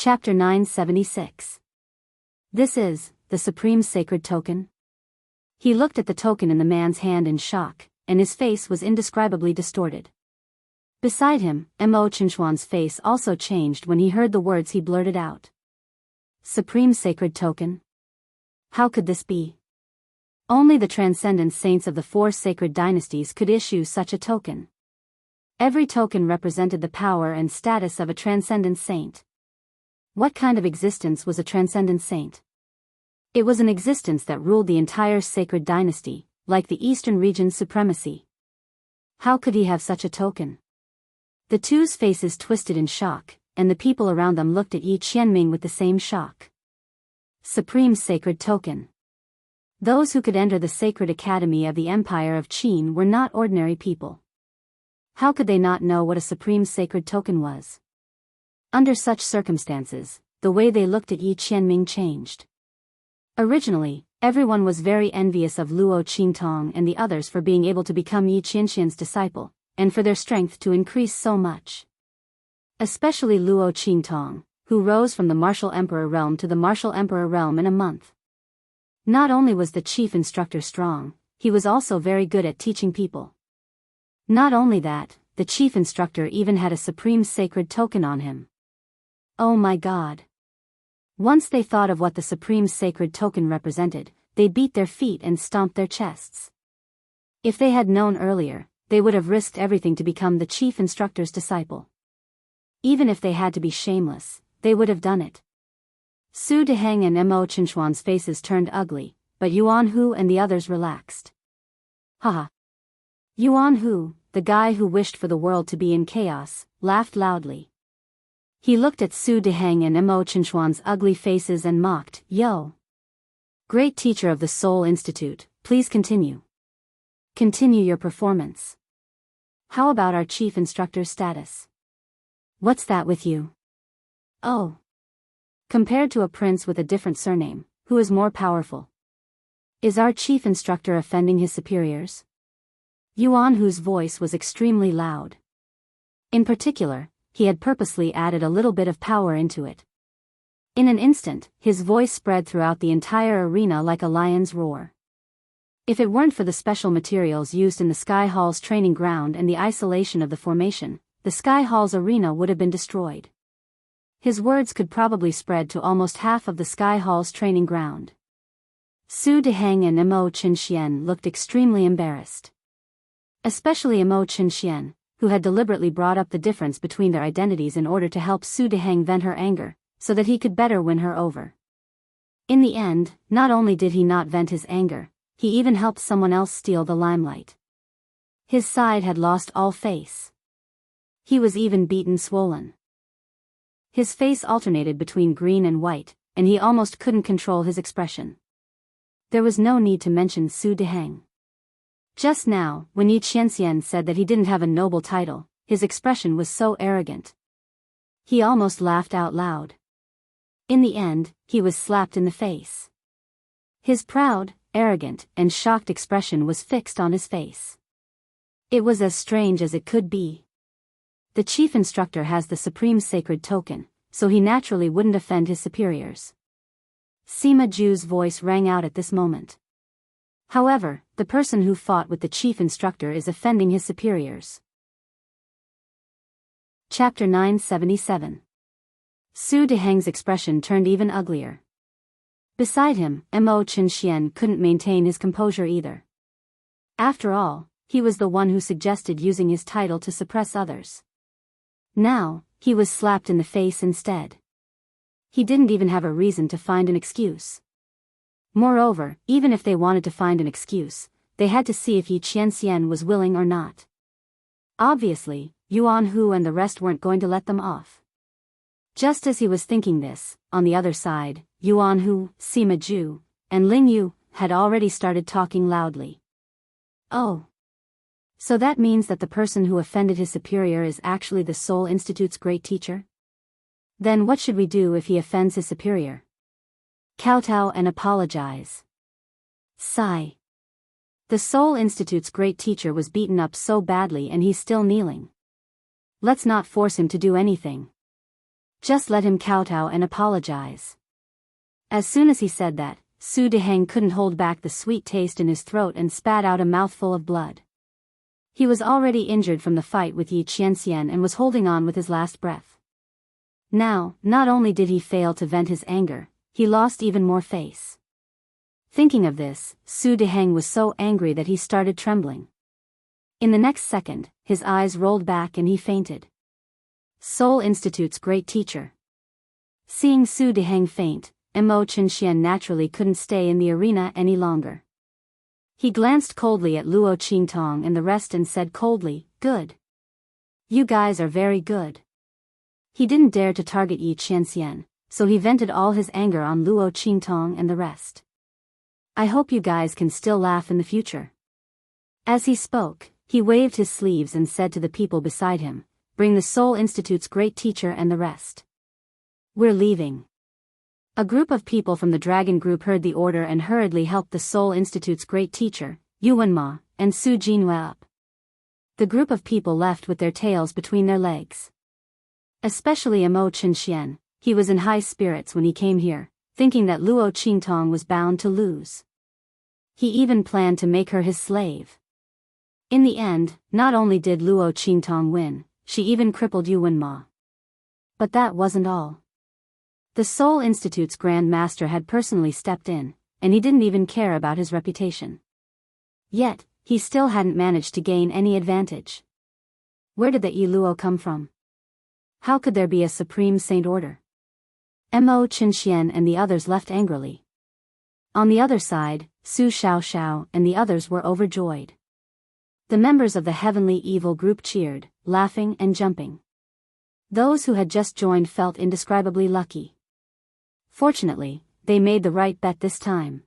Chapter 976. This is the Supreme Sacred Token? He looked at the token in the man's hand in shock, and his face was indescribably distorted. Beside him, Mo Chinchuan's face also changed when he heard the words he blurted out. Supreme Sacred Token? How could this be? Only the transcendent saints of the four sacred dynasties could issue such a token. Every token represented the power and status of a transcendent saint. What kind of existence was a transcendent saint? It was an existence that ruled the entire sacred dynasty, like the eastern region's supremacy. How could he have such a token? The two's faces twisted in shock, and the people around them looked at Yi Qianming with the same shock. Supreme Sacred Token. Those who could enter the sacred academy of the Empire of Qin were not ordinary people. How could they not know what a supreme sacred token was? Under such circumstances, the way they looked at Yi Qianming changed. Originally, everyone was very envious of Luo Qingtong and the others for being able to become Yi Qianxian's disciple, and for their strength to increase so much. Especially Luo Qingtong, who rose from the martial emperor realm to the martial emperor realm in a month. Not only was the chief instructor strong, he was also very good at teaching people. Not only that, the chief instructor even had a supreme sacred token on him. Oh my God! Once they thought of what the supreme sacred token represented, they beat their feet and stomped their chests. If they had known earlier, they would have risked everything to become the chief instructor's disciple. Even if they had to be shameless, they would have done it. Su Deheng and Mo Chinchuan's faces turned ugly, but Yuan Hu and the others relaxed. Haha. Yuan Hu, the guy who wished for the world to be in chaos, laughed loudly. He looked at Su Deheng and Mo Chinchuan's ugly faces and mocked, "Yo! Great teacher of the Soul Institute, please continue. Continue your performance. How about our chief instructor's status? What's that with you? Oh. Compared to a prince with a different surname, who is more powerful? Is our chief instructor offending his superiors?" Yuan Hu's voice was extremely loud. In particular, he had purposely added a little bit of power into it. In an instant, his voice spread throughout the entire arena like a lion's roar. If it weren't for the special materials used in the Sky Hall's training ground and the isolation of the formation, the Sky Hall's arena would have been destroyed. His words could probably spread to almost half of the Sky Hall's training ground. Su Deheng and Mo Qinxian looked extremely embarrassed. Especially Mo Qinxian, who had deliberately brought up the difference between their identities in order to help Su Deheng vent her anger, so that he could better win her over. In the end, not only did he not vent his anger, he even helped someone else steal the limelight. His side had lost all face. He was even beaten swollen. His face alternated between green and white, and he almost couldn't control his expression. There was no need to mention Su Deheng. Just now, when Yi Qianxian said that he didn't have a noble title, his expression was so arrogant. He almost laughed out loud. In the end, he was slapped in the face. His proud, arrogant, and shocked expression was fixed on his face. It was as strange as it could be. The chief instructor has the supreme sacred token, so he naturally wouldn't offend his superiors. Sima Ju's voice rang out at this moment. However, the person who fought with the chief instructor is offending his superiors. Chapter 977. Su Deheng's expression turned even uglier. Beside him, Mo Qinxian couldn't maintain his composure either. After all, he was the one who suggested using his title to suppress others. Now, he was slapped in the face instead. He didn't even have a reason to find an excuse. Moreover, even if they wanted to find an excuse, they had to see if Yi Qianxian was willing or not. Obviously, Yuan Hu and the rest weren't going to let them off. Just as he was thinking this, on the other side, Yuan Hu, Sima Ju, and Ling Yu had already started talking loudly. Oh. So that means that the person who offended his superior is actually the Soul Institute's great teacher? Then what should we do if he offends his superior? Kowtow and apologize. Sigh. The Soul Institute's great teacher was beaten up so badly and he's still kneeling. Let's not force him to do anything. Just let him kowtow and apologize. As soon as he said that, Su Deheng couldn't hold back the sweet taste in his throat and spat out a mouthful of blood. He was already injured from the fight with Yi Qianxian and was holding on with his last breath. Now, not only did he fail to vent his anger, he lost even more face. Thinking of this, Su Deheng was so angry that he started trembling. In the next second, his eyes rolled back and he fainted. Seoul Institute's great teacher. Seeing Su Deheng faint, Mo Qianxian naturally couldn't stay in the arena any longer. He glanced coldly at Luo Qingtong and the rest and said coldly, "Good. You guys are very good." He didn't dare to target Yi Qianxian, so he vented all his anger on Luo Qingtong and the rest. "I hope you guys can still laugh in the future." As he spoke, he waved his sleeves and said to the people beside him, "Bring the Seoul Institute's great teacher and the rest. We're leaving." A group of people from the Dragon Group heard the order and hurriedly helped the Seoul Institute's great teacher, Yuan Ma, and Su Jinhua up. The group of people left with their tails between their legs. Especially Mo Qianxian, he was in high spirits when he came here, thinking that Luo Qingtong was bound to lose. He even planned to make her his slave. In the end, not only did Luo Qingtong win, she even crippled Yuan Ma. But that wasn't all. The Seoul Institute's Grand Master had personally stepped in, and he didn't even care about his reputation. Yet, he still hadn't managed to gain any advantage. Where did the Yi Luo come from? How could there be a Supreme Saint Order? Mo Qianxian and the others left angrily. On the other side, Su Xiaoxiao and the others were overjoyed. The members of the Heavenly Evil Group cheered, laughing and jumping. Those who had just joined felt indescribably lucky. Fortunately, they made the right bet this time.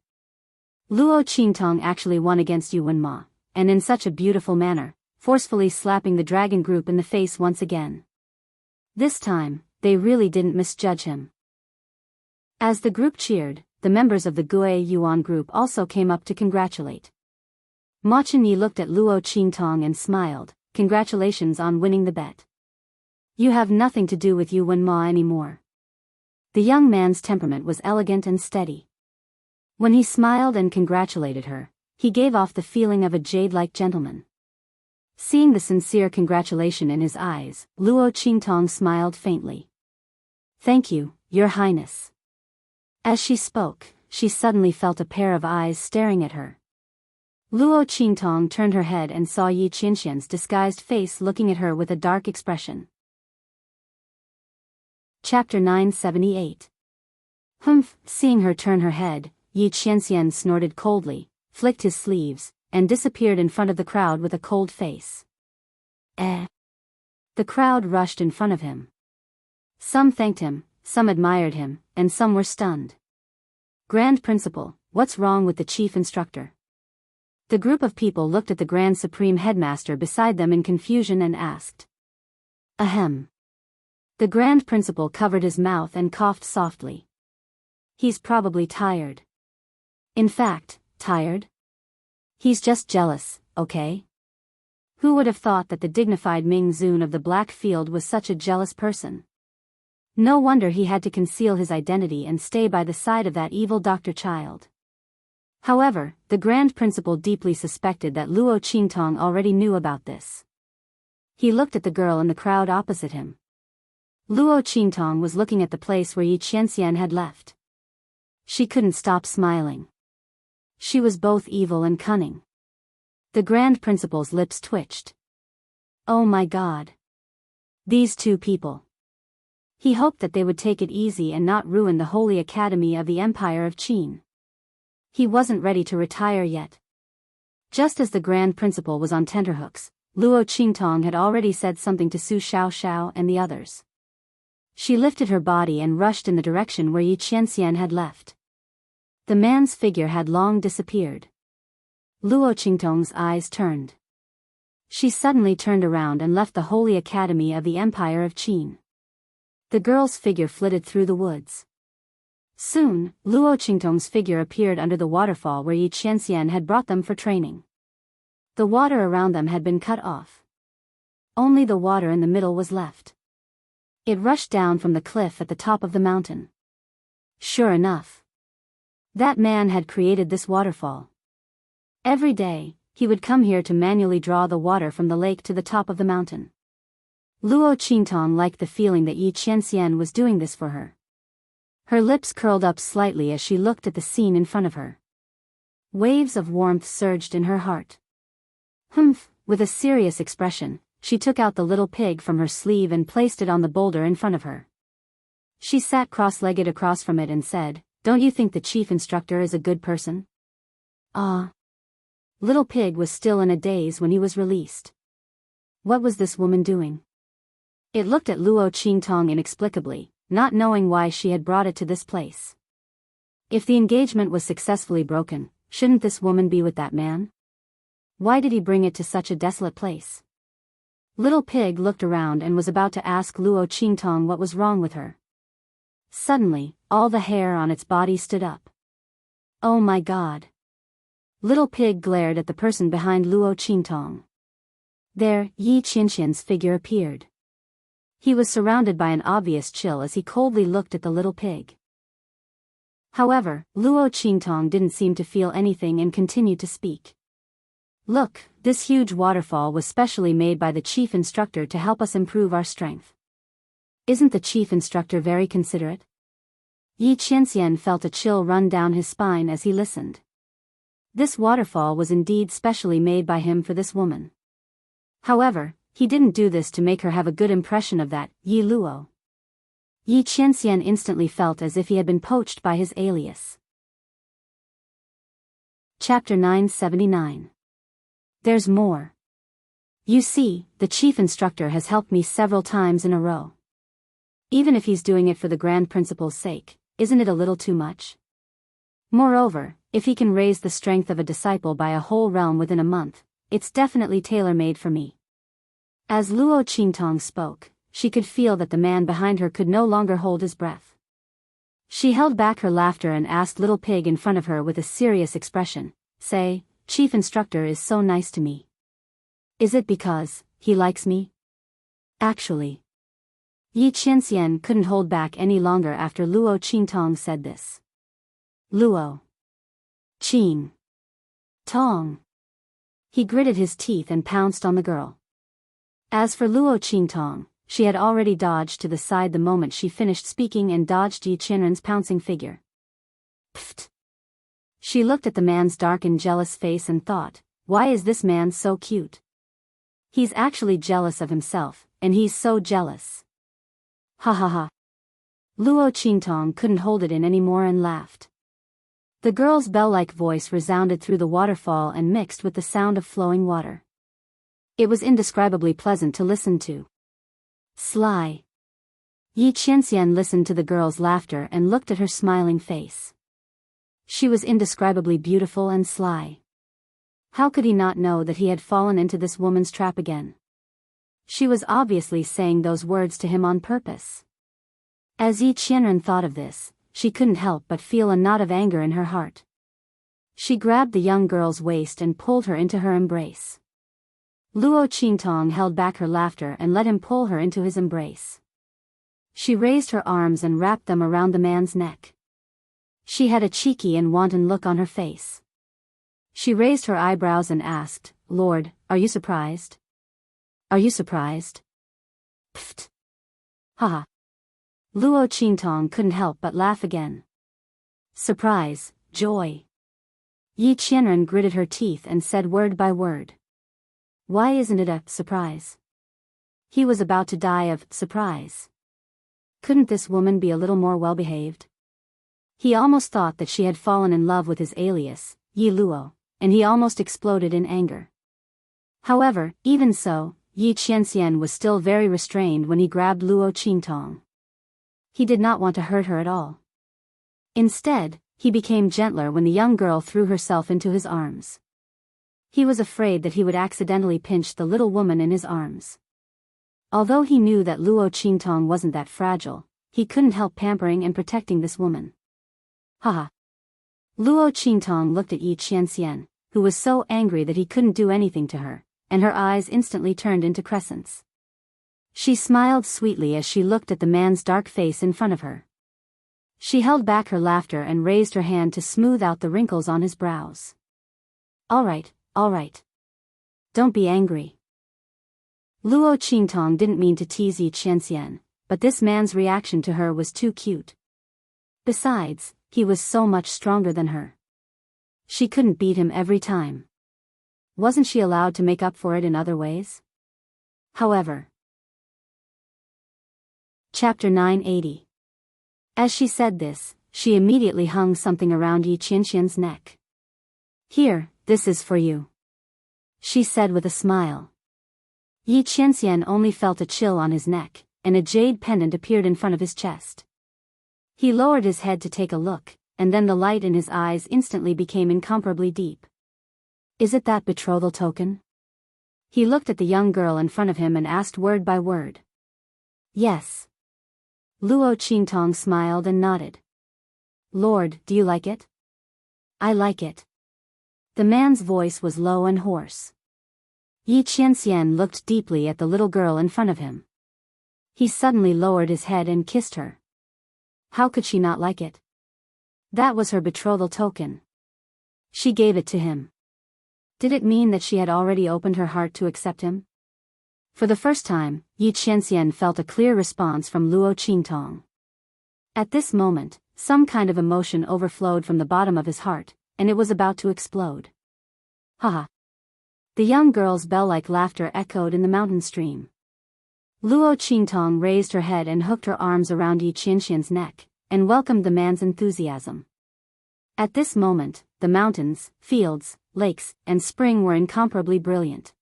Luo Qingtong actually won against Yuan Ma, and in such a beautiful manner, forcefully slapping the Dragon Group in the face once again. This time, they really didn't misjudge him. As the group cheered, the members of the Gue Yuan Group also came up to congratulate. Ma Chenyi looked at Luo Qingtong and smiled, "Congratulations on winning the bet. You have nothing to do with Yuan Ma anymore." The young man's temperament was elegant and steady. When he smiled and congratulated her, he gave off the feeling of a jade-like gentleman. Seeing the sincere congratulation in his eyes, Luo Qingtong smiled faintly. "Thank you, Your Highness." As she spoke, she suddenly felt a pair of eyes staring at her. Luo Qingtong turned her head and saw Yi Qianxian's disguised face looking at her with a dark expression. Chapter 978. Humph! Seeing her turn her head, Yi Qianxian snorted coldly, flicked his sleeves, and disappeared in front of the crowd with a cold face. The crowd rushed in front of him. Some thanked him, some admired him, and some were stunned. "Grand Principal, what's wrong with the chief instructor?" The group of people looked at the Grand Supreme Headmaster beside them in confusion and asked. Ahem. The Grand Principal covered his mouth and coughed softly. "He's probably tired." "In fact, tired? He's just jealous, okay?" Who would have thought that the dignified Ming Zun of the Black Field was such a jealous person? No wonder he had to conceal his identity and stay by the side of that evil doctor child. However, the Grand Principal deeply suspected that Luo Qingtong already knew about this. He looked at the girl in the crowd opposite him. Luo Qingtong was looking at the place where Yi Qianxian had left. She couldn't stop smiling. She was both evil and cunning. The Grand Principal's lips twitched. Oh my God. These two people. He hoped that they would take it easy and not ruin the Holy Academy of the Empire of Qin. He wasn't ready to retire yet. Just as the Grand Principal was on tenterhooks, Luo Qingtong had already said something to Su Xiaoxiao and the others. She lifted her body and rushed in the direction where Yi Qianxian had left. The man's figure had long disappeared. Luo Qingtong's eyes turned. She suddenly turned around and left the Holy Academy of the Empire of Qin. The girl's figure flitted through the woods. Soon, Luo Qingtong's figure appeared under the waterfall where Yi Qianxian had brought them for training. The water around them had been cut off. Only the water in the middle was left. It rushed down from the cliff at the top of the mountain. Sure enough, that man had created this waterfall. Every day, he would come here to manually draw the water from the lake to the top of the mountain. Luo Qingtong liked the feeling that Yi Qianxian was doing this for her. Her lips curled up slightly as she looked at the scene in front of her. Waves of warmth surged in her heart. Humph, with a serious expression, she took out the little pig from her sleeve and placed it on the boulder in front of her. She sat cross-legged across from it and said, "Don't you think the chief instructor is a good person?" Ah. Little Pig was still in a daze when he was released. What was this woman doing? It looked at Luo Qingtong inexplicably, not knowing why she had brought it to this place. If the engagement was successfully broken, shouldn't this woman be with that man? Why did he bring it to such a desolate place? Little Pig looked around and was about to ask Luo Qingtong what was wrong with her. Suddenly, all the hair on its body stood up. Oh my God! Little Pig glared at the person behind Luo Qingtong. There, Yi Qianxian's figure appeared. He was surrounded by an obvious chill as he coldly looked at the little pig. However, Luo Qingtong didn't seem to feel anything and continued to speak. Look, this huge waterfall was specially made by the chief instructor to help us improve our strength. Isn't the chief instructor very considerate? Yi Qianxian felt a chill run down his spine as he listened. This waterfall was indeed specially made by him for this woman. However, he didn't do this to make her have a good impression of that Yi Luo. Yi Qianxian instantly felt as if he had been poached by his alias. Chapter 979. There's more. You see, the chief instructor has helped me several times in a row. Even if he's doing it for the grand principal's sake, isn't it a little too much? Moreover, if he can raise the strength of a disciple by a whole realm within a month, it's definitely tailor-made for me. As Luo Qingtong spoke, she could feel that the man behind her could no longer hold his breath. She held back her laughter and asked Little Pig in front of her with a serious expression, "Say, Chief Instructor is so nice to me. Is it because he likes me?" Actually, Yi Qianxian couldn't hold back any longer after Luo Qingtong said this. Luo Qing Tong. He gritted his teeth and pounced on the girl. As for Luo Qingtong, she had already dodged to the side the moment she finished speaking and dodged Yi Qianren's pouncing figure. Pfft. She looked at the man's dark and jealous face and thought, why is this man so cute? He's actually jealous of himself, and he's so jealous. Ha ha ha. Luo Qingtong couldn't hold it in anymore and laughed. The girl's bell-like voice resounded through the waterfall and mixed with the sound of flowing water. It was indescribably pleasant to listen to. Sly. Yi Qianxian listened to the girl's laughter and looked at her smiling face. She was indescribably beautiful and sly. How could he not know that he had fallen into this woman's trap again? She was obviously saying those words to him on purpose. As Yi Qianren thought of this, she couldn't help but feel a knot of anger in her heart. She grabbed the young girl's waist and pulled her into her embrace. Luo Qingtong held back her laughter and let him pull her into his embrace. She raised her arms and wrapped them around the man's neck. She had a cheeky and wanton look on her face. She raised her eyebrows and asked, "Lord, are you surprised? Are you surprised?" Pfft. Haha. Luo Qingtong couldn't help but laugh again. Surprise, joy. Yi Qianren gritted her teeth and said word by word. Why isn't it a surprise? He was about to die of surprise. Couldn't this woman be a little more well-behaved? He almost thought that she had fallen in love with his alias, Yi Luo, and he almost exploded in anger. However, even so, Yi Qianxian was still very restrained when he grabbed Luo Qingtong. He did not want to hurt her at all. Instead, he became gentler when the young girl threw herself into his arms. He was afraid that he would accidentally pinch the little woman in his arms. Although he knew that Luo Qingtong wasn't that fragile, he couldn't help pampering and protecting this woman. Haha. Luo Qingtong looked at Yi Qianxian, who was so angry that he couldn't do anything to her, and her eyes instantly turned into crescents. She smiled sweetly as she looked at the man's dark face in front of her. She held back her laughter and raised her hand to smooth out the wrinkles on his brows. All right. Don't be angry. Luo Qingtong didn't mean to tease Yi Qianxian, but this man's reaction to her was too cute. Besides, he was so much stronger than her. She couldn't beat him every time. Wasn't she allowed to make up for it in other ways? However. Chapter 980. As she said this, she immediately hung something around Yi Qianxian's neck. Here, this is for you, she said with a smile. Yi Qianxian only felt a chill on his neck, and a jade pendant appeared in front of his chest. He lowered his head to take a look, and then the light in his eyes instantly became incomparably deep. Is it that betrothal token? He looked at the young girl in front of him and asked word by word. Yes. Luo Qingtong smiled and nodded. Lord, do you like it? I like it. The man's voice was low and hoarse. Yi Qianxian looked deeply at the little girl in front of him. He suddenly lowered his head and kissed her. How could she not like it? That was her betrothal token. She gave it to him. Did it mean that she had already opened her heart to accept him? For the first time, Yi Qianxian felt a clear response from Luo Qingtong. At this moment, some kind of emotion overflowed from the bottom of his heart, and it was about to explode. Haha. The young girl's bell-like laughter echoed in the mountain stream. Luo Qingtong raised her head and hooked her arms around Yi Qianxian's neck, and welcomed the man's enthusiasm. At this moment, the mountains, fields, lakes, and spring were incomparably brilliant.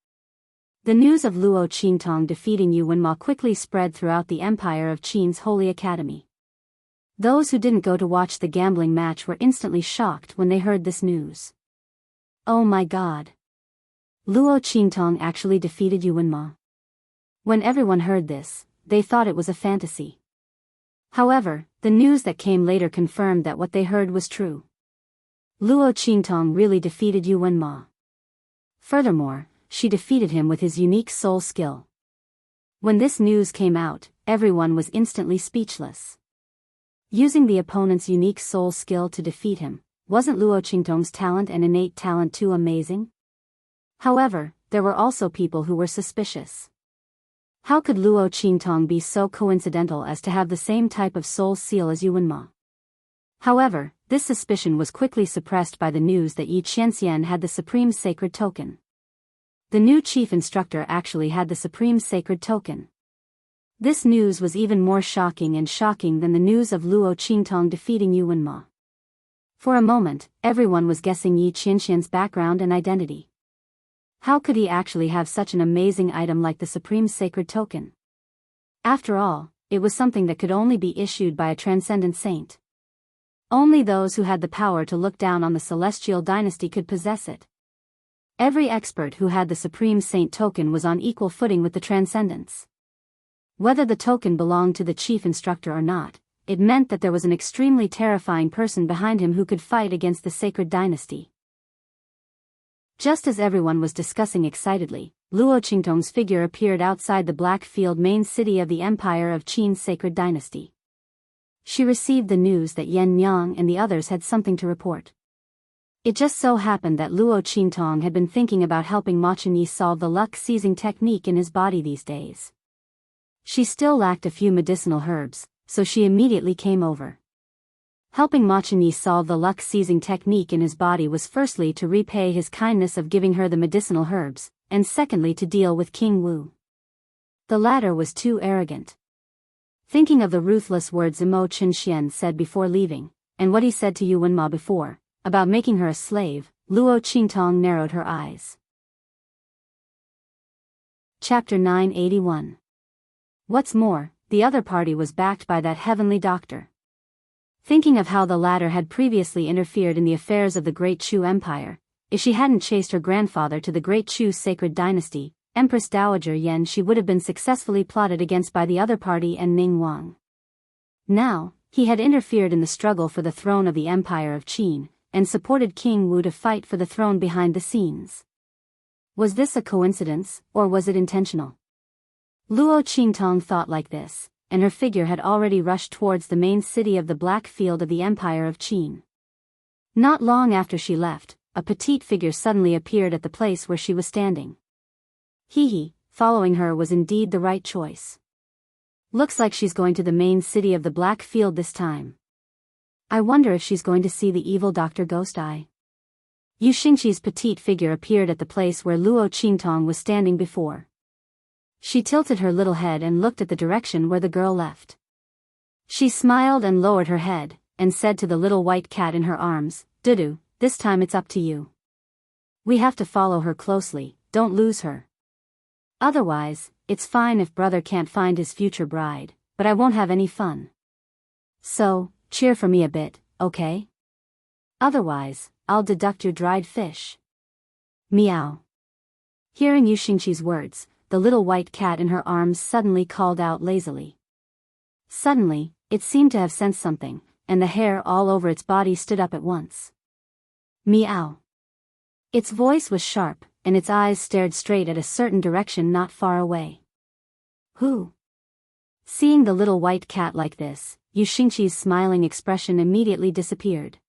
The news of Luo Qingtong defeating Yu Wenma quickly spread throughout the empire of Qin's Holy Academy. Those who didn't go to watch the gambling match were instantly shocked when they heard this news. Oh my god! Luo Qingtong actually defeated Yu Wenma. When everyone heard this, they thought it was a fantasy. However, the news that came later confirmed that what they heard was true. Luo Qingtong really defeated Yu Wenma. Furthermore, she defeated him with his unique soul skill. When this news came out, everyone was instantly speechless. Using the opponent's unique soul skill to defeat him, wasn't Luo Qingtong's talent and innate talent too amazing? However, there were also people who were suspicious. How could Luo Qingtong be so coincidental as to have the same type of soul seal as Yu Wenma? However, this suspicion was quickly suppressed by the news that Yi Qianxian had the supreme sacred token. The new chief instructor actually had the supreme sacred token. This news was even more shocking than the news of Luo Qingtong defeating Yu Wenma. For a moment, everyone was guessing Yi Qianxian's background and identity. How could he actually have such an amazing item like the supreme sacred token? After all, it was something that could only be issued by a transcendent saint. Only those who had the power to look down on the celestial dynasty could possess it. Every expert who had the supreme saint token was on equal footing with the transcendents. Whether the token belonged to the chief instructor or not, it meant that there was an extremely terrifying person behind him who could fight against the sacred dynasty. Just as everyone was discussing excitedly, Luo Qingtong's figure appeared outside the Blackfield main city of the Empire of Qin's sacred dynasty. She received the news that Yan Yang and the others had something to report. It just so happened that Luo Qingtong had been thinking about helping Ma Chenyi solve the luck-seizing technique in his body these days. She still lacked a few medicinal herbs, so she immediately came over. Helping Ma Chenyi solve the luck-seizing technique in his body was firstly to repay his kindness of giving her the medicinal herbs, and secondly to deal with King Wu. The latter was too arrogant. Thinking of the ruthless words Mo Chenxian said before leaving, and what he said to Yu Wenma before, about making her a slave, Luo Qingtong narrowed her eyes. Chapter 981. What's more, the other party was backed by that heavenly doctor. Thinking of how the latter had previously interfered in the affairs of the Great Chu Empire, if she hadn't chased her grandfather to the Great Chu sacred dynasty, Empress Dowager Yan she would have been successfully plotted against by the other party and Ning Wang. Now, he had interfered in the struggle for the throne of the Empire of Qin, and supported King Wu to fight for the throne behind the scenes. Was this a coincidence, or was it intentional? Luo Qingtong thought like this, and her figure had already rushed towards the main city of the Black Field of the Empire of Qin. Not long after she left, a petite figure suddenly appeared at the place where she was standing. Following her was indeed the right choice. Looks like she's going to the main city of the Black Field this time. I wonder if she's going to see the evil Dr. Ghost Eye. Yu Xingqi's petite figure appeared at the place where Luo Qingtong was standing before. She tilted her little head and looked at the direction where the girl left. She smiled and lowered her head, and said to the little white cat in her arms, "Dudu, this time it's up to you. We have to follow her closely, don't lose her. Otherwise, it's fine if brother can't find his future bride, but I won't have any fun. So, cheer for me a bit, okay? Otherwise, I'll deduct your dried fish." Meow. Hearing Yu Xingqi's words, the little white cat in her arms suddenly called out lazily. Suddenly, it seemed to have sensed something, and the hair all over its body stood up at once. Meow. Its voice was sharp, and its eyes stared straight at a certain direction not far away. Who? Seeing the little white cat like this, Yu Xingqi's smiling expression immediately disappeared.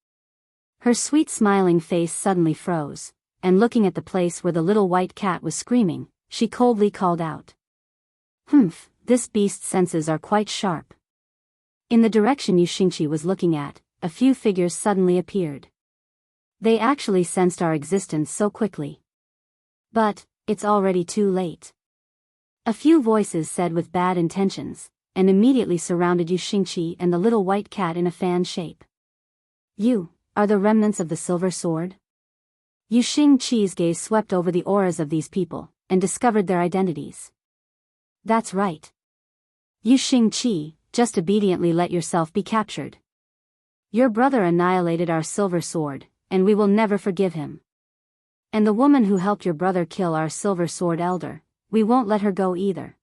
Her sweet smiling face suddenly froze, and looking at the place where the little white cat was screaming, she coldly called out. "Humph, this beast's senses are quite sharp." In the direction Yu Xingqi was looking at, a few figures suddenly appeared. They actually sensed our existence so quickly. But, it's already too late. A few voices said with bad intentions, and immediately surrounded Yu Xingqi and the little white cat in a fan shape. "You are the remnants of the silver sword?" Yu Xingqi's gaze swept over the auras of these people, and discovered their identities. "That's right. Yu Xingqi, just obediently let yourself be captured. Your brother annihilated our silver sword, and we will never forgive him. And the woman who helped your brother kill our silver sword elder, we won't let her go either.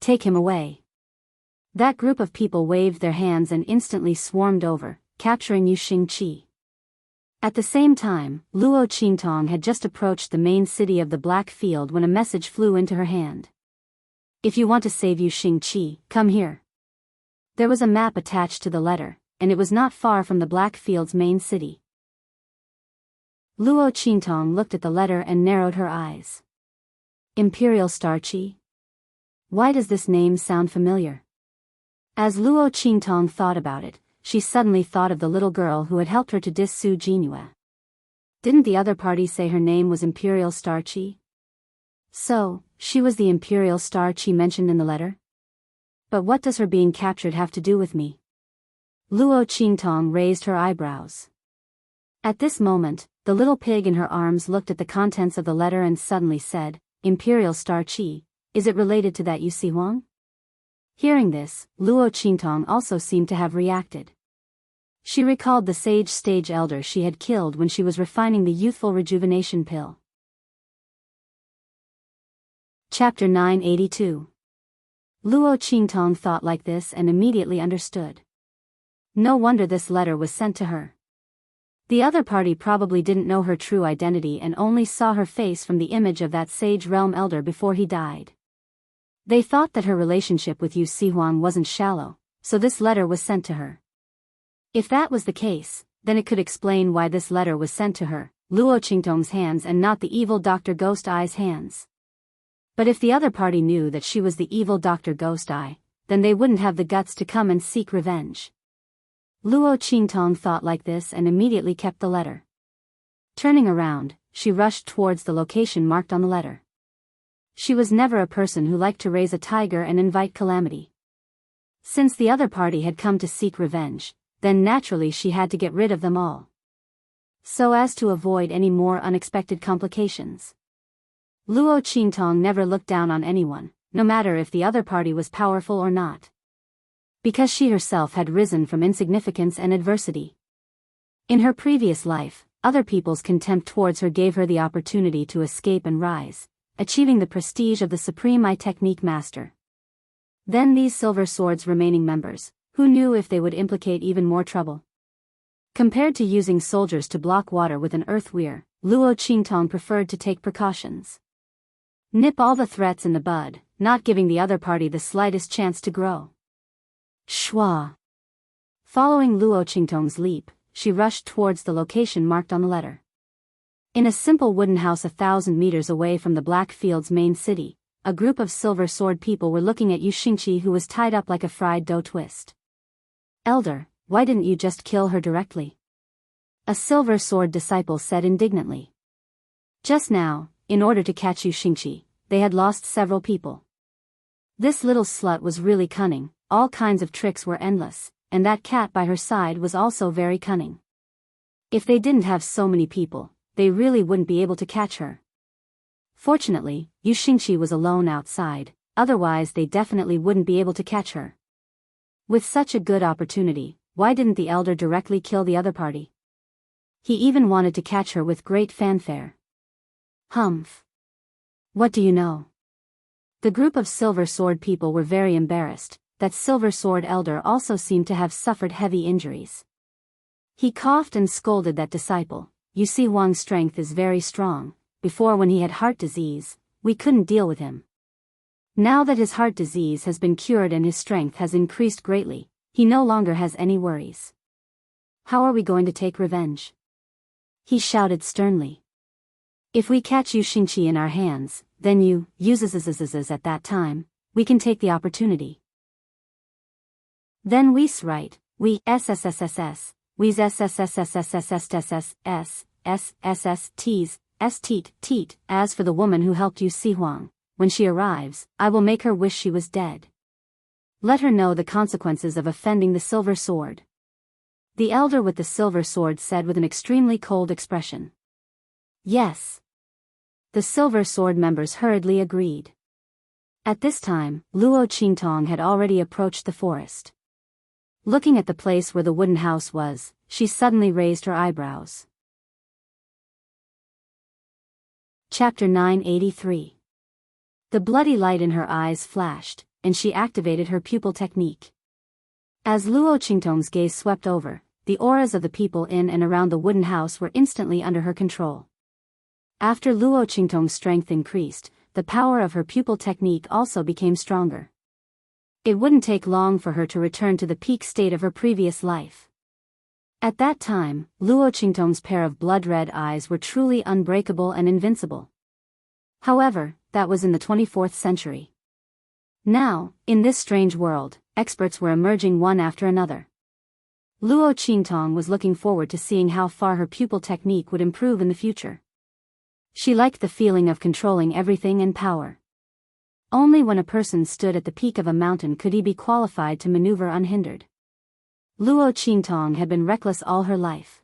Take him away." That group of people waved their hands and instantly swarmed over, capturing Yu Xingqi. At the same time, Luo Qingtong had just approached the main city of the Black Field when a message flew into her hand. "If you want to save Yu Xingqi, come here." There was a map attached to the letter, and it was not far from the Black Field's main city. Luo Qingtong looked at the letter and narrowed her eyes. Imperial Starchi? Why does this name sound familiar? As Luo Qingtong thought about it, she suddenly thought of the little girl who had helped her to dis Su Jinhua. Didn't the other party say her name was Imperial Starchi? So, she was the Imperial Starchi mentioned in the letter? But what does her being captured have to do with me? Luo Qingtong raised her eyebrows. At this moment, the little pig in her arms looked at the contents of the letter and suddenly said, "Imperial Starchi, is it related to that Yu Sihuang?" Hearing this, Luo Qingtong also seemed to have reacted. She recalled the sage elder she had killed when she was refining the youthful rejuvenation pill. Chapter 982. Luo Qingtong thought like this and immediately understood. No wonder this letter was sent to her. The other party probably didn't know her true identity and only saw her face from the image of that sage realm elder before he died. They thought that her relationship with Yu Sihuang wasn't shallow, so this letter was sent to her. If that was the case, then it could explain why this letter was sent to her, Luo Qingtong's hands and not the evil Dr. Ghost Eye's hands. But if the other party knew that she was the evil Dr. Ghost Eye, then they wouldn't have the guts to come and seek revenge. Luo Qingtong thought like this and immediately kept the letter. Turning around, she rushed towards the location marked on the letter. She was never a person who liked to raise a tiger and invite calamity. Since the other party had come to seek revenge, then naturally she had to get rid of them all, so as to avoid any more unexpected complications. Luo Qingtong never looked down on anyone, no matter if the other party was powerful or not, because she herself had risen from insignificance and adversity. In her previous life, other people's contempt towards her gave her the opportunity to escape and rise, achieving the prestige of the Supreme Eye Technique Master. Then these Silver Sword's remaining members, who knew if they would implicate even more trouble? Compared to using soldiers to block water with an earth weir, Luo Qingtong preferred to take precautions. Nip all the threats in the bud, not giving the other party the slightest chance to grow. Shua. Following Luo Qingtong's leap, she rushed towards the location marked on the letter. In a simple wooden house 1,000 meters away from the Black Field's main city, a group of silver sword people were looking at Yu Xingqi, who was tied up like a fried dough twist. Elder, why didn't you just kill her directly? A silver sword disciple said indignantly. Just now, in order to catch Yu Xingqi, they had lost several people. This little slut was really cunning, all kinds of tricks were endless, and that cat by her side was also very cunning. If they didn't have so many people, they really wouldn't be able to catch her. Fortunately, Yu Xingqi was alone outside, otherwise they definitely wouldn't be able to catch her. With such a good opportunity, why didn't the elder directly kill the other party? He even wanted to catch her with great fanfare. Humph. What do you know? The group of silver sword people were very embarrassed. That silver sword elder also seemed to have suffered heavy injuries. He coughed and scolded that disciple. You see, Wang's strength is very strong. Before, when he had heart disease, we couldn't deal with him. Now that his heart disease has been cured and his strength has increased greatly, he no longer has any worries. How are we going to take revenge? He shouted sternly. If we catch Yu Xingqi in our hands, then you, uses at that time, we can take the opportunity. Then we's right, we SSSSS, we's SSSSSSSSSSSSTs, teet. As for the woman who helped you Si Huang, when she arrives, I will make her wish she was dead. Let her know the consequences of offending the silver sword. The elder with the silver sword said with an extremely cold expression. Yes. The silver sword members hurriedly agreed. At this time, Luo Qingtong had already approached the forest. Looking at the place where the wooden house was, she suddenly raised her eyebrows. Chapter 983. The bloody light in her eyes flashed, and she activated her pupil technique. As Luo Qingtong's gaze swept over, the auras of the people in and around the wooden house were instantly under her control. After Luo Qingtong's strength increased, the power of her pupil technique also became stronger. It wouldn't take long for her to return to the peak state of her previous life. At that time, Luo Qingtong's pair of blood-red eyes were truly unbreakable and invincible. However, that was in the 24th century. Now, in this strange world, experts were emerging one after another. Luo Qingtong was looking forward to seeing how far her pupil technique would improve in the future. She liked the feeling of controlling everything and power. Only when a person stood at the peak of a mountain could he be qualified to maneuver unhindered. Luo Qingtong had been reckless all her life.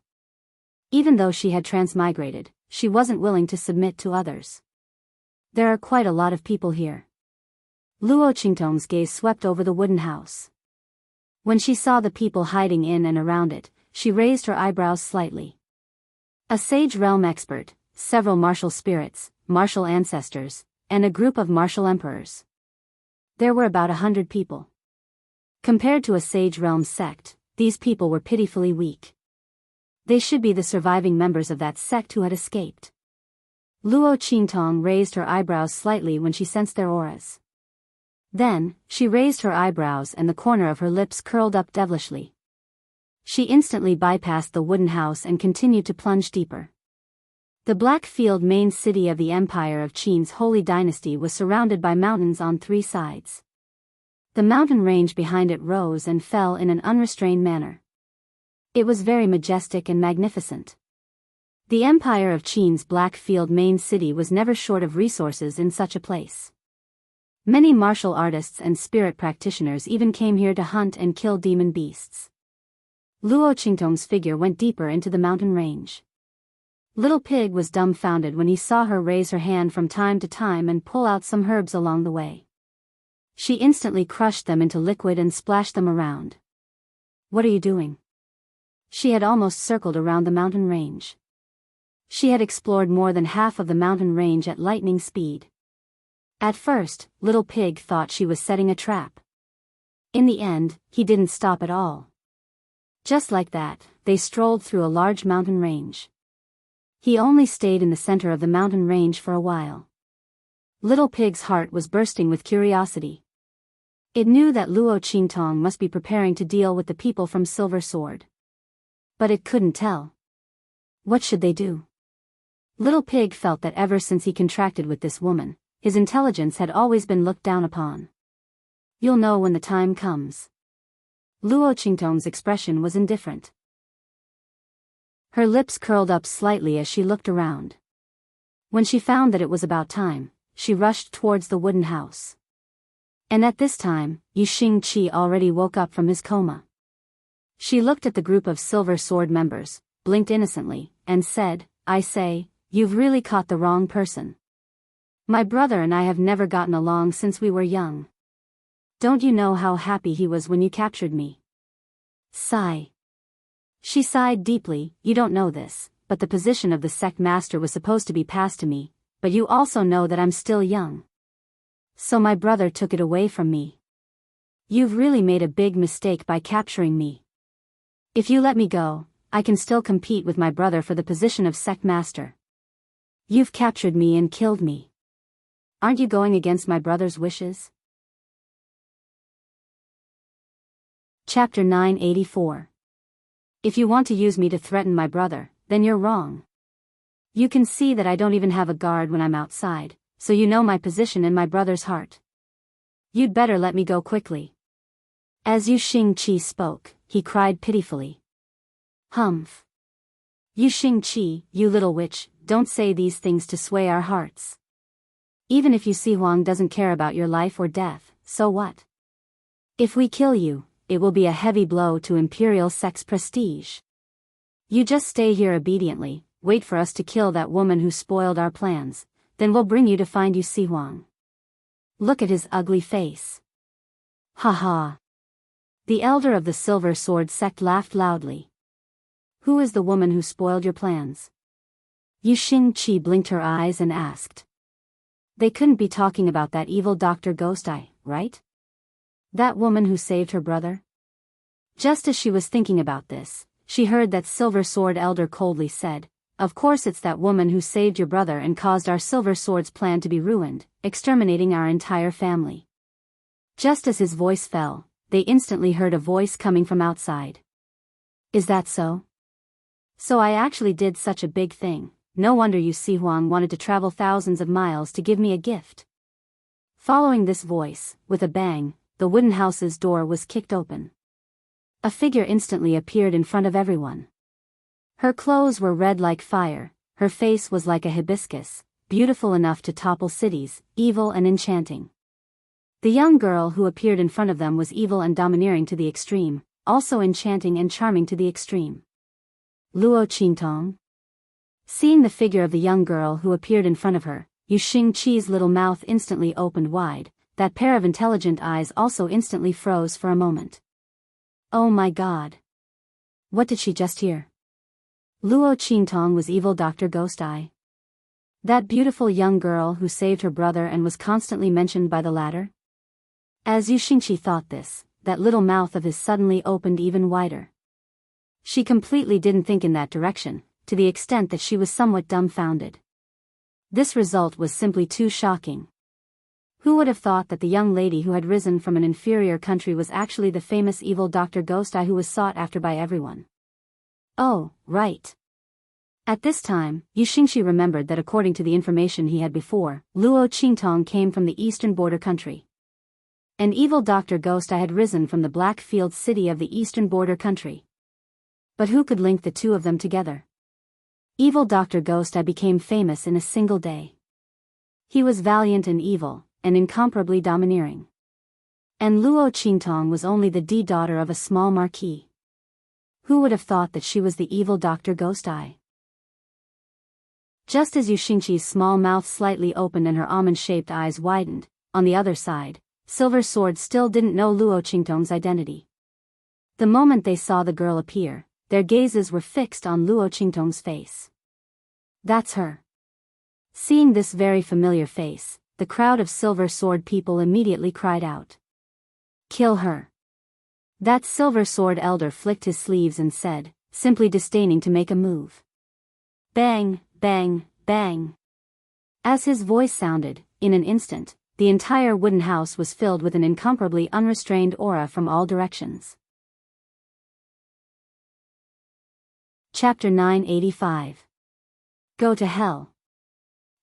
Even though she had transmigrated, she wasn't willing to submit to others. There are quite a lot of people here. Luo Qingtong's gaze swept over the wooden house. When she saw the people hiding in and around it, she raised her eyebrows slightly. A sage realm expert, several martial spirits, martial ancestors, and a group of martial emperors. There were about 100 people. Compared to a sage realm sect, these people were pitifully weak. They should be the surviving members of that sect who had escaped. Luo Qingtong raised her eyebrows slightly when she sensed their auras. Then, she raised her eyebrows and the corner of her lips curled up devilishly. She instantly bypassed the wooden house and continued to plunge deeper. The Black Field, main city of the Empire of Qin's Holy Dynasty, was surrounded by mountains on 3 sides. The mountain range behind it rose and fell in an unrestrained manner. It was very majestic and magnificent. The Empire of Qin's Black Field main city was never short of resources in such a place. Many martial artists and spirit practitioners even came here to hunt and kill demon beasts. Luo Qingtong's figure went deeper into the mountain range. Little Pig was dumbfounded when he saw her raise her hand from time to time and pull out some herbs along the way. She instantly crushed them into liquid and splashed them around. What are you doing? She had almost circled around the mountain range. She had explored more than half of the mountain range at lightning speed. At first, Little Pig thought she was setting a trap. In the end, he didn't stop at all. Just like that, they strolled through a large mountain range. He only stayed in the center of the mountain range for a while. Little Pig's heart was bursting with curiosity. It knew that Luo Qingtong must be preparing to deal with the people from Silver Sword. But it couldn't tell. What should they do? Little Pig felt that ever since he contracted with this woman, his intelligence had always been looked down upon. You'll know when the time comes. Luo Qingtong's expression was indifferent. Her lips curled up slightly as she looked around. When she found that it was about time, she rushed towards the wooden house. And at this time, Yu Xingqi already woke up from his coma. She looked at the group of Silver Sword members, blinked innocently, and said, "I say, you've really caught the wrong person. My brother and I have never gotten along since we were young. Don't you know how happy he was when you captured me?" Sigh. She sighed deeply. "You don't know this, but the position of the sect master was supposed to be passed to me, but you also know that I'm still young. So my brother took it away from me. You've really made a big mistake by capturing me. If you let me go, I can still compete with my brother for the position of sect master. You've captured me and killed me. Aren't you going against my brother's wishes?" Chapter 984. If you want to use me to threaten my brother, then you're wrong. You can see that I don't even have a guard when I'm outside, so you know my position in my brother's heart. You'd better let me go quickly. As Yu Xingqi spoke, he cried pitifully. Humph. Yu Xingqi, you little witch, don't say these things to sway our hearts. Even if Yu Sihuang doesn't care about your life or death, so what? If we kill you, it will be a heavy blow to Imperial Sect's prestige. You just stay here obediently, wait for us to kill that woman who spoiled our plans, then we'll bring you to find Yu Sihuang. Look at his ugly face. Ha ha. The elder of the Silver Sword sect laughed loudly. Who is the woman who spoiled your plans? Yu Xingqi blinked her eyes and asked. They couldn't be talking about that evil Dr. Ghost Eye, right? That woman who saved her brother? Just as she was thinking about this, she heard that Silver Sword elder coldly said, "Of course it's that woman who saved your brother and caused our Silver Sword's plan to be ruined, exterminating our entire family." Just as his voice fell, they instantly heard a voice coming from outside. Is that so? So I actually did such a big thing. No wonder Yu Sihuang wanted to travel thousands of miles to give me a gift. Following this voice, with a bang, the wooden house's door was kicked open. A figure instantly appeared in front of everyone. Her clothes were red like fire, her face was like a hibiscus, beautiful enough to topple cities, evil and enchanting. The young girl who appeared in front of them was evil and domineering to the extreme, also enchanting and charming to the extreme. Luo Qingtong. Seeing the figure of the young girl who appeared in front of her, Yu Xingqi's little mouth instantly opened wide, that pair of intelligent eyes also instantly froze for a moment. Oh my god. What did she just hear? Luo Qingtong was evil Dr. Ghost Eye. That beautiful young girl who saved her brother and was constantly mentioned by the latter? As Yu Xingqi thought this, that little mouth of his suddenly opened even wider. She completely didn't think in that direction, to the extent that she was somewhat dumbfounded. This result was simply too shocking. Who would have thought that the young lady who had risen from an inferior country was actually the famous evil Dr. Ghost Eye who was sought after by everyone? Oh, right. At this time, Yu Xingqi remembered that according to the information he had before, Luo Qingtong came from the eastern border country. An evil Dr. Ghost Eye had risen from the Blackfield city of the eastern border country. But who could link the two of them together? Evil Dr. Ghost Eye became famous in a single day. He was valiant and evil, and incomparably domineering. And Luo Qingtong was only the daughter of a small marquis. Who would have thought that she was the evil Dr. Ghost Eye? Just as Yu Xingqi's small mouth slightly opened and her almond-shaped eyes widened, on the other side, Silver Sword still didn't know Luo Qingtong's identity. The moment they saw the girl appear, their gazes were fixed on Luo Qingtong's face. That's her. Seeing this very familiar face, the crowd of Silver Sword people immediately cried out. Kill her. That Silver Sword elder flicked his sleeves and said, simply disdaining to make a move. Bang, bang, bang. As his voice sounded, in an instant, the entire wooden house was filled with an incomparably unrestrained aura from all directions. Chapter 985. Go to hell.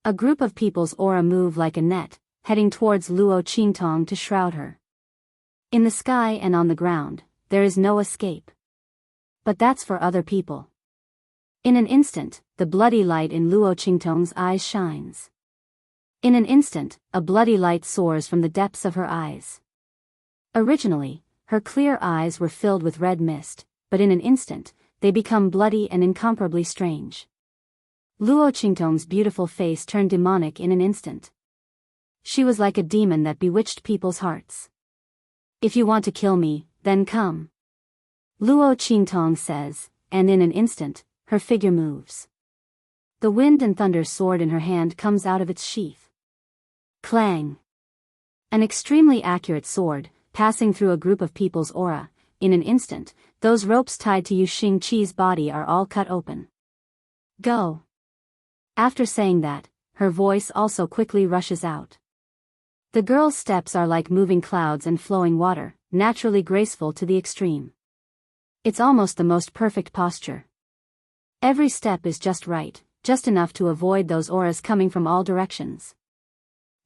A group of people's aura move like a net, heading towards Luo Qingtong to shroud her. In the sky and on the ground, there is no escape. But that's for other people. In an instant, the bloody light in Luo Qingtong's eyes shines. In an instant, a bloody light soars from the depths of her eyes. Originally, her clear eyes were filled with red mist, but in an instant, they become bloody and incomparably strange. Luo Qingtong's beautiful face turned demonic in an instant. She was like a demon that bewitched people's hearts. If you want to kill me, then come. Luo Qingtong says, and in an instant, her figure moves. The wind and thunder sword in her hand comes out of its sheath. Clang! An extremely accurate sword, passing through a group of people's aura. In an instant, those ropes tied to Yu Xingqi's body are all cut open. Go! After saying that, her voice also quickly rushes out. The girl's steps are like moving clouds and flowing water, naturally graceful to the extreme. It's almost the most perfect posture. Every step is just right, just enough to avoid those auras coming from all directions.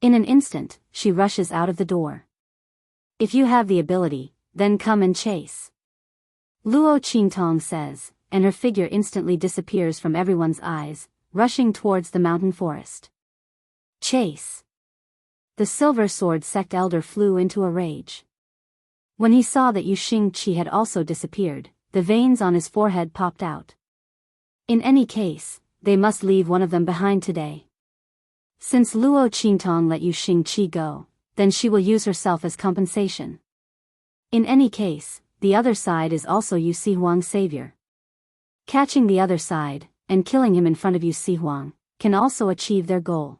In an instant, she rushes out of the door. If you have the ability, then come and chase. Luo Qingtong says, and her figure instantly disappears from everyone's eyes, rushing towards the mountain forest. Chase! The Silver Sword sect elder flew into a rage. When he saw that Yu Xingqi had also disappeared, the veins on his forehead popped out. In any case, they must leave one of them behind today. Since Luo Qingtong let Yu Xingqi go, then she will use herself as compensation. In any case, the other side is also Yu Sihuang's savior. Catching the other side, and killing him in front of Yu Sihuang, can also achieve their goal.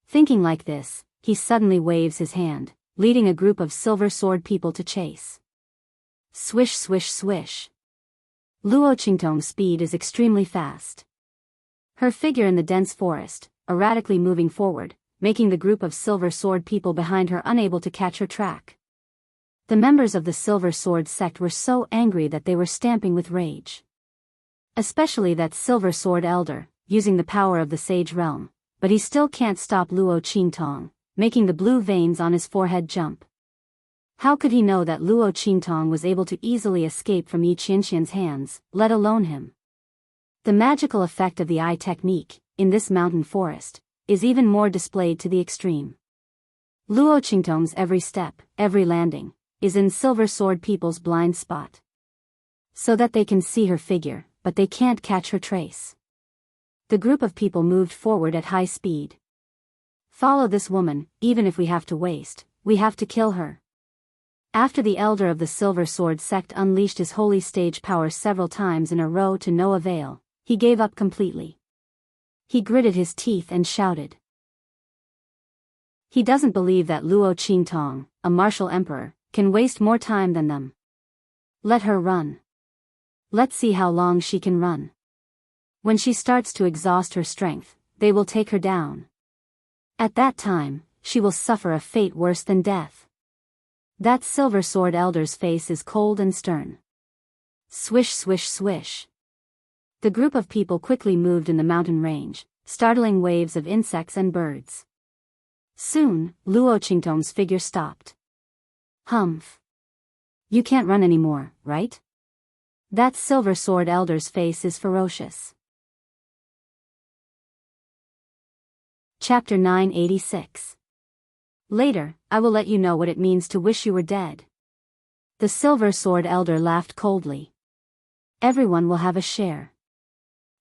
Thinking like this, he suddenly waves his hand, leading a group of Silver Sword people to chase. Swish swish swish. Luo Qingtong's speed is extremely fast. Her figure in the dense forest, erratically moving forward, making the group of Silver Sword people behind her unable to catch her track. The members of the Silver Sword sect were so angry that they were stamping with rage. Especially that Silver Sword elder, using the power of the Sage Realm, but he still can't stop Luo Qingtong, making the blue veins on his forehead jump. How could he know that Luo Qingtong was able to easily escape from Yi Qianxian's hands, let alone him? The magical effect of the eye technique, in this mountain forest, is even more displayed to the extreme. Luo Qingtong's every step, every landing, is in Silver Sword people's blind spot. So that they can see her figure, but they can't catch her trace. The group of people moved forward at high speed. Follow this woman, even if we have to waste, we have to kill her. After the elder of the Silver Sword sect unleashed his holy stage power several times in a row to no avail, he gave up completely. He gritted his teeth and shouted. He doesn't believe that Luo Qingtong, a martial emperor, can waste more time than them. Let her run. Let's see how long she can run. When she starts to exhaust her strength, they will take her down. At that time, she will suffer a fate worse than death. That Silver Sword elder's face is cold and stern. Swish swish swish. The group of people quickly moved in the mountain range, startling waves of insects and birds. Soon, Luo Qingtong's figure stopped. Humph. You can't run anymore, right? That Silver Sword elder's face is ferocious. Chapter 986. Later, I will let you know what it means to wish you were dead. The Silver Sword elder laughed coldly. Everyone will have a share.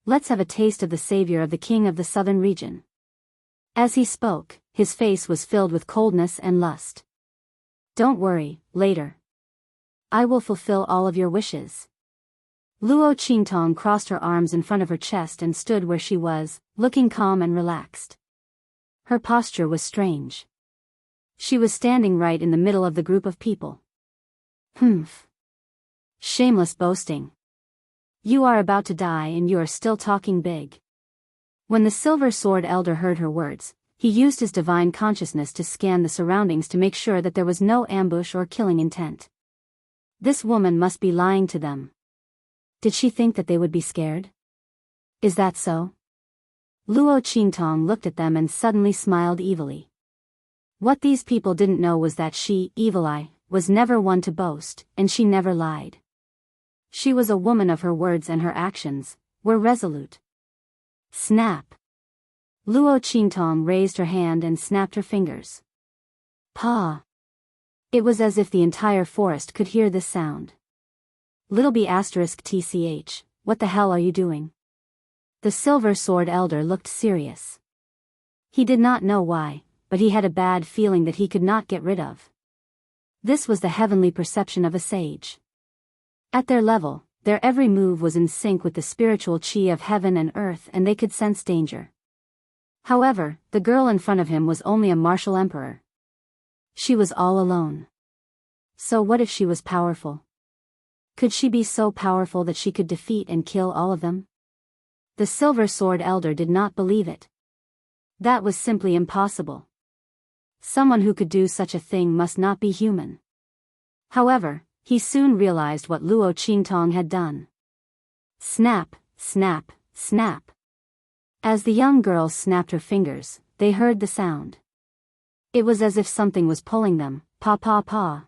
Let's have a taste of the savior of the king of the southern region. As he spoke, his face was filled with coldness and lust. Don't worry, later. I will fulfill all of your wishes. Luo Qingtong crossed her arms in front of her chest and stood where she was, looking calm and relaxed. Her posture was strange. She was standing right in the middle of the group of people. Humph. Shameless boasting. You are about to die and you are still talking big. When the Silver Sword elder heard her words, He used his divine consciousness to scan the surroundings to make sure that there was no ambush or killing intent. This woman must be lying to them. Did she think that they would be scared? Is that so? Luo Qingtong looked at them and suddenly smiled evilly. What these people didn't know was that she, Evil Eye, was never one to boast, and she never lied. She was a woman of her words, and her actions were resolute. Snap! Luo Qingtong raised her hand and snapped her fingers. Pa! It was as if the entire forest could hear this sound. Little B asterisk TCH, what the hell are you doing? The Silver Sword Elder looked serious. He did not know why, but he had a bad feeling that he could not get rid of. This was the heavenly perception of a sage. At their level, their every move was in sync with the spiritual chi of heaven and earth, and they could sense danger. However, the girl in front of him was only a martial emperor. She was all alone. So what if she was powerful? Could she be so powerful that she could defeat and kill all of them? The Silver Sword Elder did not believe it. That was simply impossible. Someone who could do such a thing must not be human. However, he soon realized what Luo Qingtong had done. Snap, snap, snap. As the young girl snapped her fingers, they heard the sound. It was as if something was pulling them, pa pa pa.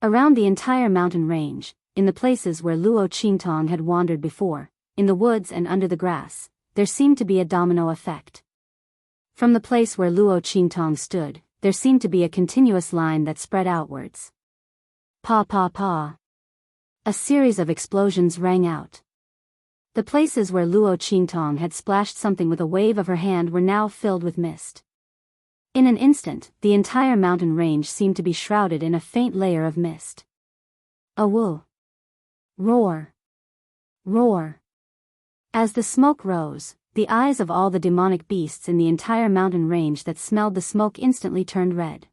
Around the entire mountain range, in the places where Luo Qingtong had wandered before, in the woods and under the grass, there seemed to be a domino effect. From the place where Luo Qingtong stood, there seemed to be a continuous line that spread outwards. Pa pa pa. A series of explosions rang out. The places where Luo Qingtong had splashed something with a wave of her hand were now filled with mist. In an instant, the entire mountain range seemed to be shrouded in a faint layer of mist. A woo. Roar. Roar. As the smoke rose, the eyes of all the demonic beasts in the entire mountain range that smelled the smoke instantly turned red.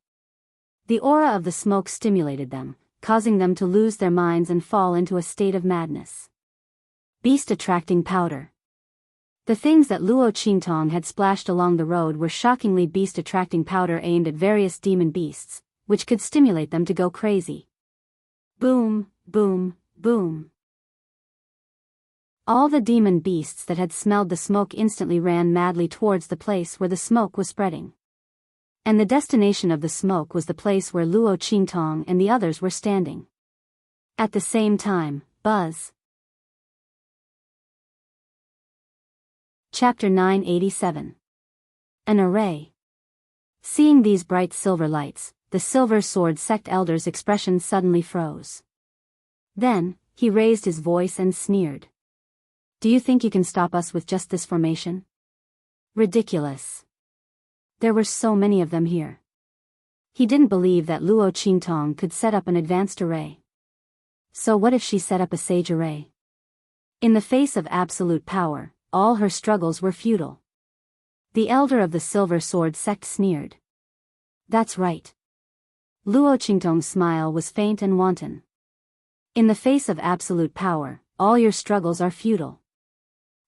The aura of the smoke stimulated them, causing them to lose their minds and fall into a state of madness. Beast-attracting powder. The things that Luo Qingtong had splashed along the road were shockingly beast-attracting powder aimed at various demon beasts, which could stimulate them to go crazy. Boom, boom, boom. All the demon beasts that had smelled the smoke instantly ran madly towards the place where the smoke was spreading. And the destination of the smoke was the place where Luo Qingtong and the others were standing. At the same time, buzz. Chapter 987. An array. Seeing these bright silver lights, the Silver Sword Sect Elder's expression suddenly froze. Then, he raised his voice and sneered. Do you think you can stop us with just this formation? Ridiculous. There were so many of them here. He didn't believe that Luo Qingtong could set up an advanced array. So what if she set up a sage array? In the face of absolute power, all her struggles were futile. The elder of the Silver Sword Sect sneered. That's right. Luo Qingtong's smile was faint and wanton. In the face of absolute power, all your struggles are futile.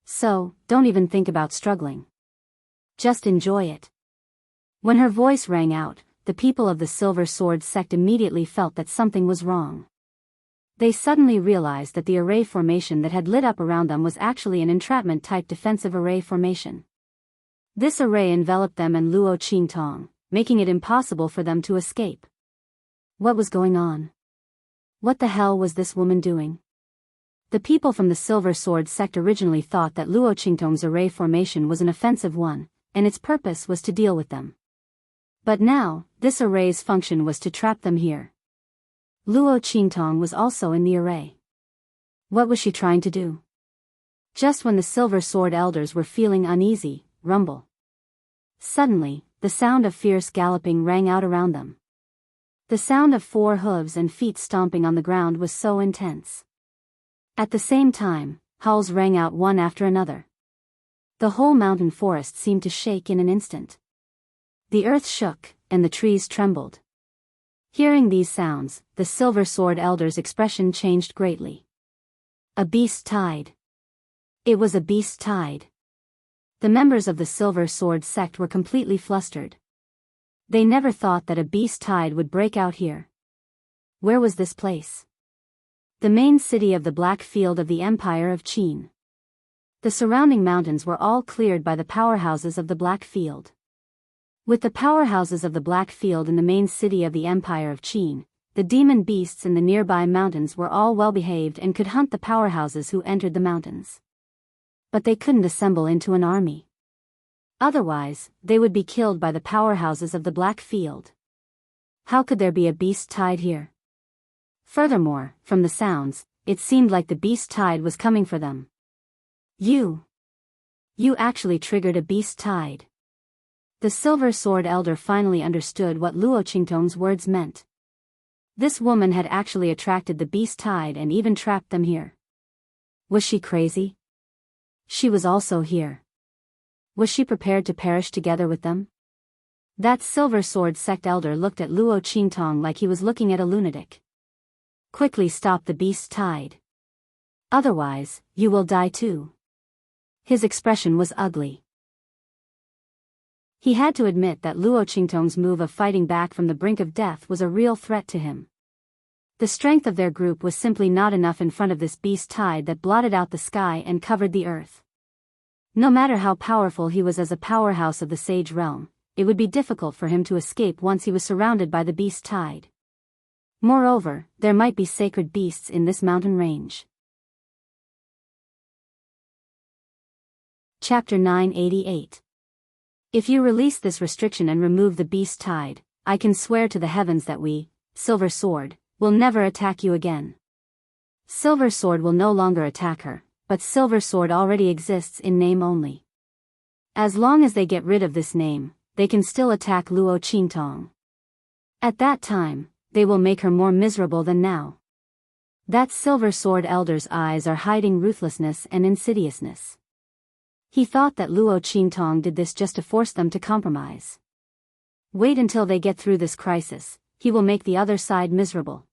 So, don't even think about struggling. Just enjoy it. When her voice rang out, the people of the Silver Sword Sect immediately felt that something was wrong. They suddenly realized that the array formation that had lit up around them was actually an entrapment-type defensive array formation. This array enveloped them and Luo Qingtong, making it impossible for them to escape. What was going on? What the hell was this woman doing? The people from the Silver Sword Sect originally thought that Luo Qingtong's array formation was an offensive one, and its purpose was to deal with them. But now, this array's function was to trap them here. Luo Qingtong was also in the array. What was she trying to do? Just when the Silver Sword Elders were feeling uneasy, rumble. Suddenly, the sound of fierce galloping rang out around them. The sound of 4 hooves and feet stomping on the ground was so intense. At the same time, howls rang out one after another. The whole mountain forest seemed to shake in an instant. The earth shook, and the trees trembled. Hearing these sounds, the Silver Sword Elder's expression changed greatly. A beast tide. It was a beast tide. The members of the Silver Sword sect were completely flustered. They never thought that a beast tide would break out here. Where was this place? The main city of the Black Field of the Empire of Qin. The surrounding mountains were all cleared by the powerhouses of the Black Field. With the powerhouses of the Black Field in the main city of the Empire of Qin, the demon beasts in the nearby mountains were all well-behaved and could hunt the powerhouses who entered the mountains. But they couldn't assemble into an army. Otherwise, they would be killed by the powerhouses of the Black Field. How could there be a beast tide here? Furthermore, from the sounds, it seemed like the beast tide was coming for them. You actually triggered a beast tide. The Silver Sword Elder finally understood what Luo Qingtong's words meant. This woman had actually attracted the beast tide and even trapped them here. Was she crazy? She was also here. Was she prepared to perish together with them? That Silver Sword sect elder looked at Luo Qingtong like he was looking at a lunatic. Quickly stop the beast tide. Otherwise, you will die too. His expression was ugly. He had to admit that Luo Qingtong's move of fighting back from the brink of death was a real threat to him. The strength of their group was simply not enough in front of this beast tide that blotted out the sky and covered the earth. No matter how powerful he was as a powerhouse of the Sage Realm, it would be difficult for him to escape once he was surrounded by the beast tide. Moreover, there might be sacred beasts in this mountain range. Chapter 988. If you release this restriction and remove the beast tide, I can swear to the heavens that we, Silver Sword, will never attack you again. Silver Sword will no longer attack her, but Silver Sword already exists in name only. As long as they get rid of this name, they can still attack Luo Qingtong. At that time, they will make her more miserable than now. That Silver Sword Elder's eyes are hiding ruthlessness and insidiousness. He thought that Luo Qingtong did this just to force them to compromise. Wait until they get through this crisis, he will make the other side miserable.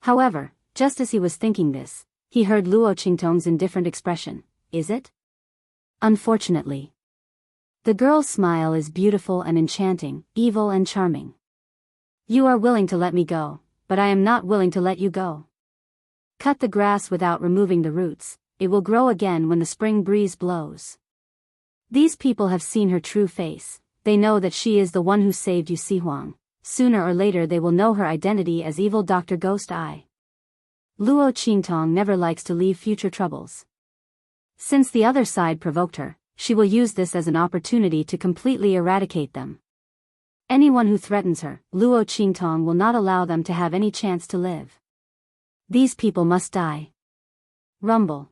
However, just as he was thinking this, he heard Luo Qingtong's indifferent expression. Is it? Unfortunately. The girl's smile is beautiful and enchanting, evil and charming. You are willing to let me go, but I am not willing to let you go. Cut the grass without removing the roots, it will grow again when the spring breeze blows. These people have seen her true face, they know that she is the one who saved you Sihuang. Sooner or later they will know her identity as evil Dr. Ghost Eye. Luo Qingtong never likes to leave future troubles. Since the other side provoked her, she will use this as an opportunity to completely eradicate them. Anyone who threatens her, Luo Qingtong will not allow them to have any chance to live. These people must die. Rumble.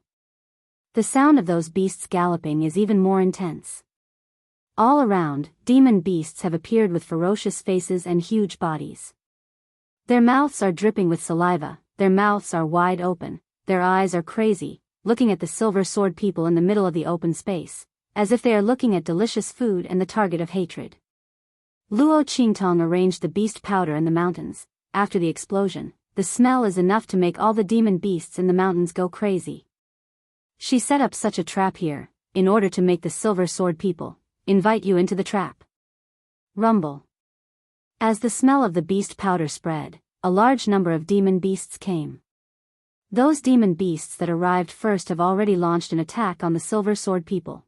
The sound of those beasts galloping is even more intense. All around, demon beasts have appeared with ferocious faces and huge bodies. Their mouths are dripping with saliva, their mouths are wide open, their eyes are crazy, looking at the Silver Sword people in the middle of the open space, as if they are looking at delicious food and the target of hatred. Luo Qingtong arranged the beast powder in the mountains. After the explosion, the smell is enough to make all the demon beasts in the mountains go crazy. She set up such a trap here, in order to make the Silver Sword people invite you into the trap. Rumble. As the smell of the beast powder spread, a large number of demon beasts came. Those demon beasts that arrived first have already launched an attack on the Silver Sword people.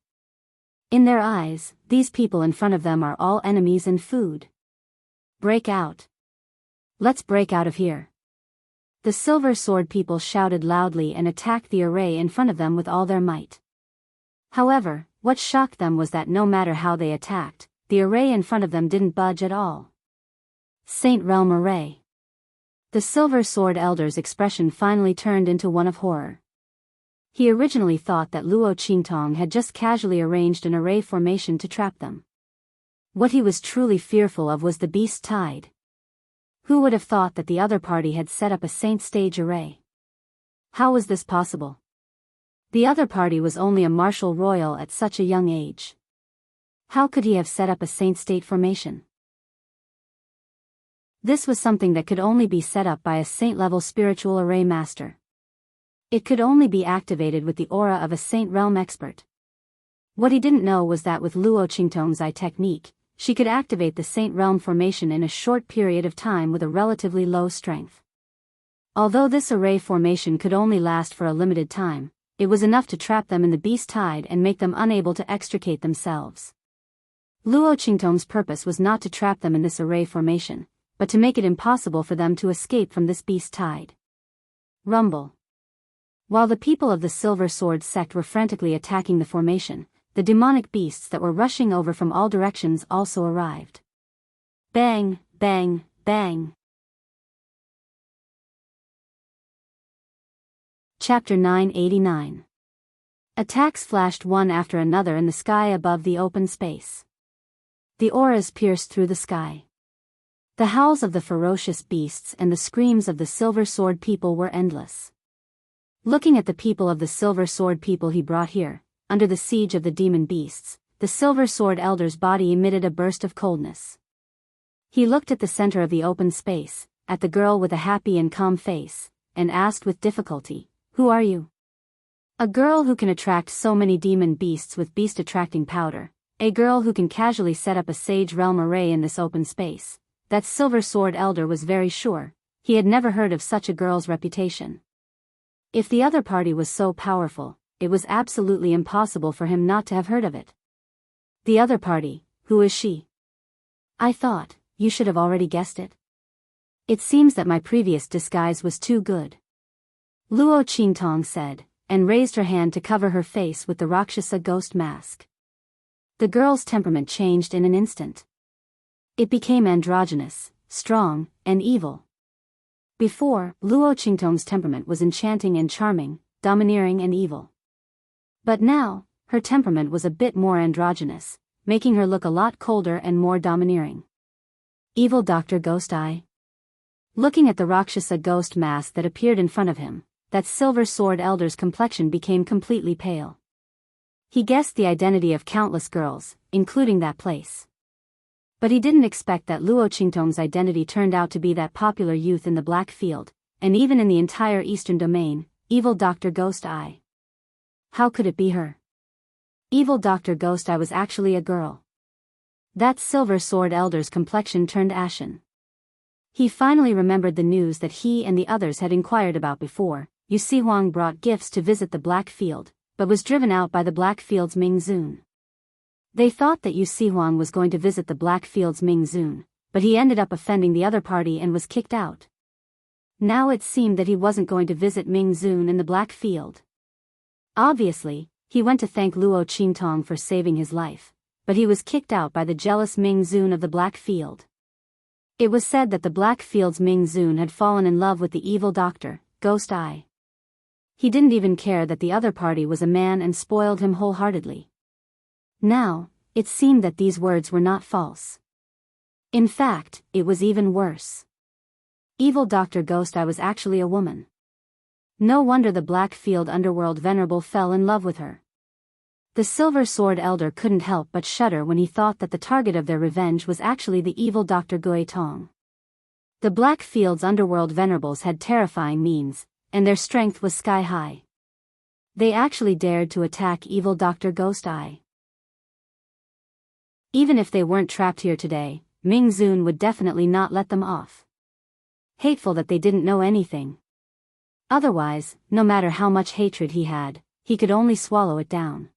In their eyes, these people in front of them are all enemies and food. Break out. Let's break out of here. The Silver Sword people shouted loudly and attacked the array in front of them with all their might. However, what shocked them was that no matter how they attacked, the array in front of them didn't budge at all. Saint Realm Array. The Silver Sword Elder's expression finally turned into one of horror. He originally thought that Luo Qingtong had just casually arranged an array formation to trap them. What he was truly fearful of was the beast tide. Who would have thought that the other party had set up a saint stage array? How was this possible? The other party was only a martial royal at such a young age. How could he have set up a saint state formation? This was something that could only be set up by a saint-level spiritual array master. It could only be activated with the aura of a saint realm expert. What he didn't know was that with Luo Qingtong's eye technique, she could activate the Saint Realm formation in a short period of time with a relatively low strength. Although this array formation could only last for a limited time, it was enough to trap them in the beast tide and make them unable to extricate themselves. Luo Qingtong's purpose was not to trap them in this array formation, but to make it impossible for them to escape from this beast tide. Rumble. While the people of the Silver Sword sect were frantically attacking the formation, the demonic beasts that were rushing over from all directions also arrived. Bang, bang, bang. Chapter 989. Attacks flashed one after another in the sky above the open space. The auras pierced through the sky. The howls of the ferocious beasts and the screams of the Silver Sword people were endless. Looking at the people of the Silver Sword people he brought here, under the siege of the demon beasts, the Silver Sword Elder's body emitted a burst of coldness. He looked at the center of the open space, at the girl with a happy and calm face, and asked with difficulty, "Who are you?" "A girl who can attract so many demon beasts with beast-attracting powder, a girl who can casually set up a Sage Realm array in this open space." That Silver Sword Elder was very sure. He had never heard of such a girl's reputation. If the other party was so powerful, it was absolutely impossible for him not to have heard of it. "The other party, who is she?" "I thought, you should have already guessed it. It seems that my previous disguise was too good," Luo Qingtong said, and raised her hand to cover her face with the Rakshasa ghost mask. The girl's temperament changed in an instant. It became androgynous, strong, and evil. Before, Luo Qingtong's temperament was enchanting and charming, domineering and evil. But now, her temperament was a bit more androgynous, making her look a lot colder and more domineering. Evil Dr. Ghost Eye. Looking at the Rakshasa ghost mask that appeared in front of him, that Silver Sword Elder's complexion became completely pale. He guessed the identity of countless girls, including that place. But he didn't expect that Luo Qingtong's identity turned out to be that popular youth in the Black Field, and even in the entire Eastern Domain, Evil Dr. Ghost Eye. How could it be her? Evil Dr. Ghost Eye was actually a girl. That Silver Sword Elder's complexion turned ashen. He finally remembered the news that he and the others had inquired about before. Yu Huang brought gifts to visit the Black Field, but was driven out by the Black Field's Ming Zun. They thought that Yu Huang was going to visit the Black Field's Ming Zun, but he ended up offending the other party and was kicked out. Now it seemed that he wasn't going to visit Ming Zun in the Black Field. Obviously, he went to thank Luo Qingtong for saving his life, but he was kicked out by the jealous Ming Zun of the Black Field. It was said that the Black Field's Ming Zun had fallen in love with the evil doctor, Ghost Eye. He didn't even care that the other party was a man and spoiled him wholeheartedly. Now, it seemed that these words were not false. In fact, it was even worse. Evil Dr. Ghost Eye was actually a woman. No wonder the Blackfield Underworld Venerable fell in love with her. The Silver Sword Elder couldn't help but shudder when he thought that the target of their revenge was actually the evil Dr. Gui Tong. The Blackfield's Underworld Venerables had terrifying means, and their strength was sky high. They actually dared to attack evil Dr. Ghost Eye. Even if they weren't trapped here today, Ming Zun would definitely not let them off. Hateful that they didn't know anything. Otherwise, no matter how much hatred he had, he could only swallow it down.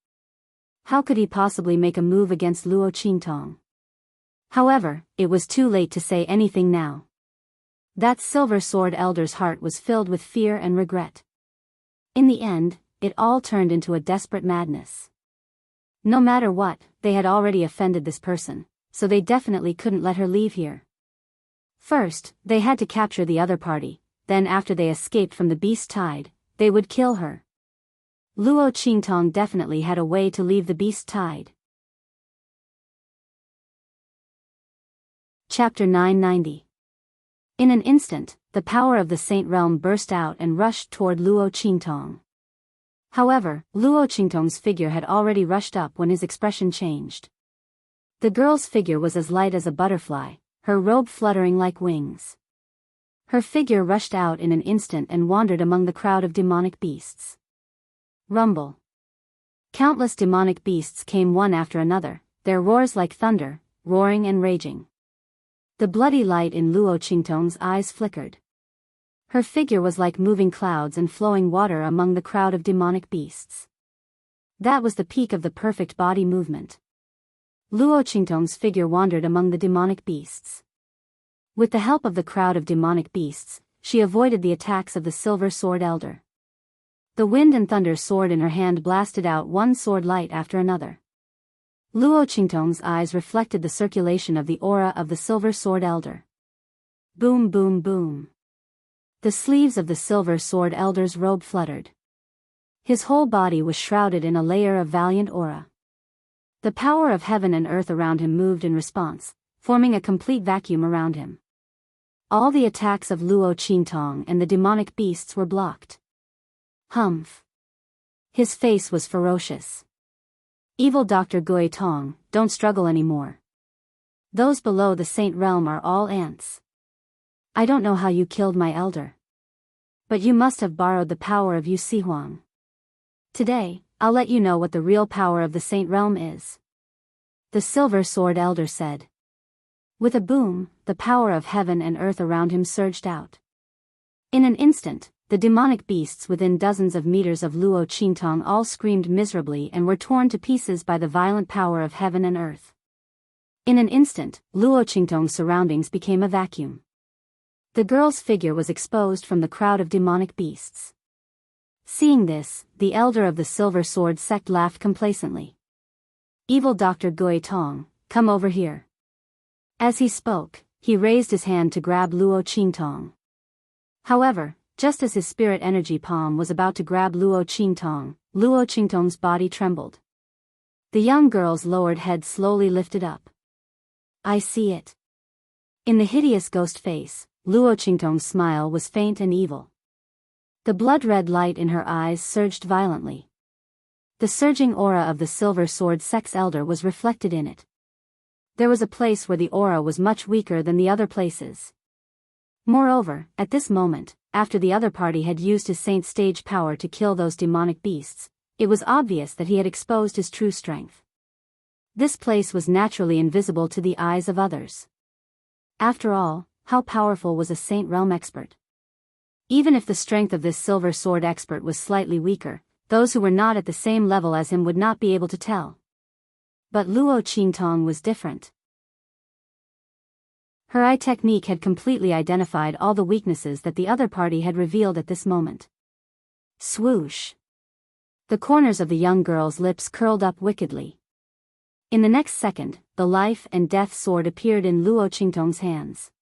How could he possibly make a move against Luo Qingtong? However, it was too late to say anything now. That Silver Sword Elder's heart was filled with fear and regret. In the end, it all turned into a desperate madness. No matter what, they had already offended this person, so they definitely couldn't let her leave here. First, they had to capture the other party, then after they escaped from the beast tide, they would kill her. Luo Qingtong definitely had a way to leave the beast tide. Chapter 990. In an instant, the power of the Saint Realm burst out and rushed toward Luo Qingtong. However, Luo Qingtong's figure had already rushed up when his expression changed. The girl's figure was as light as a butterfly, her robe fluttering like wings. Her figure rushed out in an instant and wandered among the crowd of demonic beasts. Rumble. Countless demonic beasts came one after another, their roars like thunder, roaring and raging. The bloody light in Luo Qingtong's eyes flickered. Her figure was like moving clouds and flowing water among the crowd of demonic beasts. That was the peak of the perfect body movement. Luo Qingtong's figure wandered among the demonic beasts. With the help of the crowd of demonic beasts, she avoided the attacks of the Silver Sword Elder. The wind and thunder sword in her hand blasted out one sword light after another. Luo Qingtong's eyes reflected the circulation of the aura of the Silver Sword Elder. Boom boom boom. The sleeves of the Silver Sword Elder's robe fluttered. His whole body was shrouded in a layer of valiant aura. The power of heaven and earth around him moved in response, forming a complete vacuum around him. All the attacks of Luo Qingtong and the demonic beasts were blocked. Humph. His face was ferocious. Evil Dr. Gui Tong, don't struggle anymore. Those below the Saint Realm are all ants. I don't know how you killed my elder. But you must have borrowed the power of Yu Sihuang. Today, I'll let you know what the real power of the Saint Realm is. The Silver Sword Elder said. With a boom, the power of heaven and earth around him surged out. In an instant, the demonic beasts within dozens of meters of Luo Qingtong all screamed miserably and were torn to pieces by the violent power of heaven and earth. In an instant, Luo Qingtong's surroundings became a vacuum. The girl's figure was exposed from the crowd of demonic beasts. Seeing this, the elder of the Silver Sword sect laughed complacently. Evil Dr. Gui Tong, come over here. As he spoke, he raised his hand to grab Luo Qingtong. However, just as his spirit energy palm was about to grab Luo Qingtong's body trembled. The young girl's lowered head slowly lifted up. I see it. In the hideous ghost face, Luo Qingtong's smile was faint and evil. The blood-red light in her eyes surged violently. The surging aura of the Silver Sword Sect's elder was reflected in it. There was a place where the aura was much weaker than the other places. Moreover, at this moment, after the other party had used his saint stage power to kill those demonic beasts, it was obvious that he had exposed his true strength. This place was naturally invisible to the eyes of others. After all, how powerful was a Saint Realm expert? Even if the strength of this Silver Sword expert was slightly weaker, those who were not at the same level as him would not be able to tell. But Luo Qingtong was different. Her eye technique had completely identified all the weaknesses that the other party had revealed at this moment. Swoosh! The corners of the young girl's lips curled up wickedly. In the next second, the life and death sword appeared in Luo Qingtong's hands.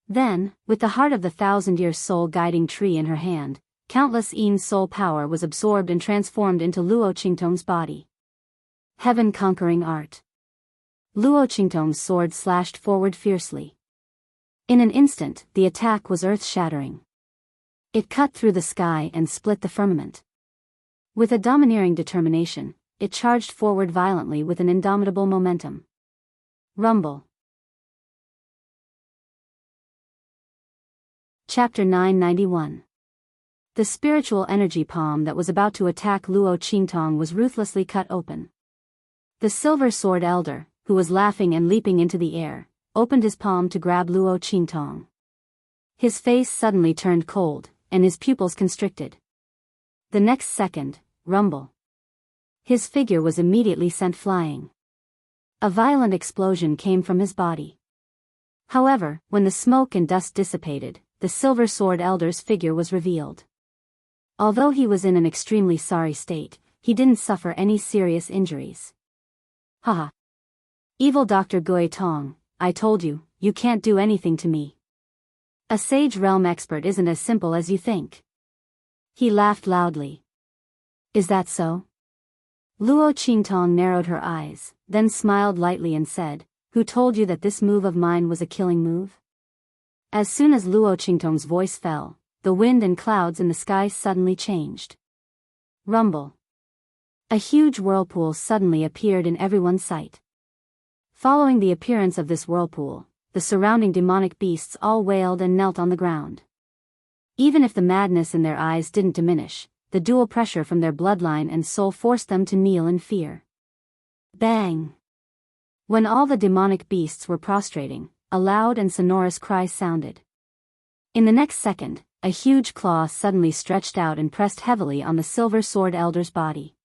Then, with the heart of the thousand-year soul guiding tree in her hand, countless Yin soul power was absorbed and transformed into Luo Qingtong's body. Heaven-conquering art. Luo Qingtong's sword slashed forward fiercely. In an instant, the attack was earth-shattering. It cut through the sky and split the firmament. With a domineering determination, it charged forward violently with an indomitable momentum. Rumble. Chapter 991. The spiritual energy palm that was about to attack Luo Qingtong was ruthlessly cut open. The Silver Sword Elder, who was laughing and leaping into the air, opened his palm to grab Luo Qingtong. His face suddenly turned cold, and his pupils constricted. The next second, rumble. His figure was immediately sent flying. A violent explosion came from his body. However, when the smoke and dust dissipated, the Silver Sword Elder's figure was revealed. Although he was in an extremely sorry state, he didn't suffer any serious injuries. Haha. Evil Dr. Gui Tong, I told you, you can't do anything to me. A Sage Realm expert isn't as simple as you think. He laughed loudly. Is that so? Luo Qingtong narrowed her eyes, then smiled lightly and said, Who told you that this move of mine was a killing move? As soon as Luo Qingtong's voice fell, the wind and clouds in the sky suddenly changed. Rumble. A huge whirlpool suddenly appeared in everyone's sight. Following the appearance of this whirlpool, the surrounding demonic beasts all wailed and knelt on the ground. Even if the madness in their eyes didn't diminish, the dual pressure from their bloodline and soul forced them to kneel in fear. Bang! When all the demonic beasts were prostrating, a loud and sonorous cry sounded. In the next second, a huge claw suddenly stretched out and pressed heavily on the Silver Sword Elder's body.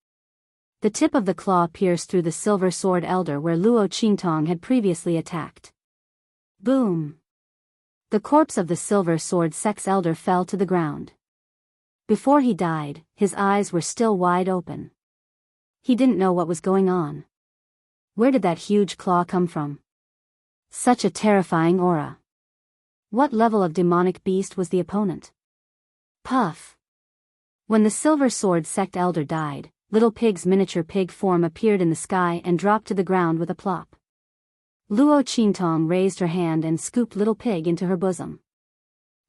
The tip of the claw pierced through the Silver Sword Elder where Luo Qingtong had previously attacked. Boom! The corpse of the Silver Sword Sex Elder fell to the ground. Before he died, his eyes were still wide open. He didn't know what was going on. Where did that huge claw come from? Such a terrifying aura. What level of demonic beast was the opponent? Puff! When the Silver Sword Sect Elder died, Little Pig's miniature pig form appeared in the sky and dropped to the ground with a plop. Luo Qingtong raised her hand and scooped Little Pig into her bosom.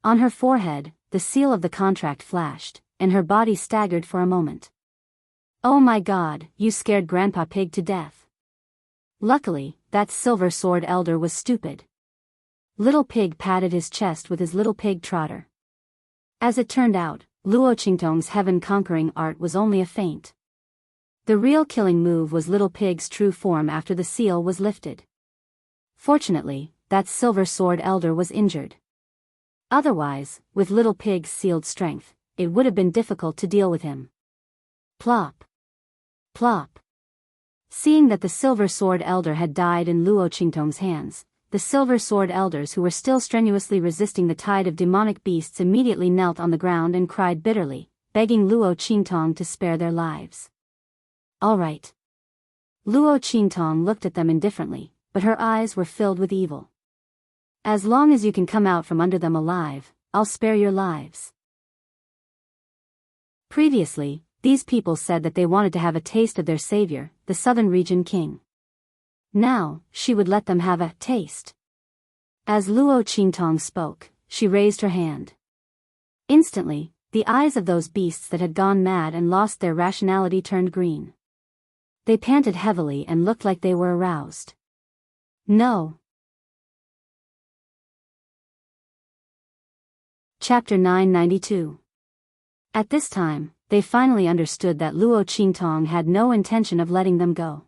On her forehead, the seal of the contract flashed, and her body staggered for a moment. Oh my God, you scared Grandpa Pig to death. Luckily, that Silver Sword Elder was stupid. Little Pig patted his chest with his little pig trotter. As it turned out, Luo Qingtong's heaven-conquering art was only a feint. The real killing move was Little Pig's true form after the seal was lifted. Fortunately, that Silver Sword Elder was injured. Otherwise, with Little Pig's sealed strength, it would have been difficult to deal with him. Plop! Plop! Seeing that the Silver Sword Elder had died in Luo Qingtong's hands, the Silver Sword Elders who were still strenuously resisting the tide of demonic beasts immediately knelt on the ground and cried bitterly, begging Luo Qingtong to spare their lives. All right. Luo Qingtong looked at them indifferently, but her eyes were filled with evil. As long as you can come out from under them alive, I'll spare your lives. Previously, these people said that they wanted to have a taste of their savior, the Southern Region King. Now, she would let them have a taste. As Luo Qingtong spoke, she raised her hand. Instantly, the eyes of those beasts that had gone mad and lost their rationality turned green. They panted heavily and looked like they were aroused. No. Chapter 992. At this time, they finally understood that Luo Qingtong had no intention of letting them go.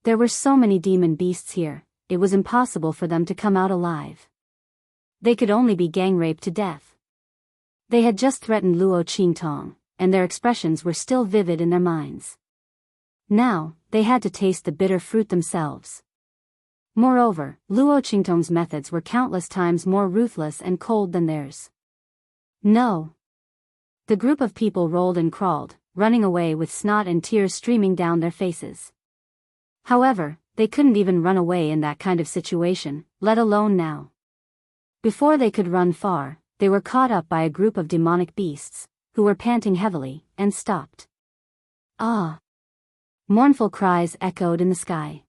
There were so many demon beasts here, it was impossible for them to come out alive. They could only be gang-raped to death. They had just threatened Luo Qingtong, and their expressions were still vivid in their minds. Now, they had to taste the bitter fruit themselves. Moreover, Luo Qingtong's methods were countless times more ruthless and cold than theirs. No. The group of people rolled and crawled, running away with snot and tears streaming down their faces. However, they couldn't even run away in that kind of situation, let alone now. Before they could run far, they were caught up by a group of demonic beasts, who were panting heavily, and stopped. Ah! Mournful cries echoed in the sky.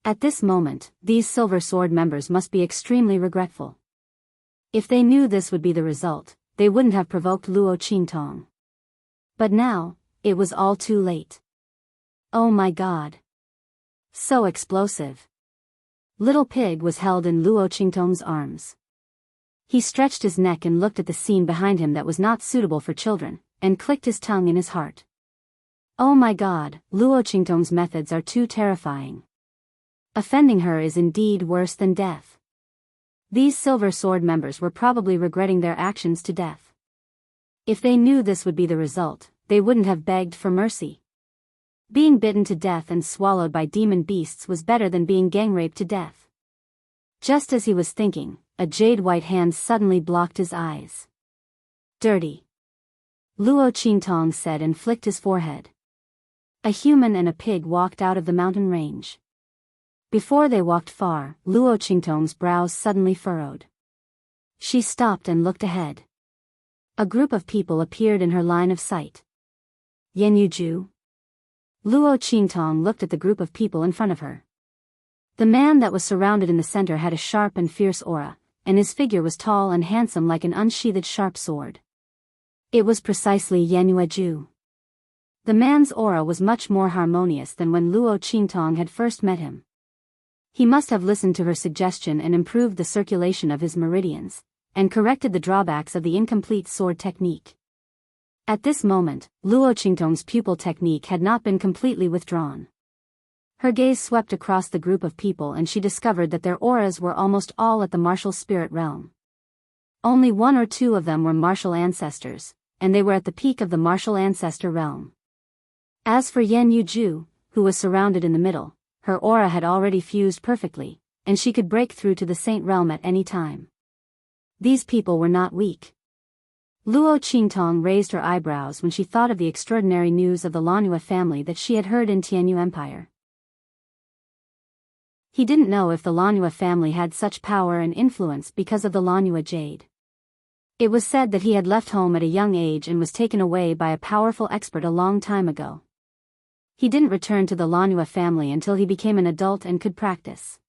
At this moment, these Silver Sword members must be extremely regretful. If they knew this would be the result, they wouldn't have provoked Luo Qingtong. But now, it was all too late. Oh my God! So explosive. Little Pig was held in Luo Qingtong's arms. He stretched his neck and looked at the scene behind him that was not suitable for children, and clicked his tongue in his heart. Oh my God, Luo Qingtong's methods are too terrifying. Offending her is indeed worse than death. These Silver Sword members were probably regretting their actions to death. If they knew this would be the result, they wouldn't have begged for mercy. Being bitten to death and swallowed by demon beasts was better than being gang-raped to death. Just as he was thinking, a jade-white hand suddenly blocked his eyes. Dirty. Luo Qingtong said and flicked his forehead. A human and a pig walked out of the mountain range. Before they walked far, Luo Qingtong's brows suddenly furrowed. She stopped and looked ahead. A group of people appeared in her line of sight. Yenyuju? Luo Qingtong looked at the group of people in front of her. The man that was surrounded in the center had a sharp and fierce aura, and his figure was tall and handsome like an unsheathed sharp sword. It was precisely Yenyuju. The man's aura was much more harmonious than when Luo Qingtong had first met him. He must have listened to her suggestion and improved the circulation of his meridians, and corrected the drawbacks of the incomplete sword technique. At this moment, Luo Qingtong's pupil technique had not been completely withdrawn. Her gaze swept across the group of people and she discovered that their auras were almost all at the martial spirit realm. Only one or two of them were martial ancestors, and they were at the peak of the martial ancestor realm. As for Yan Yuju, who was surrounded in the middle, her aura had already fused perfectly, and she could break through to the saint realm at any time. These people were not weak. Luo Qingtong raised her eyebrows when she thought of the extraordinary news of the Lanhua family that she had heard in Tianyu Empire. He didn't know if the Lanhua family had such power and influence because of the Lanhua jade. It was said that he had left home at a young age and was taken away by a powerful expert a long time ago. He didn't return to the Lanhua family until he became an adult and could practice.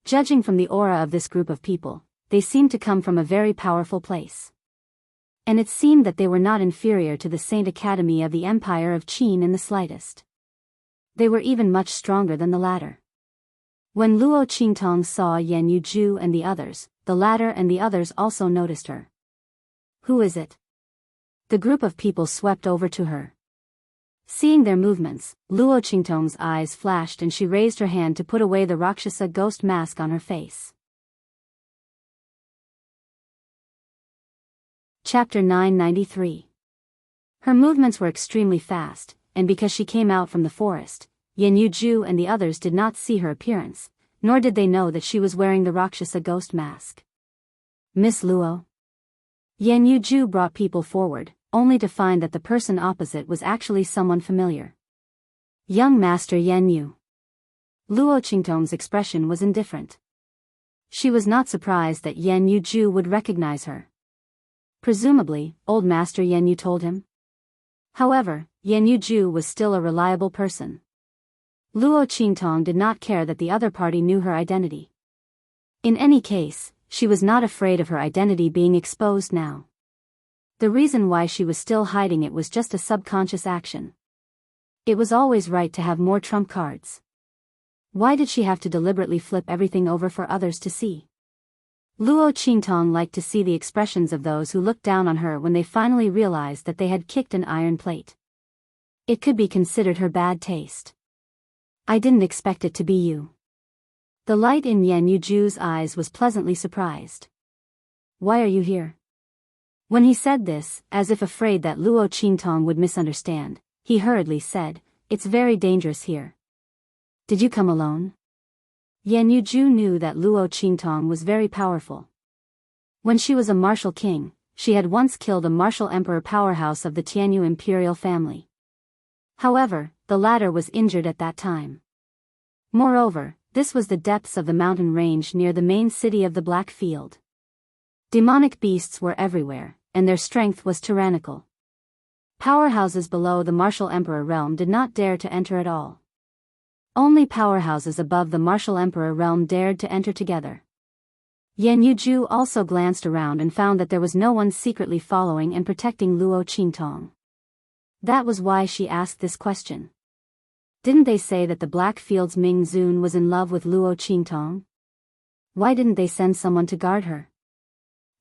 Judging from the aura of this group of people, they seemed to come from a very powerful place. And it seemed that they were not inferior to the Saint Academy of the Empire of Qin in the slightest. They were even much stronger than the latter. When Luo Qingtong saw Yan Yuju and the others, the latter and the others also noticed her. Who is it? The group of people swept over to her. Seeing their movements, Luo Qingtong's eyes flashed and she raised her hand to put away the Rakshasa ghost mask on her face. Chapter 993. Her movements were extremely fast, and because she came out from the forest, Yan Yuju and the others did not see her appearance, nor did they know that she was wearing the Rakshasa ghost mask. Miss Luo. Yan Yuju brought people forward, only to find that the person opposite was actually someone familiar. Young Master Yan Yu. Luo Qingtong's expression was indifferent. She was not surprised that Yan Yuju would recognize her. Presumably, old Master Yan Yu told him. However, Yan Yuju was still a reliable person. Luo Qingtong did not care that the other party knew her identity. In any case, she was not afraid of her identity being exposed now. The reason why she was still hiding it was just a subconscious action. It was always right to have more trump cards. Why did she have to deliberately flip everything over for others to see? Luo Qingtong liked to see the expressions of those who looked down on her when they finally realized that they had kicked an iron plate. It could be considered her bad taste. I didn't expect it to be you. The light in Yan Yuju's eyes was pleasantly surprised. Why are you here? When he said this, as if afraid that Luo Qingtong would misunderstand, he hurriedly said, "It's very dangerous here." Did you come alone? Yan Yuju knew that Luo Qingtong was very powerful. When she was a martial king, she had once killed a martial emperor powerhouse of the Tianyu imperial family. However, the latter was injured at that time. Moreover, this was the depths of the mountain range near the main city of the Black Field. Demonic beasts were everywhere, and their strength was tyrannical. Powerhouses below the martial emperor realm did not dare to enter at all. Only powerhouses above the martial emperor realm dared to enter together. Yan Yuju also glanced around and found that there was no one secretly following and protecting Luo Qingtong. That was why she asked this question. Didn't they say that the Black Field's Ming Zun was in love with Luo Qingtong? Why didn't they send someone to guard her?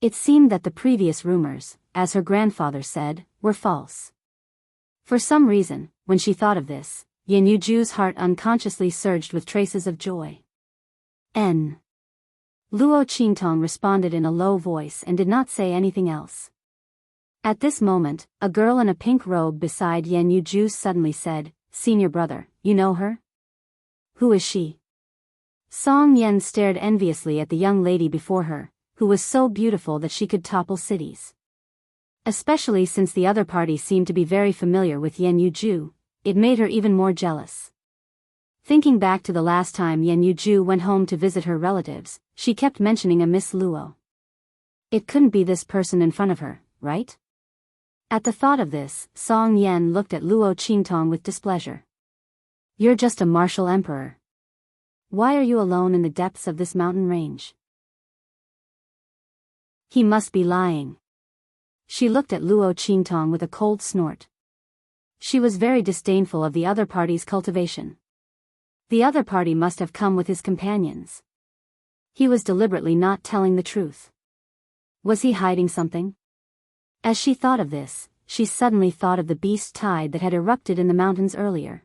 It seemed that the previous rumors, as her grandfather said, were false. For some reason, when she thought of this, Yan Yuju's heart unconsciously surged with traces of joy. Luo Qingtong responded in a low voice and did not say anything else. At this moment, a girl in a pink robe beside Yan Yuju suddenly said, "Senior brother, you know her? Who is she?" Song Yan stared enviously at the young lady before her, who was so beautiful that she could topple cities. Especially since the other party seemed to be very familiar with Yan Yuju, it made her even more jealous. Thinking back to the last time Yan Yuju went home to visit her relatives, she kept mentioning a Miss Luo. It couldn't be this person in front of her, right? At the thought of this, Song Yan looked at Luo Qingtong with displeasure. You're just a martial emperor. Why are you alone in the depths of this mountain range? He must be lying. She looked at Luo Qingtong with a cold snort. She was very disdainful of the other party's cultivation. The other party must have come with his companions. He was deliberately not telling the truth. Was he hiding something? As she thought of this, she suddenly thought of the beast tide that had erupted in the mountains earlier.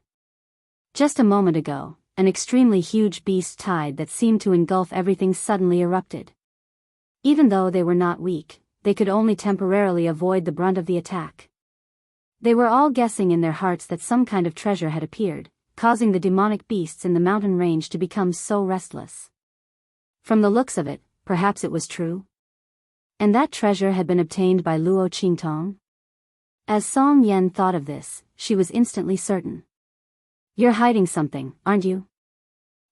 Just a moment ago, an extremely huge beast tide that seemed to engulf everything suddenly erupted. Even though they were not weak, they could only temporarily avoid the brunt of the attack. They were all guessing in their hearts that some kind of treasure had appeared, causing the demonic beasts in the mountain range to become so restless. From the looks of it, perhaps it was true. And that treasure had been obtained by Luo Qingtong? As Song Yan thought of this, she was instantly certain. You're hiding something, aren't you?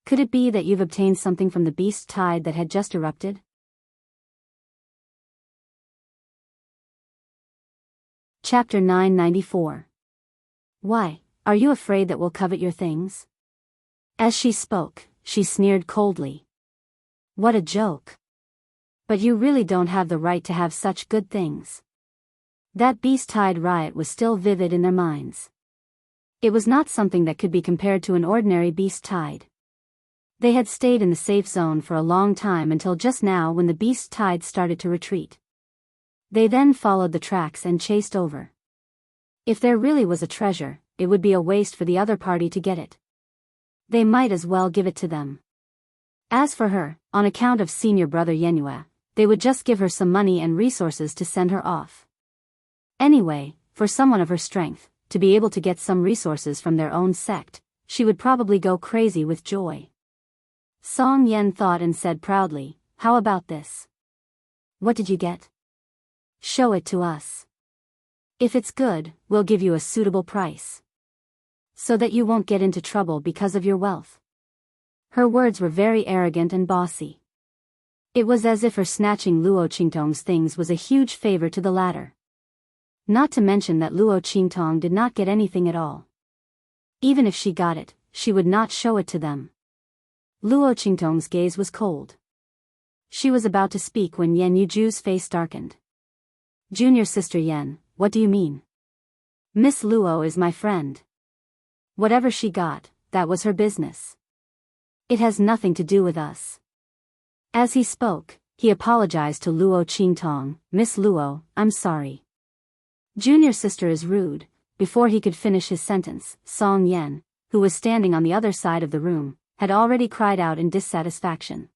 Could it be that you've obtained something from the beast tide that had just erupted? Chapter 994. Why, are you afraid that we'll covet your things? As she spoke, she sneered coldly. What a joke. But you really don't have the right to have such good things. That beast tide riot was still vivid in their minds. It was not something that could be compared to an ordinary beast tide. They had stayed in the safe zone for a long time until just now when the beast tide started to retreat. They then followed the tracks and chased over. If there really was a treasure, it would be a waste for the other party to get it. They might as well give it to them. As for her, on account of senior brother Yenhua, they would just give her some money and resources to send her off. Anyway, for someone of her strength, to be able to get some resources from their own sect, she would probably go crazy with joy. Song Yan thought and said proudly, how about this? What did you get? Show it to us. If it's good, we'll give you a suitable price. So that you won't get into trouble because of your wealth. Her words were very arrogant and bossy. It was as if her snatching Luo Qingtong's things was a huge favor to the latter. Not to mention that Luo Qingtong did not get anything at all. Even if she got it, she would not show it to them. Luo Qingtong's gaze was cold. She was about to speak when Yan Yuju's face darkened. Junior sister Yan, what do you mean? Miss Luo is my friend. Whatever she got, that was her business. It has nothing to do with us. As he spoke, he apologized to Luo Qingtong. Miss Luo, I'm sorry. Junior sister is rude. Before he could finish his sentence, Song Yan, who was standing on the other side of the room, had already cried out in dissatisfaction.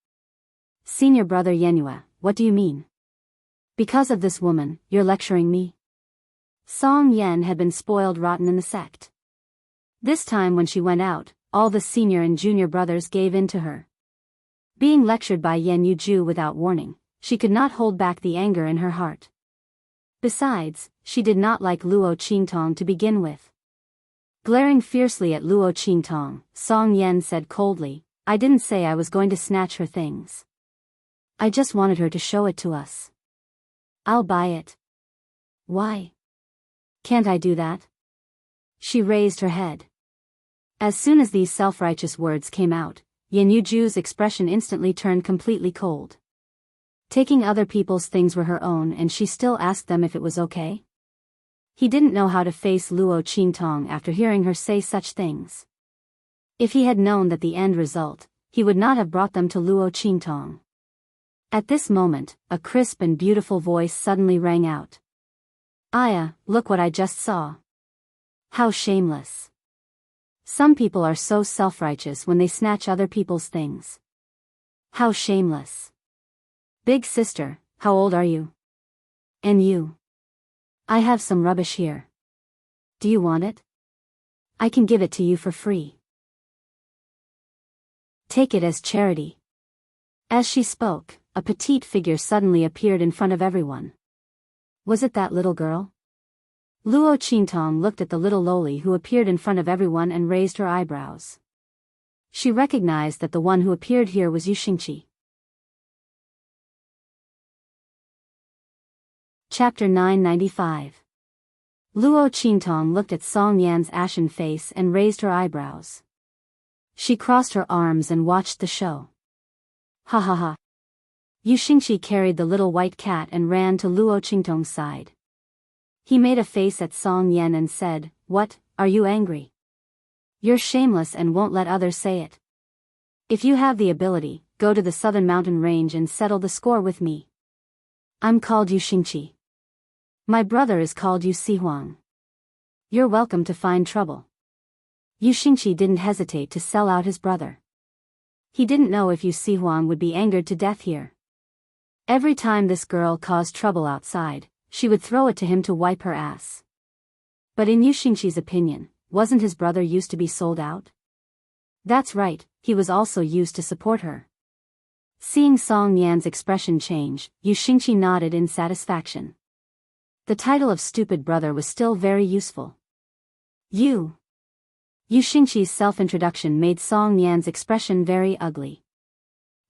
Senior brother Yenhua, what do you mean? Because of this woman, you're lecturing me? Song Yan had been spoiled rotten in the sect. This time when she went out, all the senior and junior brothers gave in to her. Being lectured by Yan Yuju without warning, she could not hold back the anger in her heart. Besides, she did not like Luo Qingtong to begin with. Glaring fiercely at Luo Qingtong, Song Yan said coldly, I didn't say I was going to snatch her things. I just wanted her to show it to us. I'll buy it. Why? Can't I do that? She raised her head. As soon as these self-righteous words came out, Yan Yuju's expression instantly turned completely cold. Taking other people's things were her own and she still asked them if it was okay? He didn't know how to face Luo Qingtong after hearing her say such things. If he had known that the end result, he would not have brought them to Luo Qingtong. At this moment, a crisp and beautiful voice suddenly rang out. Aya, look what I just saw. How shameless. Some people are so self-righteous when they snatch other people's things. How shameless. Big sister, how old are you? And you? I have some rubbish here. Do you want it? I can give it to you for free. Take it as charity. As she spoke, a petite figure suddenly appeared in front of everyone. Was it that little girl? Luo Qingtong looked at the little loli who appeared in front of everyone and raised her eyebrows. She recognized that the one who appeared here was Yu Xingqi. Chapter 995. Luo Qingtong looked at Song Yan's ashen face and raised her eyebrows. She crossed her arms and watched the show. Ha ha ha. Yu Xingqi carried the little white cat and ran to Luo Qingtong's side. He made a face at Song Yan and said, What, are you angry? You're shameless and won't let others say it. If you have the ability, go to the southern mountain range and settle the score with me. I'm called Yu Xingqi. My brother is called Yu Sihuang. You're welcome to find trouble. Yu Xingqi didn't hesitate to sell out his brother. He didn't know if Yu Sihuang would be angered to death here. Every time this girl caused trouble outside, she would throw it to him to wipe her ass. But in Yu Xingqi's opinion, wasn't his brother used to be sold out? That's right, he was also used to support her. Seeing Song Yan's expression change, Yu Xingqi nodded in satisfaction. The title of stupid brother was still very useful. Yu Xingqi's self-introduction made Song Yan's expression very ugly.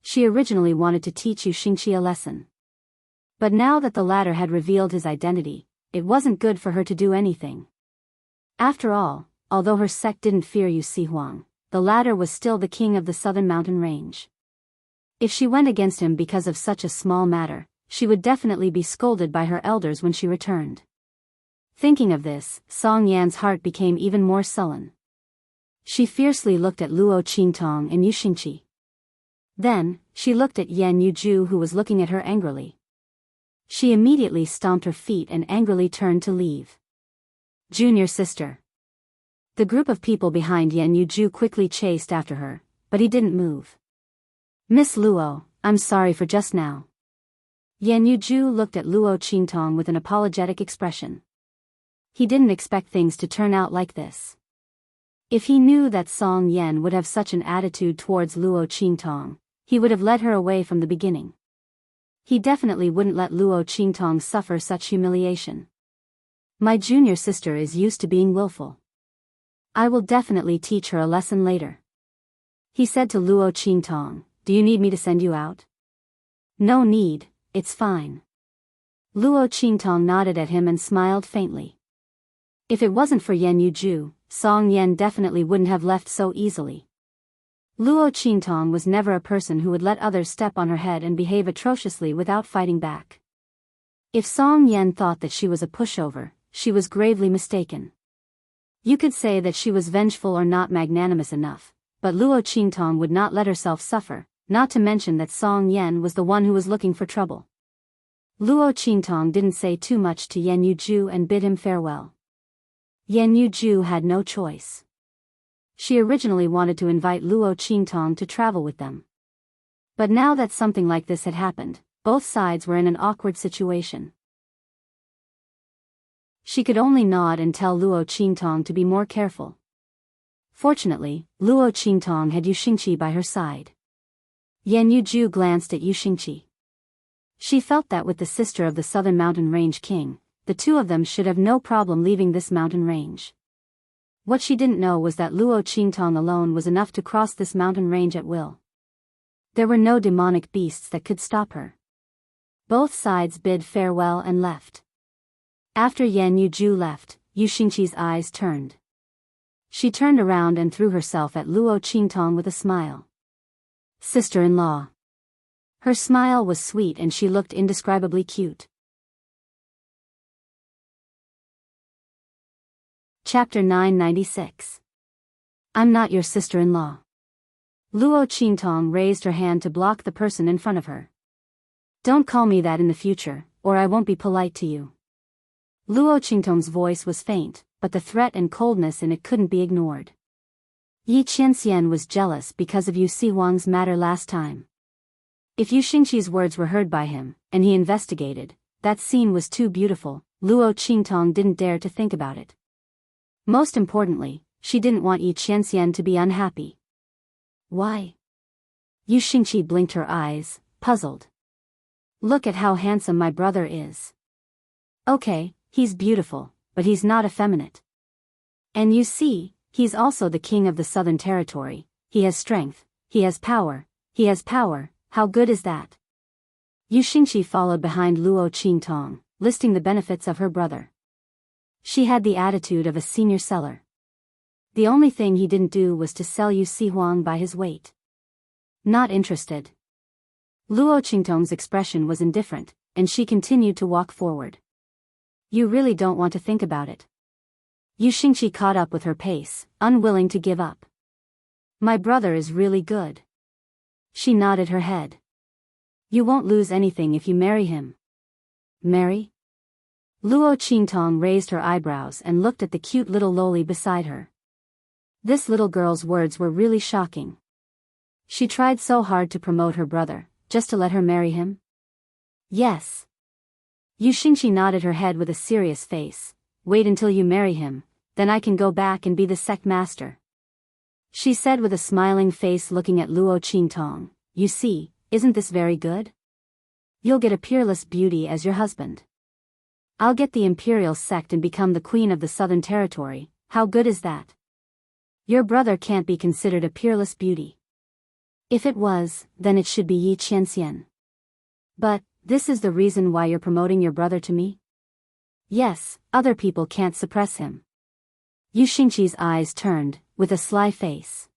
She originally wanted to teach Yu Xingqi a lesson. But now that the latter had revealed his identity, it wasn't good for her to do anything. After all, although her sect didn't fear Yu Sihuang, the latter was still the king of the southern mountain range. If she went against him because of such a small matter, she would definitely be scolded by her elders when she returned. Thinking of this, Song Yan's heart became even more sullen. She fiercely looked at Luo Qingtong and Yu Xingqi. Then, she looked at Yan Yuju, who was looking at her angrily. She immediately stomped her feet and angrily turned to leave. Junior sister. The group of people behind Yan Yuju quickly chased after her, but he didn't move. Miss Luo, I'm sorry for just now. Yan Yuju looked at Luo Qingtong with an apologetic expression. He didn't expect things to turn out like this. If he knew that Song Yan would have such an attitude towards Luo Qingtong, he would have led her away from the beginning. He definitely wouldn't let Luo Qingtong suffer such humiliation. My junior sister is used to being willful. I will definitely teach her a lesson later. He said to Luo Qingtong, do you need me to send you out? No need, it's fine. Luo Qingtong nodded at him and smiled faintly. If it wasn't for Yan Yuju, Song Yan definitely wouldn't have left so easily. Luo Qingtong was never a person who would let others step on her head and behave atrociously without fighting back. If Song Yan thought that she was a pushover, she was gravely mistaken. You could say that she was vengeful or not magnanimous enough, but Luo Qingtong would not let herself suffer, not to mention that Song Yan was the one who was looking for trouble. Luo Qingtong didn't say too much to Yan Yuju and bid him farewell. Yan Yuju had no choice. She originally wanted to invite Luo Qingtong to travel with them. But now that something like this had happened, both sides were in an awkward situation. She could only nod and tell Luo Qingtong to be more careful. Fortunately, Luo Qingtong had Yu Xingqi by her side. Yan Yuju glanced at Yu Xingqi. She felt that with the sister of the Southern Mountain Range king, the two of them should have no problem leaving this mountain range. What she didn't know was that Luo Qingtong alone was enough to cross this mountain range at will. There were no demonic beasts that could stop her. Both sides bid farewell and left. After Yan Yuju left, Yu Xingqi's eyes turned. She turned around and threw herself at Luo Qingtong with a smile. Sister-in-law. Her smile was sweet and she looked indescribably cute. Chapter 996. I'm not your sister-in-law. Luo Qingtong raised her hand to block the person in front of her. Don't call me that in the future, or I won't be polite to you. Luo Qingtong's voice was faint, but the threat and coldness in it couldn't be ignored. Yi Qianxian was jealous because of Yu Sihuang's matter last time. If Yu Xingqi's words were heard by him, and he investigated, that scene was too beautiful, Luo Qingtong didn't dare to think about it. Most importantly, she didn't want Yi Qianxian to be unhappy. Why? Yu Xingqi blinked her eyes, puzzled. Look at how handsome my brother is. Okay, he's beautiful, but he's not effeminate. And you see, he's also the king of the Southern Territory, he has strength, he has power, how good is that? Yu Xingqi followed behind Luo Qingtong, listing the benefits of her brother. She had the attitude of a senior seller. The only thing he didn't do was to sell Yu Sihuang by his weight. Not interested. Luo Qingtong's expression was indifferent, and she continued to walk forward. You really don't want to think about it. Yu Xingqi caught up with her pace, unwilling to give up. My brother is really good. She nodded her head. You won't lose anything if you marry him. Marry? Luo Qingtong raised her eyebrows and looked at the cute little loli beside her. This little girl's words were really shocking. She tried so hard to promote her brother, just to let her marry him? Yes. Yu Xingqi nodded her head with a serious face. Wait until you marry him, then I can go back and be the sect master. She said with a smiling face looking at Luo Qingtong. You see, isn't this very good? You'll get a peerless beauty as your husband. I'll get the imperial sect and become the queen of the southern territory. How good is that? Your brother can't be considered a peerless beauty. If it was, then it should be Yi Qianxian. But, this is the reason why you're promoting your brother to me? Yes, other people can't suppress him. Yu Xingqi's eyes turned, with a sly face.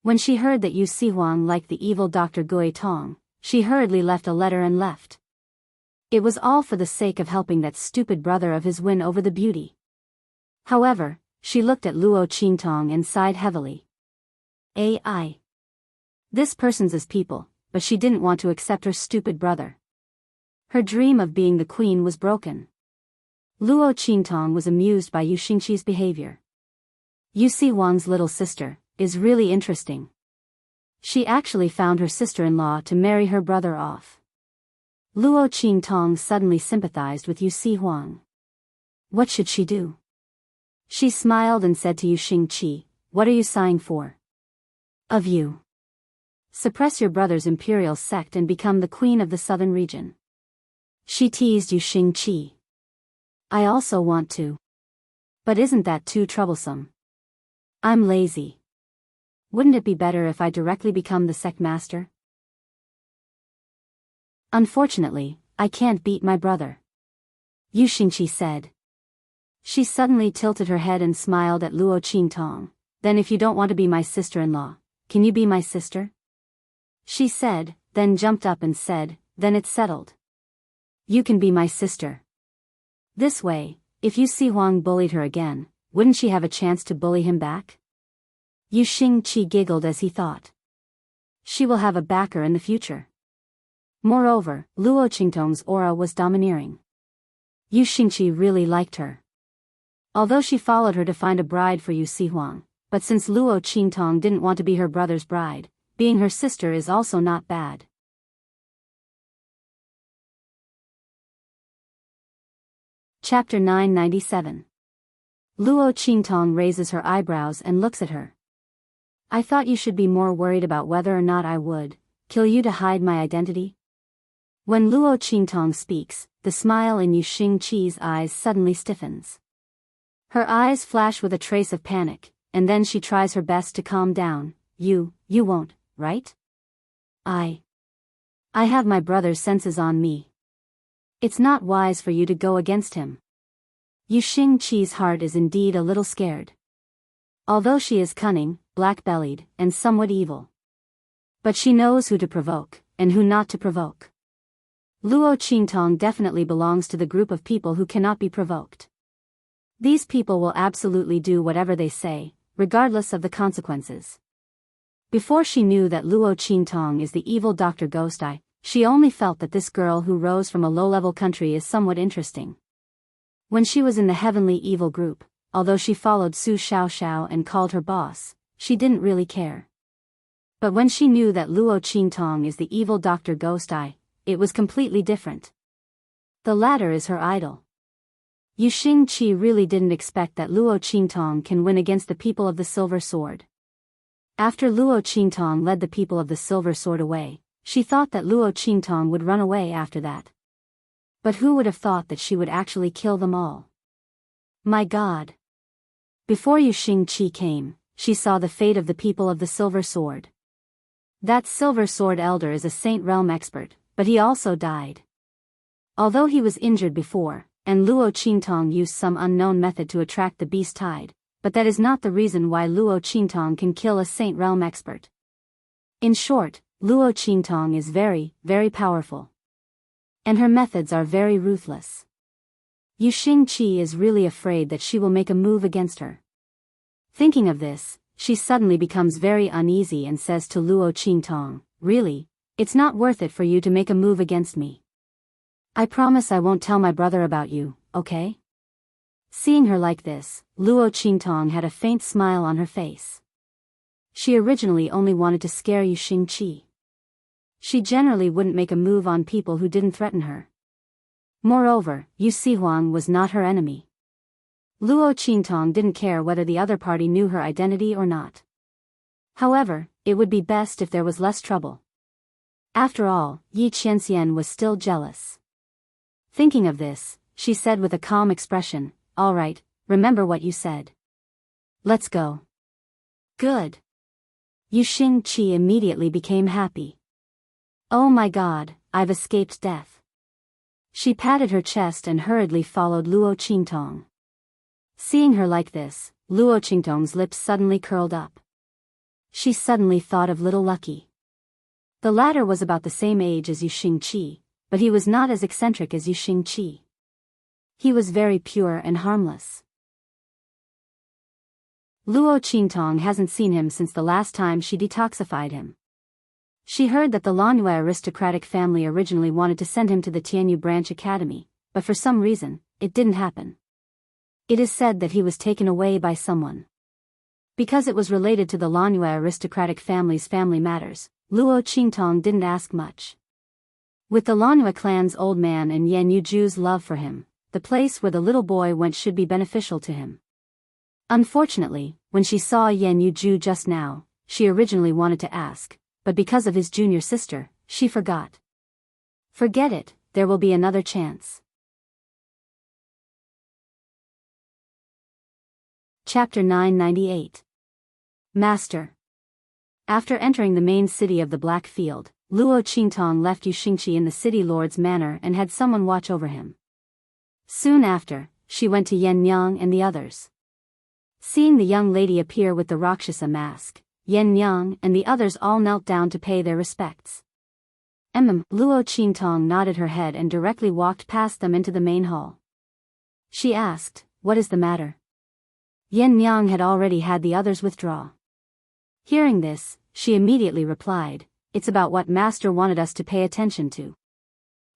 When she heard that Yu Sihuang liked the evil Dr. Gui Tong, she hurriedly left a letter and left. It was all for the sake of helping that stupid brother of his win over the beauty. However, she looked at Luo Qingtong and sighed heavily. AI. This person's his people, but she didn't want to accept her stupid brother. Her dream of being the queen was broken. Luo Qingtong was amused by Yu Xingqi's behavior. Yu Sihuang's little sister is really interesting. She actually found her sister-in-law to marry her brother off. Luo Qingtong suddenly sympathized with Yu Sihuang. What should she do? She smiled and said to Yu Xingqi, what are you sighing for? Of you. Suppress your brother's imperial sect and become the queen of the southern region. She teased Yu Xingqi. I also want to. But isn't that too troublesome? I'm lazy. Wouldn't it be better if I directly become the sect master? Unfortunately, I can't beat my brother. Yu Xingqi said. She suddenly tilted her head and smiled at Luo Qingtong. Then if you don't want to be my sister-in-law, can you be my sister? She said, then jumped up and said, then it's settled. You can be my sister. This way, if Yu Sihuang bullied her again, wouldn't she have a chance to bully him back? Yu Xingqi giggled as he thought. She will have a backer in the future. Moreover, Luo Qingtong's aura was domineering. Yu Xingqi really liked her. Although she followed her to find a bride for Yu Sihuang, but since Luo Qingtong didn't want to be her brother's bride, being her sister is also not bad. Chapter 997. Luo Qingtong raises her eyebrows and looks at her. I thought you should be more worried about whether or not I would kill you to hide my identity. When Luo Qingtong speaks, the smile in Yu Xingqi's eyes suddenly stiffens. Her eyes flash with a trace of panic, and then she tries her best to calm down. You won't, right? I have my brother's senses on me. It's not wise for you to go against him. Yu Xingqi's heart is indeed a little scared. Although she is cunning, black-bellied, and somewhat evil. But she knows who to provoke, and who not to provoke. Luo Qingtong definitely belongs to the group of people who cannot be provoked. These people will absolutely do whatever they say, regardless of the consequences. Before she knew that Luo Qingtong is the evil Dr. Ghost Eye, she only felt that this girl who rose from a low-level country is somewhat interesting. When she was in the heavenly evil group, although she followed Su Xiaoxiao and called her boss, she didn't really care. But when she knew that Luo Qingtong is the evil Dr. Ghost Eye, it was completely different. The latter is her idol. Yu Xingqi really didn't expect that Luo Qingtong can win against the people of the Silver Sword. After Luo Qingtong led the people of the Silver Sword away, she thought that Luo Qingtong would run away after that. But who would have thought that she would actually kill them all? My God! Before Yu Xingqi came, she saw the fate of the people of the Silver Sword. That Silver Sword elder is a Saint Realm expert, but he also died. Although he was injured before, and Luo Qingtong used some unknown method to attract the beast tide, but that is not the reason why Luo Qingtong can kill a Saint Realm expert. In short, Luo Qingtong is very, very powerful. And her methods are very ruthless. Yu Xingqi is really afraid that she will make a move against her. Thinking of this, she suddenly becomes very uneasy and says to Luo Qingtong, really, it's not worth it for you to make a move against me. I promise I won't tell my brother about you, okay? Seeing her like this, Luo Qingtong had a faint smile on her face. She originally only wanted to scare Yu Xingqi. She generally wouldn't make a move on people who didn't threaten her. Moreover, Yu Sihuang was not her enemy. Luo Qingtong didn't care whether the other party knew her identity or not. However, it would be best if there was less trouble. After all, Yi Qianxian was still jealous. Thinking of this, she said with a calm expression, "All right, remember what you said. Let's go." Good. Yu Xingqi immediately became happy. Oh my God, I've escaped death. She patted her chest and hurriedly followed Luo Qingtong. Seeing her like this, Luo Qingtong's lips suddenly curled up. She suddenly thought of little Lucky. The latter was about the same age as Yu Xingqi, but he was not as eccentric as Yu Xingqi. He was very pure and harmless. Luo Qingtong hasn't seen him since the last time she detoxified him. She heard that the Langyue aristocratic family originally wanted to send him to the Tianyu Branch Academy, but for some reason, it didn't happen. It is said that he was taken away by someone. Because it was related to the Langyue aristocratic family's family matters, Luo Qingtong didn't ask much. With the Langyue clan's old man and Yan Yuju's love for him, the place where the little boy went should be beneficial to him. Unfortunately, when she saw Yan Yuju just now, she originally wanted to ask, but because of his junior sister, she forgot. Forget it, there will be another chance. Chapter 998. Master. After entering the main city of the Black Field, Luo Qingtong left Yu Xingqi in the city lord's manor and had someone watch over him. Soon after, she went to Yan Yang and the others. Seeing the young lady appear with the Rakshasa mask, Yan Yang and the others all knelt down to pay their respects. Luo Qingtong nodded her head and directly walked past them into the main hall. She asked, "What is the matter?" Yan Yang had already had the others withdraw. Hearing this, she immediately replied, "It's about what Master wanted us to pay attention to.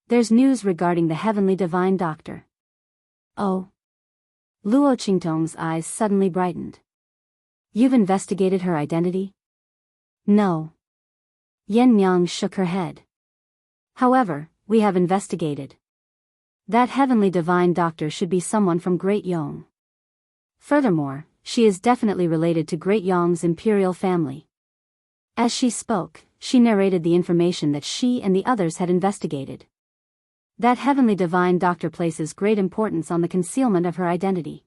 There's news regarding the heavenly divine doctor." Oh. Luo Qingtong's eyes suddenly brightened. "You've investigated her identity?" "No." Yan Yang shook her head. "However, we have investigated. That heavenly divine doctor should be someone from Great Yong. Furthermore, she is definitely related to Great Yong's imperial family." As she spoke, she narrated the information that she and the others had investigated. That heavenly divine doctor places great importance on the concealment of her identity.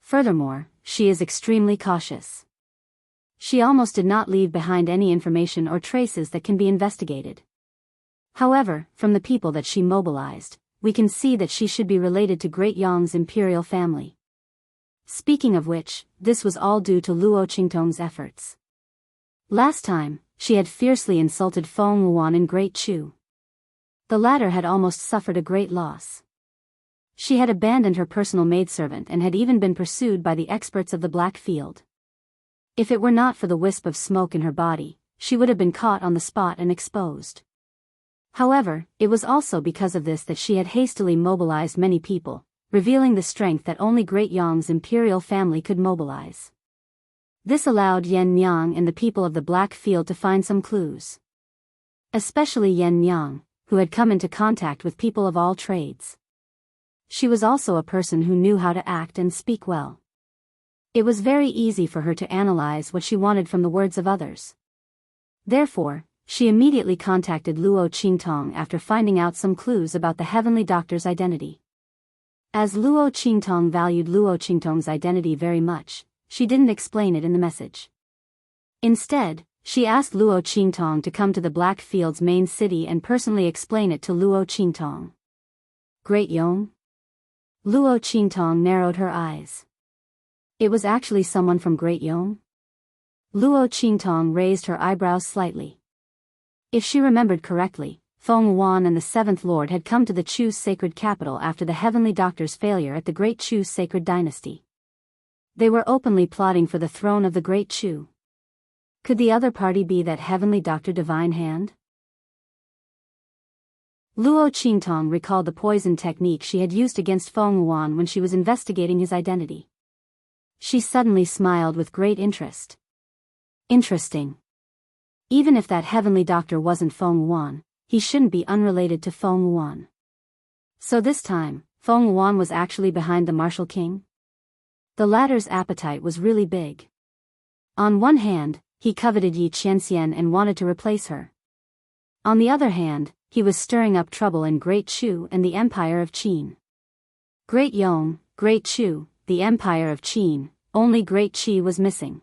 Furthermore, she is extremely cautious. She almost did not leave behind any information or traces that can be investigated. However, from the people that she mobilized, we can see that she should be related to Great Yong's imperial family. Speaking of which, this was all due to Luo Qingtong's efforts. Last time, she had fiercely insulted Feng Wuan and Great Chu. The latter had almost suffered a great loss. She had abandoned her personal maidservant and had even been pursued by the experts of the Black Field. If it were not for the wisp of smoke in her body, she would have been caught on the spot and exposed. However, it was also because of this that she had hastily mobilized many people, revealing the strength that only Great Yong's imperial family could mobilize. This allowed Yan Yang and the people of the Black Field to find some clues. Especially Yan Yang, who had come into contact with people of all trades. She was also a person who knew how to act and speak well. It was very easy for her to analyze what she wanted from the words of others. Therefore, she immediately contacted Luo Qingtong after finding out some clues about the heavenly doctor's identity. As Luo Qingtong valued Luo Qingtong's identity very much, she didn't explain it in the message. Instead, she asked Luo Qingtong to come to the Black Field's main city and personally explain it to Luo Qingtong. Great Yong? Luo Qingtong narrowed her eyes. It was actually someone from Great Yong? Luo Qingtong raised her eyebrows slightly. If she remembered correctly, Feng Wuan and the Seventh Lord had come to the Chu's sacred capital after the heavenly doctor's failure at the Great Chu's sacred dynasty. They were openly plotting for the throne of the Great Chu. Could the other party be that heavenly Doctor Divine Hand? Luo Qingtong recalled the poison technique she had used against Feng Wuan when she was investigating his identity. She suddenly smiled with great interest. Interesting. Even if that heavenly doctor wasn't Feng Wuan, he shouldn't be unrelated to Feng Wuan. So this time, Feng Wuan was actually behind the martial king? The latter's appetite was really big. On one hand, he coveted Yi Qianxian and wanted to replace her. On the other hand, he was stirring up trouble in Great Chu and the Empire of Qin. Great Yong, Great Chu, the Empire of Qin, only Great Qi was missing.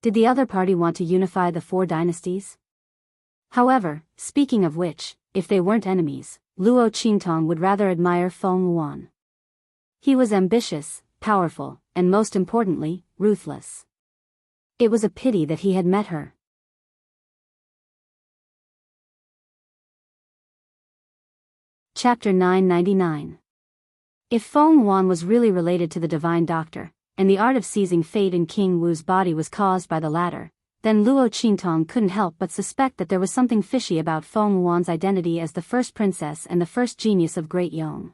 Did the other party want to unify the four dynasties? However, speaking of which, if they weren't enemies, Luo Qingtong would rather admire Feng Wuan. He was ambitious, powerful, and most importantly, ruthless. It was a pity that he had met her. Chapter 999. If Feng Wuan was really related to the Divine Doctor, and the art of seizing fate in King Wu's body was caused by the latter, then Luo Qingtong couldn't help but suspect that there was something fishy about Feng Wuan's identity as the first princess and the first genius of Great Yong.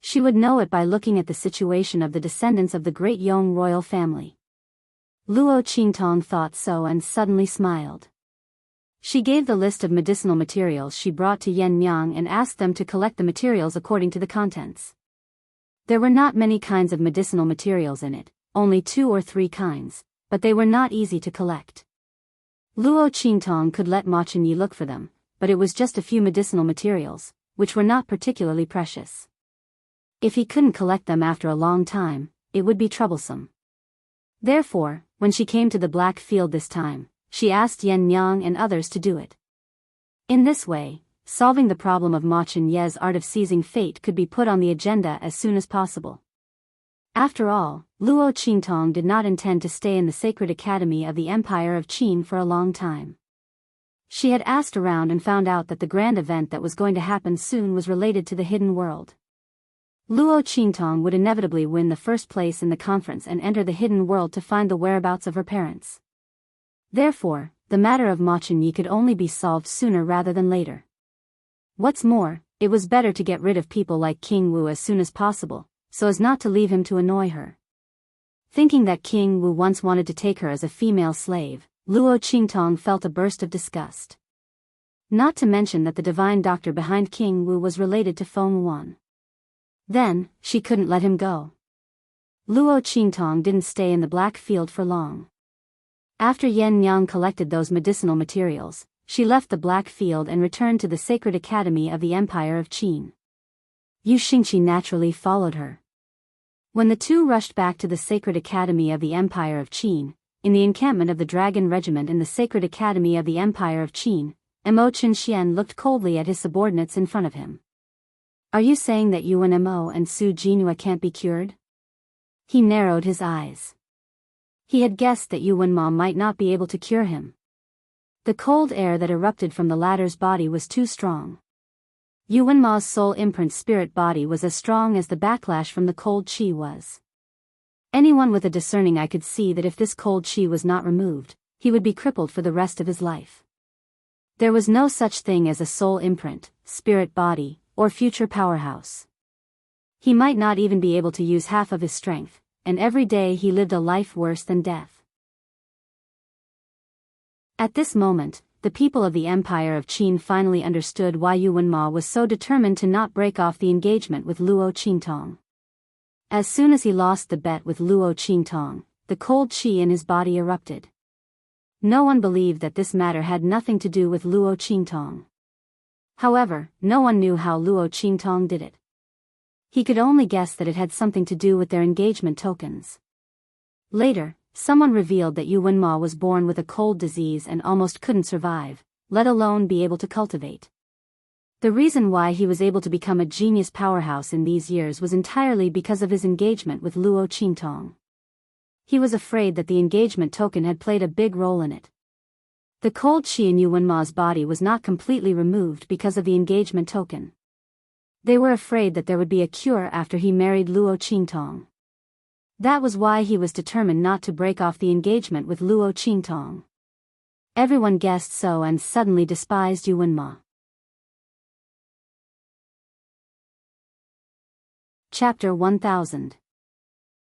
She would know it by looking at the situation of the descendants of the Great Yong royal family. Luo Qingtong thought so and suddenly smiled. She gave the list of medicinal materials she brought to Yan Miang and asked them to collect the materials according to the contents. There were not many kinds of medicinal materials in it, only 2 or 3 kinds, but they were not easy to collect. Luo Qingtong could let Ma Chenyi look for them, but it was just a few medicinal materials, which were not particularly precious. If he couldn't collect them after a long time, it would be troublesome. Therefore, when she came to the Black Field this time, she asked Yan Yang and others to do it. In this way, solving the problem of Ma Chenyi's art of seizing fate could be put on the agenda as soon as possible. After all, Luo Qingtong did not intend to stay in the Sacred Academy of the Empire of Qin for a long time. She had asked around and found out that the grand event that was going to happen soon was related to the hidden world. Luo Qingtong would inevitably win the first place in the conference and enter the hidden world to find the whereabouts of her parents. Therefore, the matter of Ma Chenyi could only be solved sooner rather than later. What's more, it was better to get rid of people like King Wu as soon as possible, so as not to leave him to annoy her. Thinking that King Wu once wanted to take her as a female slave, Luo Qingtong felt a burst of disgust. Not to mention that the divine doctor behind King Wu was related to Feng Wuan. Then, she couldn't let him go. Luo Qingtong didn't stay in the Black Field for long. After Yan Yang collected those medicinal materials, she left the Black Field and returned to the Sacred Academy of the Empire of Qin. Yu Xingqi naturally followed her. When the two rushed back to the Sacred Academy of the Empire of Qin, in the encampment of the Dragon Regiment in the Sacred Academy of the Empire of Qin, Mo Chenxian looked coldly at his subordinates in front of him. Are you saying that Yuan Mo and Su Jinhua can't be cured? He narrowed his eyes. He had guessed that Yuan Ma might not be able to cure him. The cold air that erupted from the latter's body was too strong. Yuan Ma's soul imprint spirit body was as strong as the backlash from the cold qi was. Anyone with a discerning eye could see that if this cold qi was not removed, he would be crippled for the rest of his life. There was no such thing as a soul imprint, spirit body, or future powerhouse. He might not even be able to use half of his strength, and every day he lived a life worse than death. At this moment, the people of the Empire of Qin finally understood why Yuan Ma was so determined to not break off the engagement with Luo Qingtong. As soon as he lost the bet with Luo Qingtong, the cold qi in his body erupted. No one believed that this matter had nothing to do with Luo Qingtong. However, no one knew how Luo Qingtong did it. He could only guess that it had something to do with their engagement tokens. Later, someone revealed that Yuan Ma was born with a cold disease and almost couldn't survive, let alone be able to cultivate. The reason why he was able to become a genius powerhouse in these years was entirely because of his engagement with Luo Qingtong. He was afraid that the engagement token had played a big role in it. The cold qi in Yuan Ma's body was not completely removed because of the engagement token. They were afraid that there would be a cure after he married Luo Qingtong. That was why he was determined not to break off the engagement with Luo Qingtong. Everyone guessed so and suddenly despised Yuan Ma. Chapter 1000.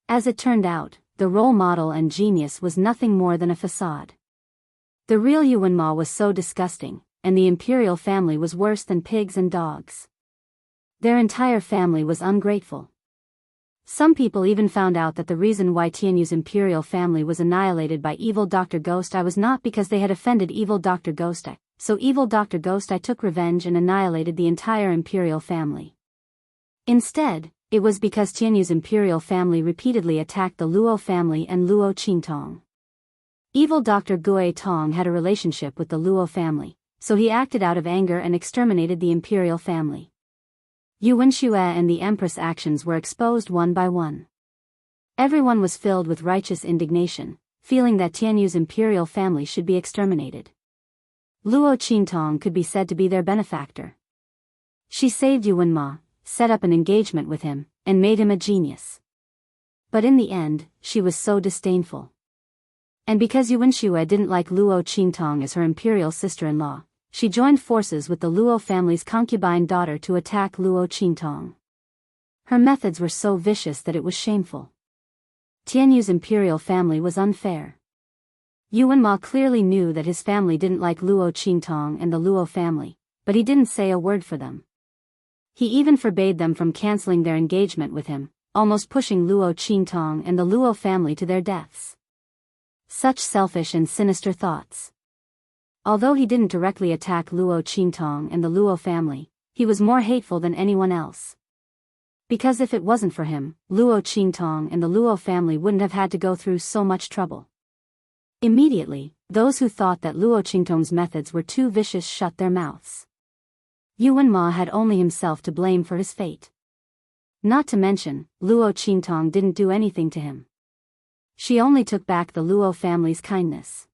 As it turned out, the role model and genius was nothing more than a facade. The real Yuanma was so disgusting, and the imperial family was worse than pigs and dogs. Their entire family was ungrateful. Some people even found out that the reason why Tianyu's imperial family was annihilated by evil Dr. Ghost Eye was not because they had offended evil Dr. Ghost Eye, so evil Dr. Ghost Eye took revenge and annihilated the entire imperial family. Instead, it was because Tianyu's imperial family repeatedly attacked the Luo family and Luo Qingtong. Evil Dr. Gui Tong had a relationship with the Luo family, so he acted out of anger and exterminated the imperial family. Yuan Xue and the Empress' actions were exposed one by one. Everyone was filled with righteous indignation, feeling that Tianyu's imperial family should be exterminated. Luo Qingtong could be said to be their benefactor. She saved Yuanma, set up an engagement with him, and made him a genius. But in the end, she was so disdainful. And because Yuan Xue didn't like Luo Qingtong as her imperial sister-in-law, she joined forces with the Luo family's concubine daughter to attack Luo Qingtong. Her methods were so vicious that it was shameful. Tianyu's imperial family was unfair. Yuanma clearly knew that his family didn't like Luo Qingtong and the Luo family, but he didn't say a word for them. He even forbade them from canceling their engagement with him, almost pushing Luo Qingtong and the Luo family to their deaths. Such selfish and sinister thoughts. Although he didn't directly attack Luo Qingtong and the Luo family, he was more hateful than anyone else. Because if it wasn't for him, Luo Qingtong and the Luo family wouldn't have had to go through so much trouble. Immediately, those who thought that Luo Qingtong's methods were too vicious shut their mouths. Yuanma had only himself to blame for his fate. Not to mention, Luo Qingtong didn't do anything to him. She only took back the Luo family's kindness.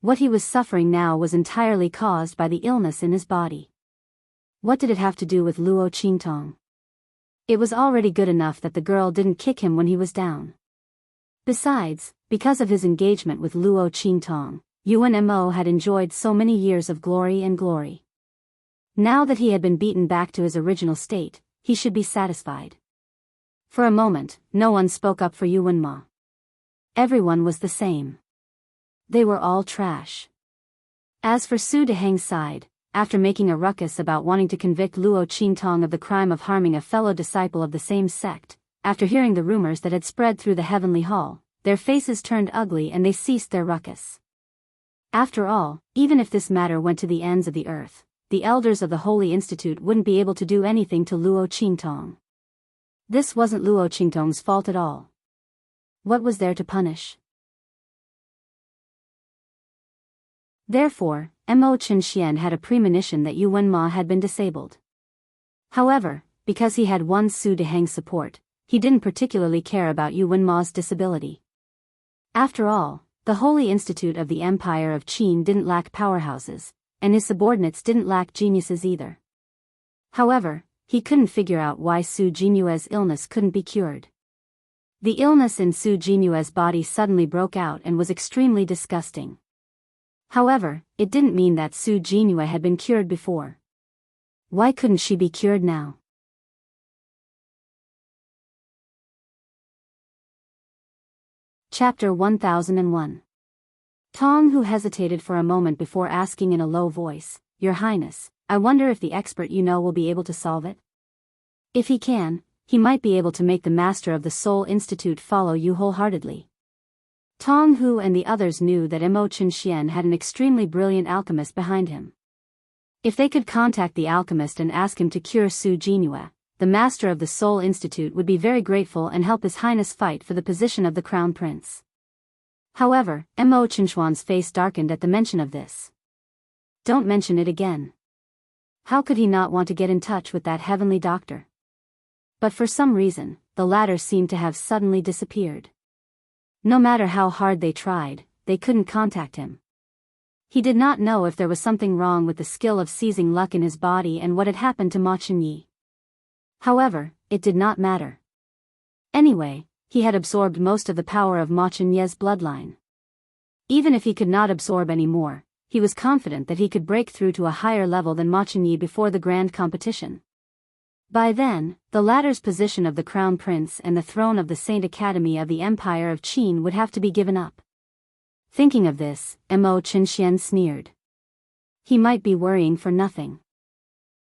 What he was suffering now was entirely caused by the illness in his body. What did it have to do with Luo Qingtong? It was already good enough that the girl didn't kick him when he was down. Besides, because of his engagement with Luo Qingtong, Yuan Mo had enjoyed so many years of glory and glory. Now that he had been beaten back to his original state, he should be satisfied. For a moment, no one spoke up for Yuanma. Everyone was the same. They were all trash. As for Su Dehang's side, after making a ruckus about wanting to convict Luo Qingtong of the crime of harming a fellow disciple of the same sect, after hearing the rumors that had spread through the heavenly hall, their faces turned ugly and they ceased their ruckus. After all, even if this matter went to the ends of the earth, the elders of the Holy Institute wouldn't be able to do anything to Luo Qingtong. This wasn't Luo Qingtong's fault at all. What was there to punish? Therefore, Mo Chenxian had a premonition that Yuanma had been disabled. However, because he had won Su Dehang's support, he didn't particularly care about Yuanma's disability. After all, the Holy Institute of the Empire of Qin didn't lack powerhouses, and his subordinates didn't lack geniuses either. However, he couldn't figure out why Su Jinyue's illness couldn't be cured. The illness in Su Jinyue's body suddenly broke out and was extremely disgusting. However, it didn't mean that Su Jinyue had been cured before. Why couldn't she be cured now? Chapter 1001. Tong Hu hesitated for a moment before asking in a low voice, "Your Highness, I wonder if the expert you know will be able to solve it? If he can, he might be able to make the master of the Soul Institute follow you wholeheartedly." Tong Hu and the others knew that Mo Chenxian had an extremely brilliant alchemist behind him. If they could contact the alchemist and ask him to cure Su Jinyue, the master of the Soul Institute would be very grateful and help His Highness fight for the position of the Crown Prince. However, Mo Chenxuan's face darkened at the mention of this. Don't mention it again. How could he not want to get in touch with that heavenly doctor? But for some reason, the latter seemed to have suddenly disappeared. No matter how hard they tried, they couldn't contact him. He did not know if there was something wrong with the skill of seizing luck in his body and what had happened to Ma Chenyi. However, it did not matter. Anyway, he had absorbed most of the power of Ma Chenyi's bloodline. Even if he could not absorb any more, he was confident that he could break through to a higher level than Ma Chenyi before the grand competition. By then, the latter's position of the Crown Prince and the throne of the Saint Academy of the Empire of Qin would have to be given up. Thinking of this, Mo Qinxian sneered. He might be worrying for nothing.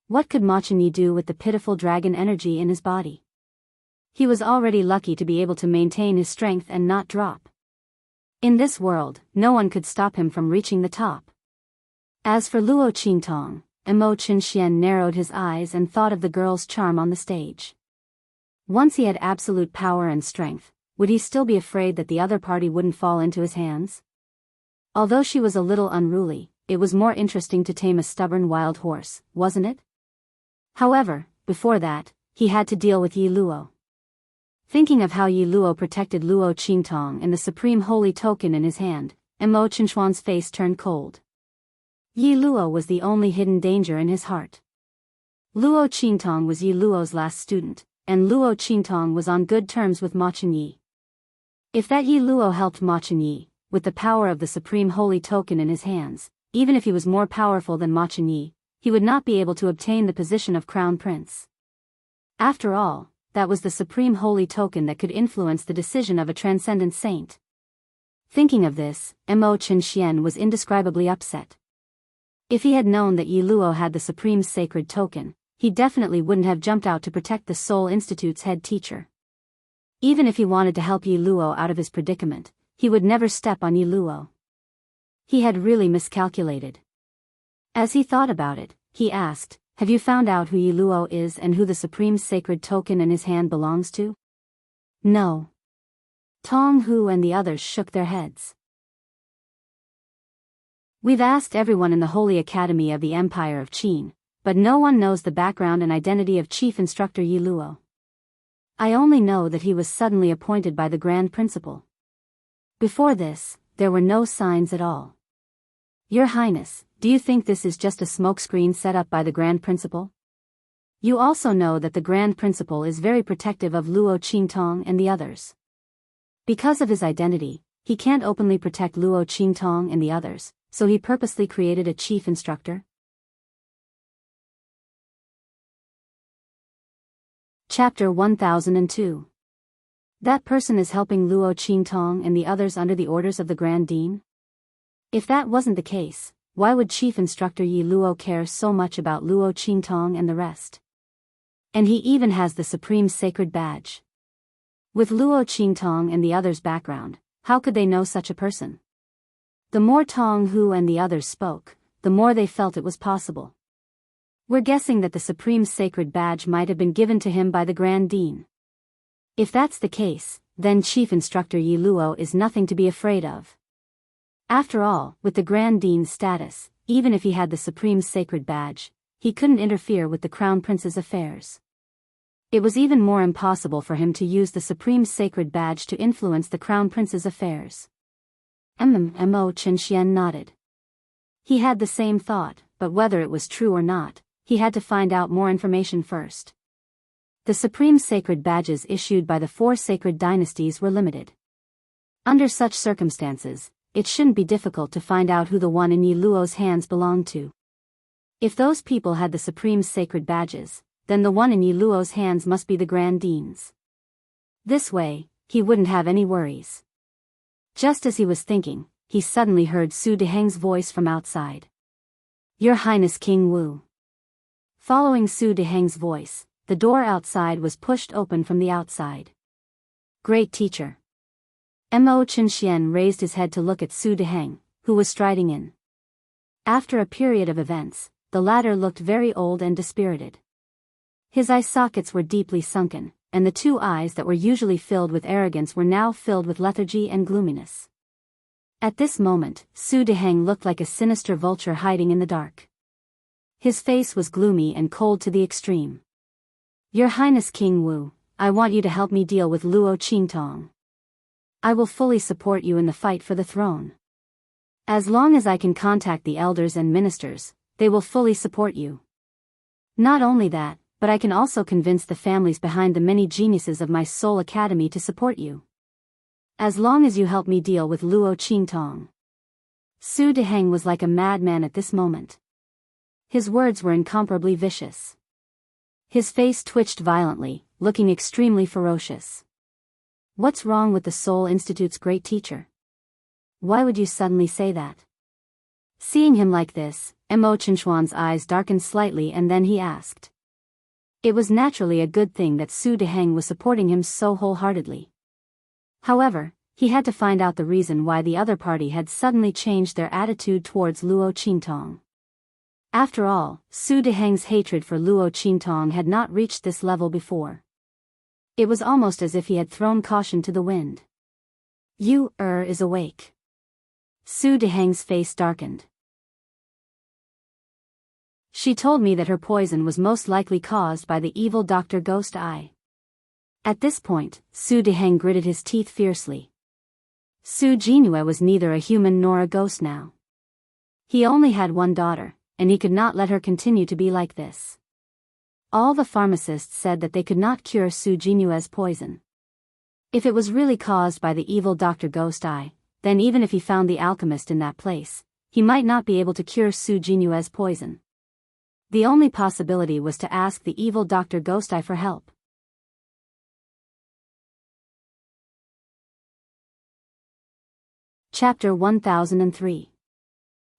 What could Ma Qinyi do with the pitiful dragon energy in his body? He was already lucky to be able to maintain his strength and not drop. In this world, no one could stop him from reaching the top. As for Luo Qingtong, Mo Qinxian narrowed his eyes and thought of the girl's charm on the stage. Once he had absolute power and strength, would he still be afraid that the other party wouldn't fall into his hands? Although she was a little unruly, it was more interesting to tame a stubborn wild horse, wasn't it? However, before that, he had to deal with Yi Luo. Thinking of how Yi Luo protected Luo Qingtong and the supreme holy token in his hand, Mo Qinxuan's face turned cold. Yi Luo was the only hidden danger in his heart. Luo Qingtong was Yi Luo's last student, and Luo Qingtong was on good terms with Ma Qinyi. If that Yi Luo helped Ma Qinyi, with the power of the supreme holy token in his hands, even if he was more powerful than Ma Qinyi, he would not be able to obtain the position of Crown Prince. After all, that was the supreme holy token that could influence the decision of a transcendent saint. Thinking of this, Mo Qinxian was indescribably upset. If he had known that Yi Luo had the supreme sacred token, he definitely wouldn't have jumped out to protect the Seoul Institute's head teacher. Even if he wanted to help Yi Luo out of his predicament, he would never step on Yi Luo. He had really miscalculated. As he thought about it, he asked, "Have you found out who Yi Luo is and who the supreme sacred token in his hand belongs to?" "No." Tong Hu and the others shook their heads. "We've asked everyone in the Holy Academy of the Empire of Qin, but no one knows the background and identity of Chief Instructor Yi Luo. I only know that he was suddenly appointed by the Grand Principal. Before this, there were no signs at all. Your Highness, do you think this is just a smokescreen set up by the Grand Principal? You also know that the Grand Principal is very protective of Luo Qingtong and the others. Because of his identity, he can't openly protect Luo Qingtong and the others, so he purposely created a chief instructor." Chapter 1002. That person is helping Luo Qingtong and the others under the orders of the Grand Dean? If that wasn't the case, why would Chief Instructor Yi Luo care so much about Luo Qingtong and the rest? And he even has the Supreme Sacred Badge. With Luo Qingtong and the others' background, how could they know such a person? The more Tong Hu and the others spoke, the more they felt it was possible. "We're guessing that the Supreme Sacred Badge might have been given to him by the Grand Dean. If that's the case, then Chief Instructor Yi Luo is nothing to be afraid of. After all, with the Grand Dean's status, even if he had the Supreme Sacred Badge, he couldn't interfere with the Crown Prince's affairs. It was even more impossible for him to use the Supreme Sacred Badge to influence the Crown Prince's affairs." Mo Qinxian nodded. He had the same thought, but whether it was true or not, he had to find out more information first. The Supreme Sacred Badges issued by the 4 sacred dynasties were limited. Under such circumstances, it shouldn't be difficult to find out who the one in Yi Luo's hands belonged to. If those people had the Supreme Sacred Badges, then the one in Yi Luo's hands must be the Grand Dean's. This way, he wouldn't have any worries. Just as he was thinking, he suddenly heard Su Deheng's voice from outside. "Your Highness King Wu." Following Su Deheng's voice, the door outside was pushed open from the outside. "Great teacher." Mo Qinxian raised his head to look at Su Deheng, who was striding in. After a period of events, the latter looked very old and dispirited. His eye sockets were deeply sunken, and the 2 eyes that were usually filled with arrogance were now filled with lethargy and gloominess. At this moment, Su Deheng looked like a sinister vulture hiding in the dark. His face was gloomy and cold to the extreme. "Your Highness King Wu, I want you to help me deal with Luo Qingtong. I will fully support you in the fight for the throne. As long as I can contact the elders and ministers, they will fully support you. Not only that, but I can also convince the families behind the many geniuses of my Seoul Academy to support you. As long as you help me deal with Luo Qingtong." Su Deheng was like a madman at this moment. His words were incomparably vicious. His face twitched violently, looking extremely ferocious. What's wrong with the Seoul Institute's great teacher? Why would you suddenly say that? Seeing him like this, Mo Chinchuan's eyes darkened slightly and then he asked. It was naturally a good thing that Su Deheng was supporting him so wholeheartedly. However, he had to find out the reason why the other party had suddenly changed their attitude towards Luo Qintong. After all, Su Deheng's hatred for Luo Qintong had not reached this level before. It was almost as if he had thrown caution to the wind. You, is awake. Su Deheng's face darkened. She told me that her poison was most likely caused by the evil Dr. Ghost Eye. At this point, Su Deheng gritted his teeth fiercely. Su Jinue was neither a human nor a ghost now. He only had one daughter, and he could not let her continue to be like this. All the pharmacists said that they could not cure Su Jinue's poison. If it was really caused by the evil Dr. Ghost Eye, then even if he found the alchemist in that place, he might not be able to cure Su Jinue's poison. The only possibility was to ask the evil Dr. Ghost Eye for help. Chapter 1003.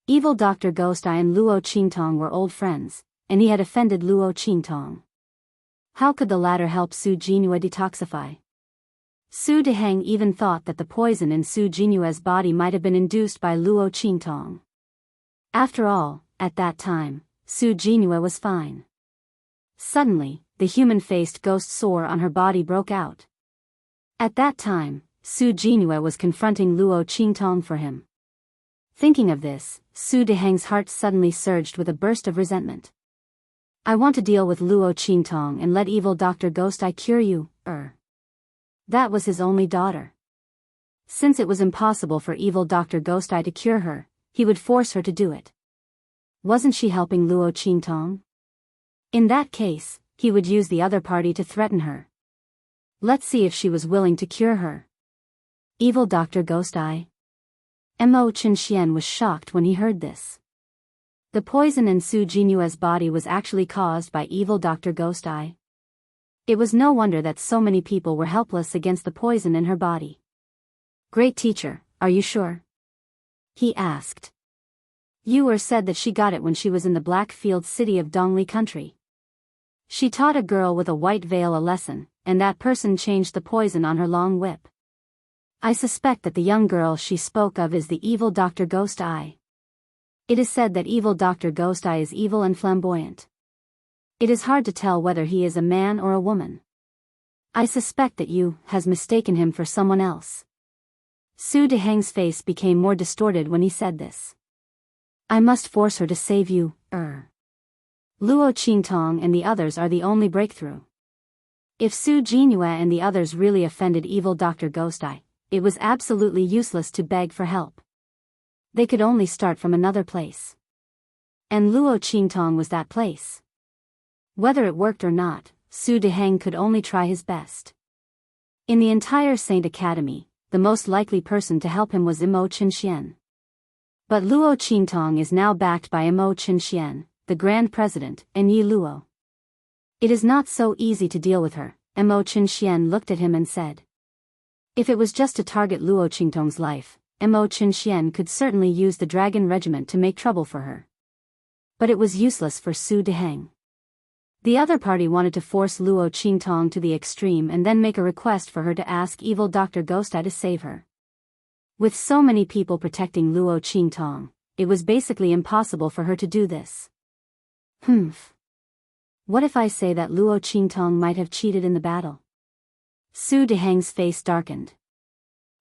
Evil Dr. Ghost Eye and Luo Qintong were old friends, and he had offended Luo Qintong. How could the latter help Su Jinue detoxify? Su Deheng even thought that the poison in Su Jinue's body might have been induced by Luo Qintong. After all, at that time, Su Jinue was fine. Suddenly, the human-faced ghost sore on her body broke out. At that time, Su Jinue was confronting Luo Qintong for him. Thinking of this, Su Deheng's heart suddenly surged with a burst of resentment. I want to deal with Luo Qintong and let evil Dr. Ghost Eye cure you, That was his only daughter. Since it was impossible for evil Dr. Ghost Eye to cure her, he would force her to do it. Wasn't she helping Luo Qintong? In that case, he would use the other party to threaten her. Let's see if she was willing to cure her. Evil Dr. Ghost Eye? Mo Chinxian was shocked when he heard this. The poison in Su Jinue's body was actually caused by evil Dr. Ghost Eye. It was no wonder that so many people were helpless against the poison in her body. Great teacher, are you sure? He asked. You said that she got it when she was in the Blackfield city of Dongli country. She taught a girl with a white veil a lesson, and that person changed the poison on her long whip. I suspect that the young girl she spoke of is the evil Dr. Ghost Eye. It is said that evil Dr. Ghost Eye is evil and flamboyant. It is hard to tell whether he is a man or a woman. I suspect that you has mistaken him for someone else. Su Deheng's face became more distorted when he said this. I must force her to save you, Luo Qintong and the others are the only breakthrough. If Su Jinue and the others really offended evil Dr. Ghost Eye, it was absolutely useless to beg for help. They could only start from another place. And Luo Qintong was that place. Whether it worked or not, Su Deheng could only try his best. In the entire Saint Academy, the most likely person to help him was Mo Chinxian. But Luo Qintong is now backed by Mo Chinxian, the Grand President, and Yi Luo. It is not so easy to deal with her. Mo Chinxian looked at him and said. If it was just to target Luo Qintong's life, Mo Chinxian could certainly use the Dragon Regiment to make trouble for her. But it was useless for Su Deheng. The other party wanted to force Luo Qintong to the extreme and then make a request for her to ask evil Dr. Ghost Eye to save her. With so many people protecting Luo Qintong, it was basically impossible for her to do this. What if I say that Luo Qintong might have cheated in the battle? Su Deheng's face darkened.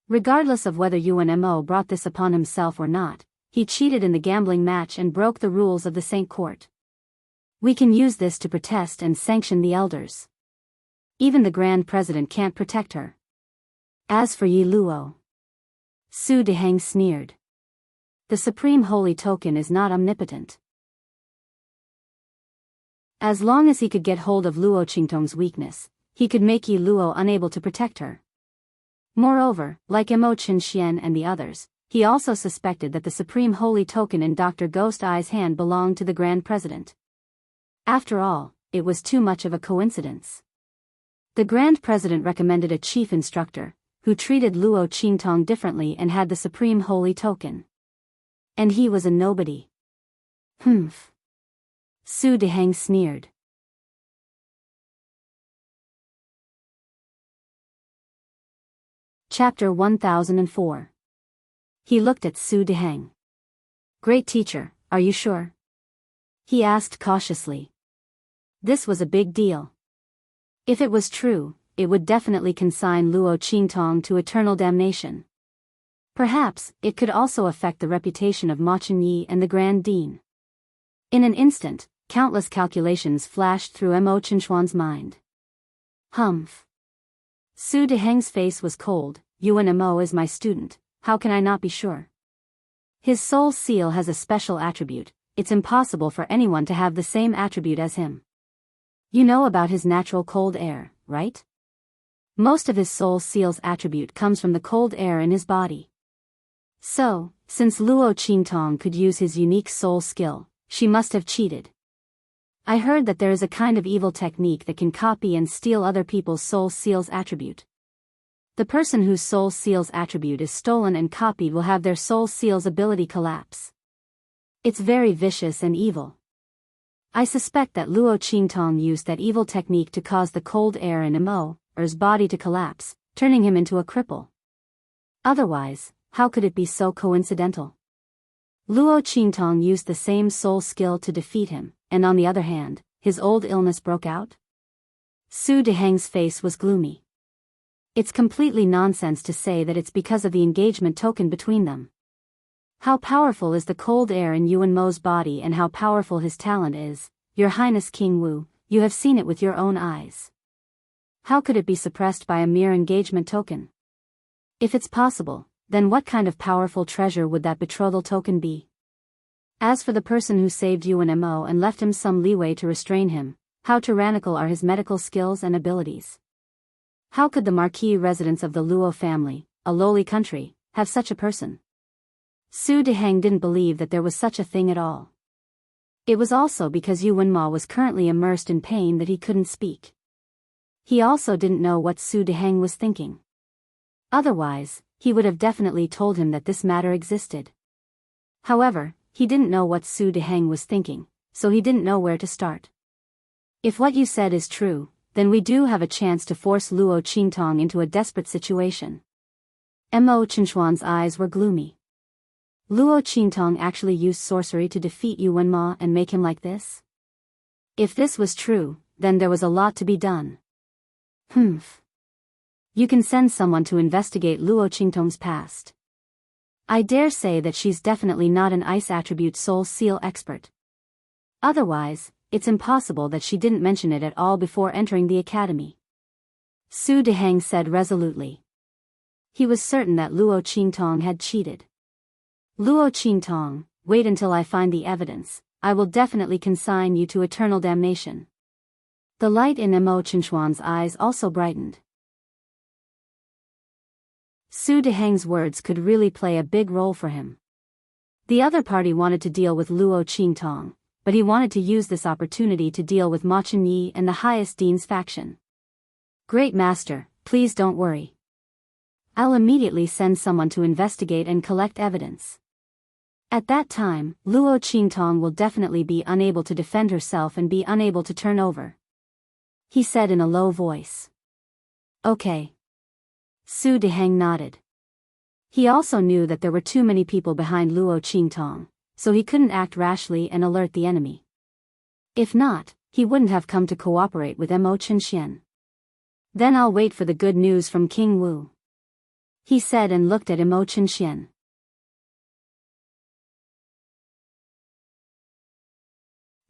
Regardless of whether Yuan Mo brought this upon himself or not, he cheated in the gambling match and broke the rules of the Saint Court. We can use this to protest and sanction the elders. Even the Grand President can't protect her. As for Yi Luo, Su Deheng sneered. The Supreme Holy Token is not omnipotent. As long as he could get hold of Luo Qingtong's weakness, he could make Yi Luo unable to protect her. Moreover, like Mo Chinxian and the others, he also suspected that the Supreme Holy Token in Dr. Ghost Eye's hand belonged to the Grand President. After all, it was too much of a coincidence. The Grand President recommended a chief instructor, who treated Luo Qingtong differently and had the supreme holy token. And he was a nobody. Humph. Su Deheng sneered. Chapter 1004. He looked at Su Deheng. Great teacher, are you sure? He asked cautiously. This was a big deal. If it was true, it would definitely consign Luo Qingtong to eternal damnation. Perhaps, it could also affect the reputation of Ma Chunyi and the Grand Dean. In an instant, countless calculations flashed through Mo Chenxuan's mind. Humph. Su Deheng's face was cold. Yuan Mo is my student, how can I not be sure? His soul seal has a special attribute, it's impossible for anyone to have the same attribute as him. You know about his natural cold air, right? Most of his soul seal's attribute comes from the cold air in his body. So, since Luo Qingtong could use his unique soul skill, she must have cheated. I heard that there is a kind of evil technique that can copy and steal other people's soul seal's attribute. The person whose soul seal's attribute is stolen and copied will have their soul seal's ability collapse. It's very vicious and evil. I suspect that Luo Qingtong used that evil technique to cause the cold air in Mo's body to collapse, turning him into a cripple. Otherwise, how could it be so coincidental? Luo Qingtong used the same soul skill to defeat him, and on the other hand, his old illness broke out? Su Deheng's face was gloomy. It's completely nonsense to say that it's because of the engagement token between them. How powerful is the cold air in Yuan Mo's body and how powerful his talent is, Your Highness King Wu, you have seen it with your own eyes. How could it be suppressed by a mere engagement token? If it's possible, then what kind of powerful treasure would that betrothal token be? As for the person who saved Yuan Mo and left him some leeway to restrain him, how tyrannical are his medical skills and abilities? How could the marquis residents of the Luo family, a lowly country, have such a person? Su Deheng didn't believe that there was such a thing at all. It was also because Yuan Mo was currently immersed in pain that he couldn't speak. He also didn't know what Su Deheng was thinking. Otherwise, he would have definitely told him that this matter existed. However, he didn't know what Su Deheng was thinking, so he didn't know where to start. If what you said is true, then we do have a chance to force Luo Qingtong into a desperate situation. Mo Chenxuan's eyes were gloomy. Luo Qingtong actually used sorcery to defeat Yuan Ma and make him like this? If this was true, then there was a lot to be done. Humph. You can send someone to investigate Luo Qingtong's past. I dare say that she's definitely not an ice attribute soul seal expert. Otherwise, it's impossible that she didn't mention it at all before entering the academy. Su Deheng said resolutely. He was certain that Luo Qingtong had cheated. Luo Qingtong, wait until I find the evidence, I will definitely consign you to eternal damnation. The light in Mo Chenxuan's eyes also brightened. Su Deheng's words could really play a big role for him. The other party wanted to deal with Luo Qingtong, but he wanted to use this opportunity to deal with Ma Chunyi and the highest dean's faction. Great master, please don't worry. I'll immediately send someone to investigate and collect evidence. At that time, Luo Qingtong will definitely be unable to defend herself and be unable to turn over. He said in a low voice. Okay. Su Deheng nodded. He also knew that there were too many people behind Luo Qingtong, so he couldn't act rashly and alert the enemy. If not, he wouldn't have come to cooperate with Mo Chenxian. Then I'll wait for the good news from King Wu. He said and looked at Mo Chenxian.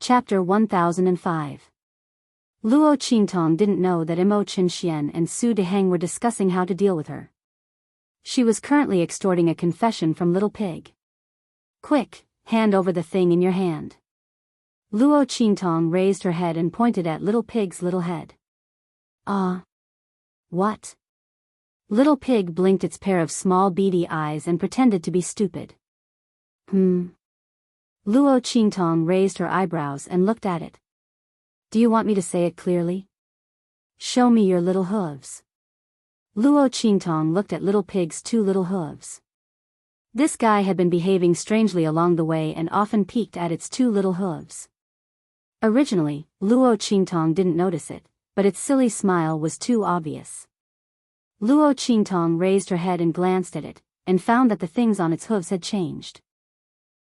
Chapter 1005. Luo Qingtong didn't know that Mo Chenxian and Su Deheng were discussing how to deal with her. She was currently extorting a confession from Little Pig. Quick, hand over the thing in your hand. Luo Qingtong raised her head and pointed at Little Pig's little head. What? Little Pig blinked its pair of small beady eyes and pretended to be stupid. Luo Qingtong raised her eyebrows and looked at it. Do you want me to say it clearly? Show me your little hooves. Luo Qingtong looked at Little Pig's 2 little hooves. This guy had been behaving strangely along the way and often peeked at its 2 little hooves. Originally, Luo Qingtong didn't notice it, but its silly smile was too obvious. Luo Qingtong raised her head and glanced at it, and found that the things on its hooves had changed.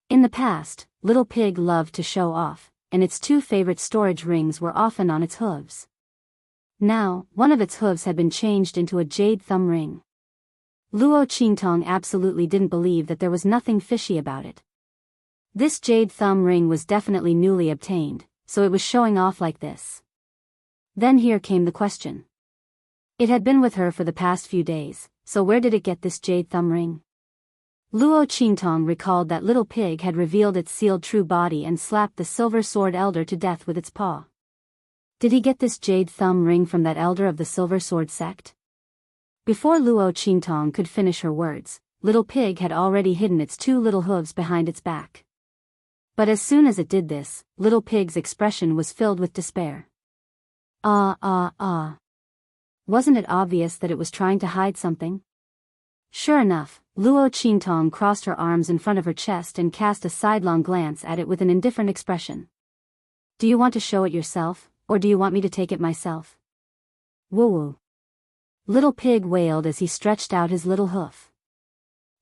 In the past, Little Pig loved to show off, and its 2 favorite storage rings were often on its hooves. Now, one of its hooves had been changed into a jade thumb ring. Luo Qingtong absolutely didn't believe that there was nothing fishy about it. This jade thumb ring was definitely newly obtained, so it was showing off like this. Then here came the question. It had been with her for the past few days, so where did it get this jade thumb ring? Luo Qingtong recalled that Little Pig had revealed its sealed true body and slapped the Silver Sword Elder to death with its paw. Did he get this jade thumb ring from that elder of the Silver Sword sect? Before Luo Qingtong could finish her words, Little Pig had already hidden its 2 little hooves behind its back. But as soon as it did this, Little Pig's expression was filled with despair. Wasn't it obvious that it was trying to hide something? Sure enough, Luo Qingtong crossed her arms in front of her chest and cast a sidelong glance at it with an indifferent expression. Do you want to show it yourself, or do you want me to take it myself? Woo-woo. Little Pig wailed as he stretched out his little hoof.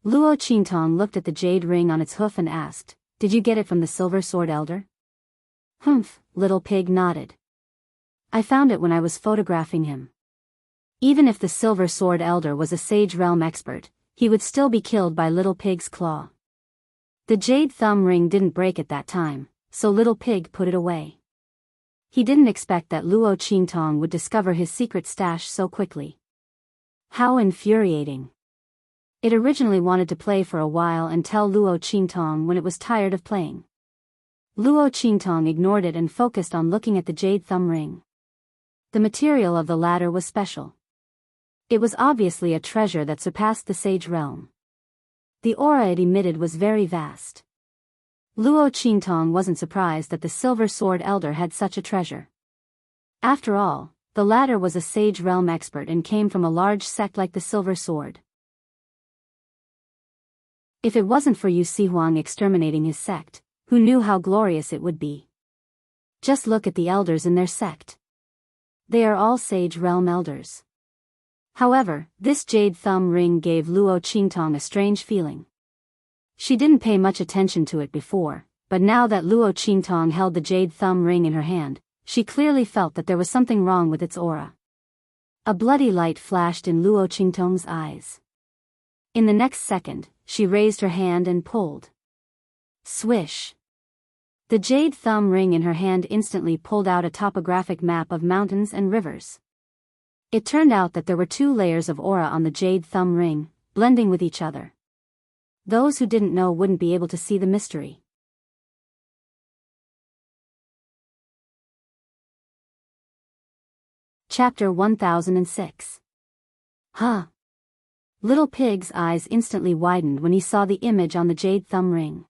Luo Qingtong looked at the jade ring on its hoof and asked, Did you get it from the Silver Sword Elder? Humph, Little Pig nodded. I found it when I was photographing him. Even if the Silver Sword Elder was a Sage Realm expert, he would still be killed by Little Pig's claw. The jade thumb ring didn't break at that time, so Little Pig put it away. He didn't expect that Luo Qingtong would discover his secret stash so quickly. How infuriating. It originally wanted to play for a while and tell Luo Qingtong when it was tired of playing. Luo Qingtong ignored it and focused on looking at the jade thumb ring. The material of the latter was special. It was obviously a treasure that surpassed the Sage Realm. The aura it emitted was very vast. Luo Qingtong wasn't surprised that the Silver Sword Elder had such a treasure. After all, the latter was a Sage Realm expert and came from a large sect like the Silver Sword. If it wasn't for Yu Sihuang exterminating his sect, who knew how glorious it would be? Just look at the elders in their sect. They are all Sage Realm elders. However, this jade thumb ring gave Luo Qingtong a strange feeling. She didn't pay much attention to it before, but now that Luo Qingtong held the jade thumb ring in her hand, she clearly felt that there was something wrong with its aura. A bloody light flashed in Luo Qingtong's eyes. In the next second, she raised her hand and pulled. Swish! The jade thumb ring in her hand instantly pulled out a topographic map of mountains and rivers. It turned out that there were 2 layers of aura on the jade thumb ring, blending with each other. Those who didn't know wouldn't be able to see the mystery. Chapter 1006. Huh! Little Pig's eyes instantly widened when he saw the image on the jade thumb ring.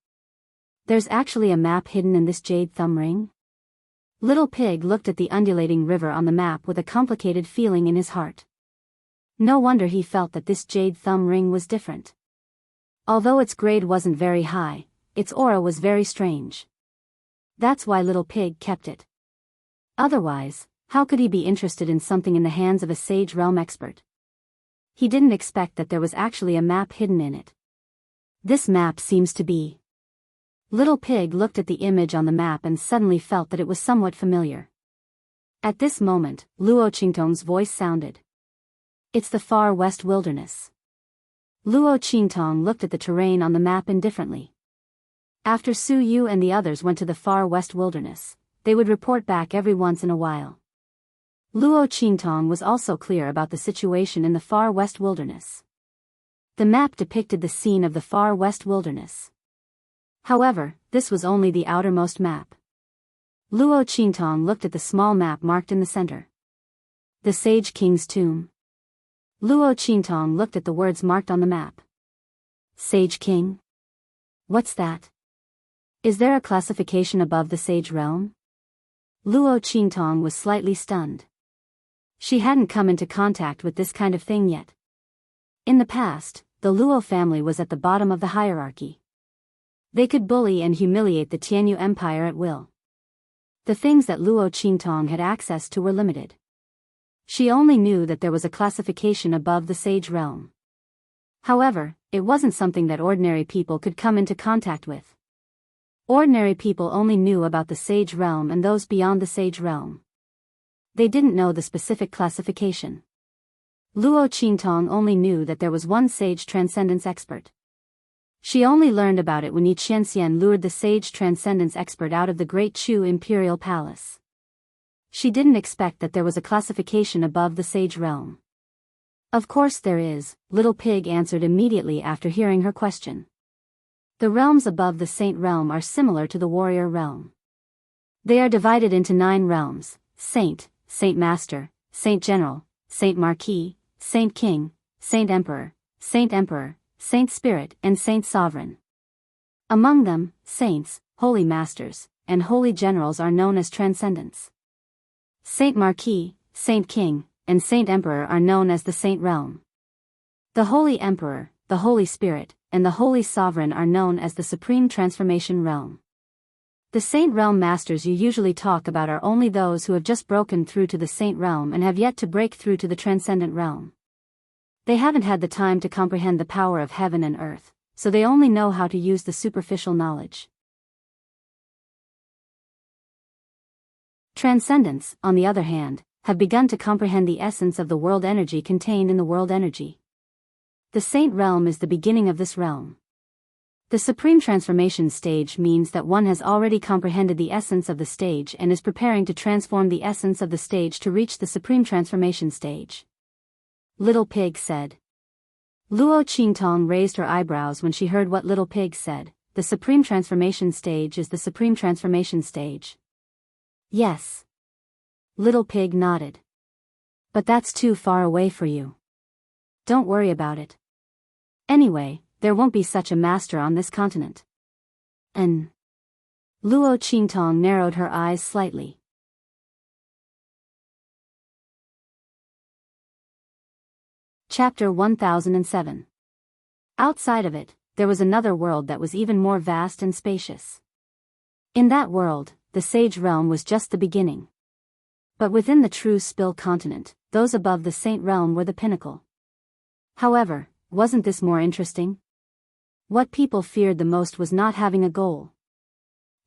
There's actually a map hidden in this jade thumb ring? Little Pig looked at the undulating river on the map with a complicated feeling in his heart. No wonder he felt that this jade thumb ring was different. Although its grade wasn't very high, its aura was very strange. That's why Little Pig kept it. Otherwise, how could he be interested in something in the hands of a Sage Realm expert? He didn't expect that there was actually a map hidden in it. This map seems to be... Little Pig looked at the image on the map and suddenly felt that it was somewhat familiar. At this moment, Luo Qingtong's voice sounded. It's the Far West Wilderness. Luo Qingtong looked at the terrain on the map indifferently. After Su Yu and the others went to the Far West Wilderness, they would report back every once in a while. Luo Qingtong was also clear about the situation in the Far West Wilderness. The map depicted the scene of the Far West Wilderness. However, this was only the outermost map. Luo Qingtong looked at the small map marked in the center. The Sage King's Tomb. Luo Qingtong looked at the words marked on the map. Sage King? What's that? Is there a classification above the Sage Realm? Luo Qingtong was slightly stunned. She hadn't come into contact with this kind of thing yet. In the past, the Luo family was at the bottom of the hierarchy. They could bully and humiliate the Tianyu Empire at will. The things that Luo Qingtong had access to were limited. She only knew that there was a classification above the sage realm. However, it wasn't something that ordinary people could come into contact with. Ordinary people only knew about the sage realm and those beyond the sage realm. They didn't know the specific classification. Luo Qingtong only knew that there was one sage transcendence expert. She only learned about it when Yi Qianxian lured the sage transcendence expert out of the Great Chu Imperial Palace. She didn't expect that there was a classification above the sage realm. Of course there is, Little Pig answered immediately after hearing her question. The realms above the saint realm are similar to the warrior realm. They are divided into 9 realms: Saint, Saint Master, Saint General, Saint Marquis, Saint King, Saint Emperor, Saint Spirit and Saint Sovereign. Among them, Saints, Holy Masters, and Holy Generals are known as Transcendents. Saint Marquis, Saint King, and Saint Emperor are known as the Saint Realm. The Holy Emperor, the Holy Spirit, and the Holy Sovereign are known as the Supreme Transformation Realm. The Saint Realm Masters you usually talk about are only those who have just broken through to the Saint Realm and have yet to break through to the Transcendent Realm. They haven't had the time to comprehend the power of heaven and earth, so they only know how to use the superficial knowledge. Transcendents, on the other hand, have begun to comprehend the essence of the world energy contained in the world energy. The Saint Realm is the beginning of this realm. The Supreme Transformation Stage means that one has already comprehended the essence of the stage and is preparing to transform the essence of the stage to reach the Supreme Transformation Stage. Little Pig said. Luo Qingtong raised her eyebrows when she heard what Little Pig said. The Supreme Transformation Stage is the Supreme Transformation Stage. Yes. Little Pig nodded. But that's too far away for you. Don't worry about it. Anyway, there won't be such a master on this continent. And Luo Qingtong narrowed her eyes slightly. Chapter 1007. Outside of it, there was another world that was even more vast and spacious. In that world, the Sage Realm was just the beginning. But within the true Spill continent, those above the Saint Realm were the pinnacle. However, wasn't this more interesting? What people feared the most was not having a goal.